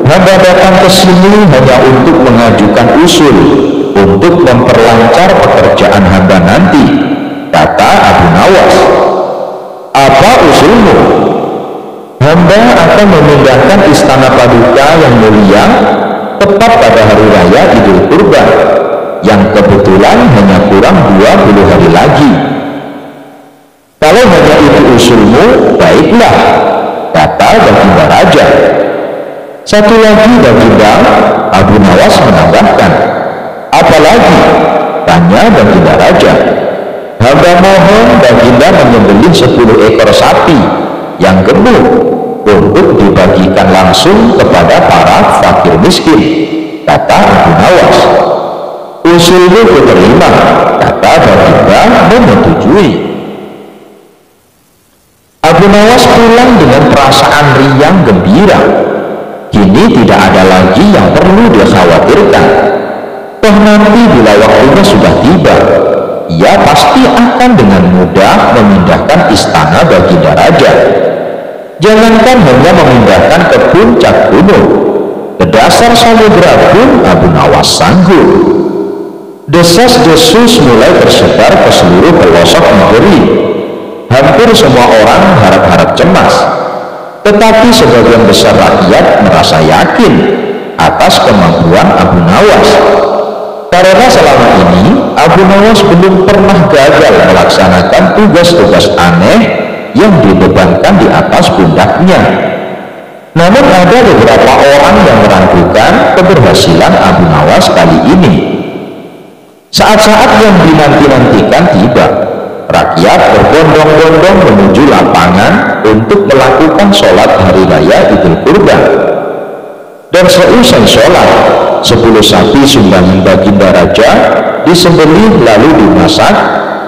hamba datang ke sini hanya untuk mengajukan usul untuk memperlancar pekerjaan hamba nanti, kata Abu Nawas. Apa usulmu? Hamba akan memindahkan istana Paduka yang mulia tepat pada hari raya Idul Kurban, yang kebetulan hanya kurang 20 hari lagi. Kalau hanya itu usulmu, baiklah, kata Baginda Raja. Satu lagi Baginda, Abu Nawas menambahkan. Apalagi? Tanya Baginda Raja. Hamba mohon Baginda menyembelih 10 ekor sapi yang gemuk untuk dibagikan langsung kepada para fakir miskin, kata Abu Nawas. Usulmu kuterima, kata Baginda menyetujui. Abu Nawas pulang dengan perasaan riang gembira. Kini tidak ada lagi yang perlu dikhawatirkan. Toh nanti bila waktunya sudah tiba, ia pasti akan dengan mudah memindahkan istana Baginda Raja. Jangankan hanya memindahkan ke puncak gunung, ke dasar samudera pun Abu Nawas sanggup. Desas-desus mulai tersebar ke seluruh pelosok negeri. Hampir semua orang harap-harap cemas, tetapi sebagian besar rakyat merasa yakin atas kemampuan Abu Nawas. Karena selama ini Abu Nawas belum pernah gagal melaksanakan tugas-tugas aneh yang dibebankan di atas pundaknya. Namun ada beberapa orang yang meragukan keberhasilan Abu Nawas kali ini. Saat-saat yang dinanti-nantikan tiba. Rakyat berbondong-bondong menuju lapangan untuk melakukan sholat hari raya Idul Kurban. Dan seusai sholat, 10 sapi sumbangan Baginda Raja disembelih lalu dimasak,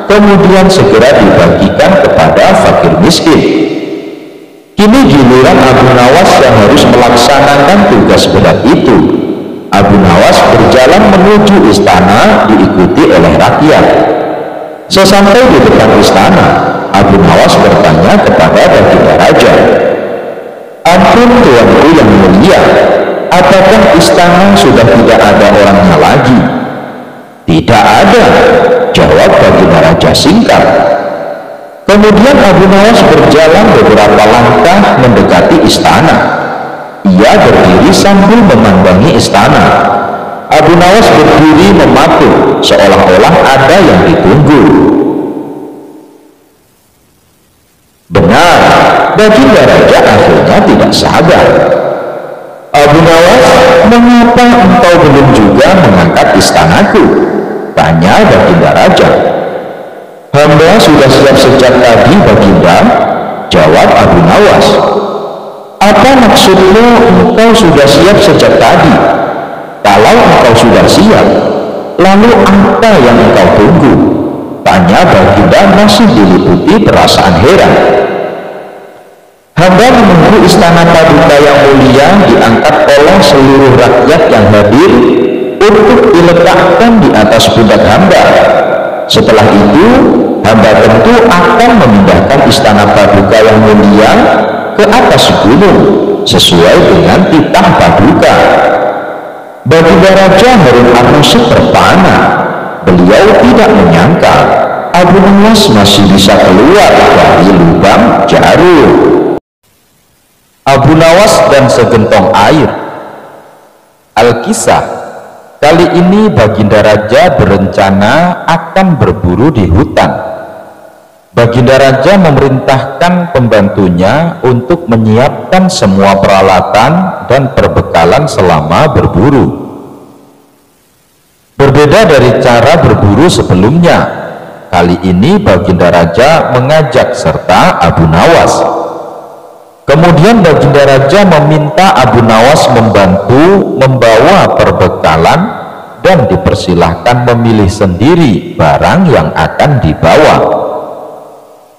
kemudian segera dibagikan kepada fakir miskin. Kini giliran Abu Nawas yang harus melaksanakan tugas berat itu. Abu Nawas berjalan menuju istana diikuti oleh rakyat. Sesampai di depan istana, Abu Nawas bertanya kepada Baginda Raja, ampun tuanku yang mulia, apakah istana sudah tidak ada orangnya lagi? Tidak ada, jawab Baginda Raja singkat. Kemudian Abu Nawas berjalan beberapa langkah mendekati istana. Ia berdiri sambil memandangi istana. Abu Nawas berdiri mematung seolah-olah ada yang ditunggu. Benar, Baginda Raja akhirnya tidak sabar. Abu Nawas, mengapa engkau belum juga mengangkat istanaku? Tanya Baginda Raja. Hamba sudah siap sejak tadi Baginda, jawab Abu Nawas. Apa maksudmu engkau sudah siap sejak tadi? Kalau engkau sudah siap, lalu apa yang engkau tunggu? Tanya Baginda masih diliputi perasaan heran. Hamba menunggu istana Paduka yang mulia diangkat oleh seluruh rakyat yang hadir untuk diletakkan di atas pundak hamba. Setelah itu, hamba tentu akan memindahkan istana Paduka yang mulia ke atas gunung sesuai dengan titah Paduka. Baginda Raja Harun ar-Rasyid terpana. Beliau tidak menyangka Abu Nawas masih bisa keluar dari lubang jarum. Abu Nawas dan segentong air. Al-Kisah, kali ini Baginda Raja berencana akan berburu di hutan. Baginda Raja memerintahkan pembantunya untuk menyiapkan semua peralatan dan perbekalan selama berburu. Berbeda dari cara berburu sebelumnya, kali ini Baginda Raja mengajak serta Abu Nawas. Kemudian Baginda Raja meminta Abu Nawas membantu membawa perbekalan dan dipersilahkan memilih sendiri barang yang akan dibawa.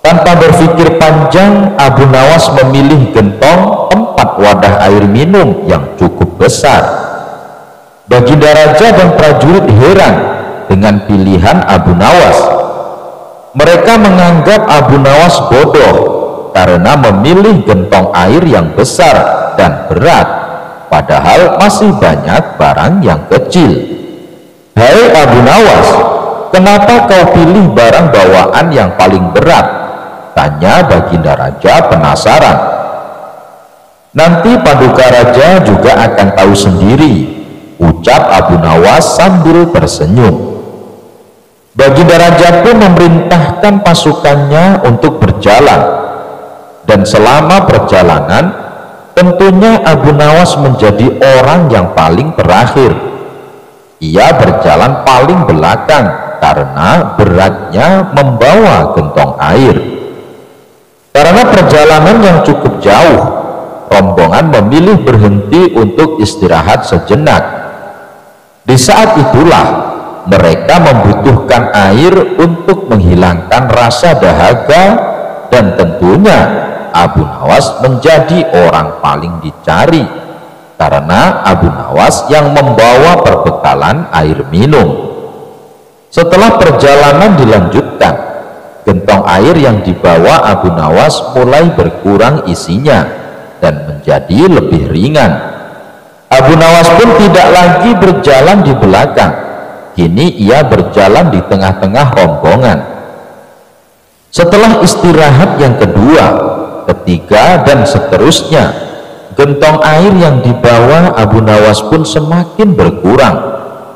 Tanpa berpikir panjang, Abu Nawas memilih gentong tempat wadah air minum yang cukup besar. Baginda Raja dan prajurit heran dengan pilihan Abu Nawas. Mereka menganggap Abu Nawas bodoh karena memilih gentong air yang besar dan berat, padahal masih banyak barang yang kecil. "Hai Abu Nawas, kenapa kau pilih barang bawaan yang paling berat?" tanya Baginda Raja penasaran. "Nanti Paduka Raja juga akan tahu sendiri," ucap Abu Nawas sambil tersenyum. Baginda Raja pun memerintahkan pasukannya untuk berjalan, dan selama perjalanan tentunya Abu Nawas menjadi orang yang paling terakhir. Ia berjalan paling belakang karena beratnya membawa gentong air. Karena perjalanan yang cukup jauh, rombongan memilih berhenti untuk istirahat sejenak. Di saat itulah mereka membutuhkan air untuk menghilangkan rasa dahaga, dan tentunya Abu Nawas menjadi orang paling dicari karena Abu Nawas yang membawa perbekalan air minum. Setelah perjalanan dilanjutkan, gentong air yang dibawa Abu Nawas mulai berkurang isinya dan menjadi lebih ringan. Abu Nawas pun tidak lagi berjalan di belakang, kini ia berjalan di tengah-tengah rombongan. Setelah istirahat yang kedua, ketiga, dan seterusnya, gentong air yang dibawa Abu Nawas pun semakin berkurang,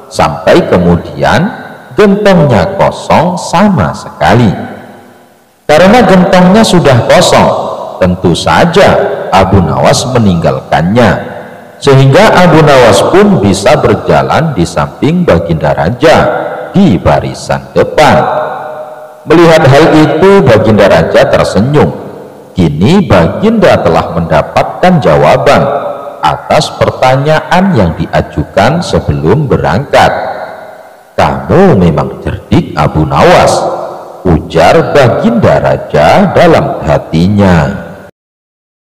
sampai kemudian gentongnya kosong sama sekali. Karena gentongnya sudah kosong, tentu saja Abu Nawas meninggalkannya, sehingga Abu Nawas pun bisa berjalan di samping Baginda Raja di barisan depan. Melihat hal itu, Baginda Raja tersenyum. Kini Baginda telah mendapatkan jawaban atas pertanyaan yang diajukan sebelum berangkat. "Kamu memang cerdik, Abu Nawas," ujar Baginda Raja dalam hatinya.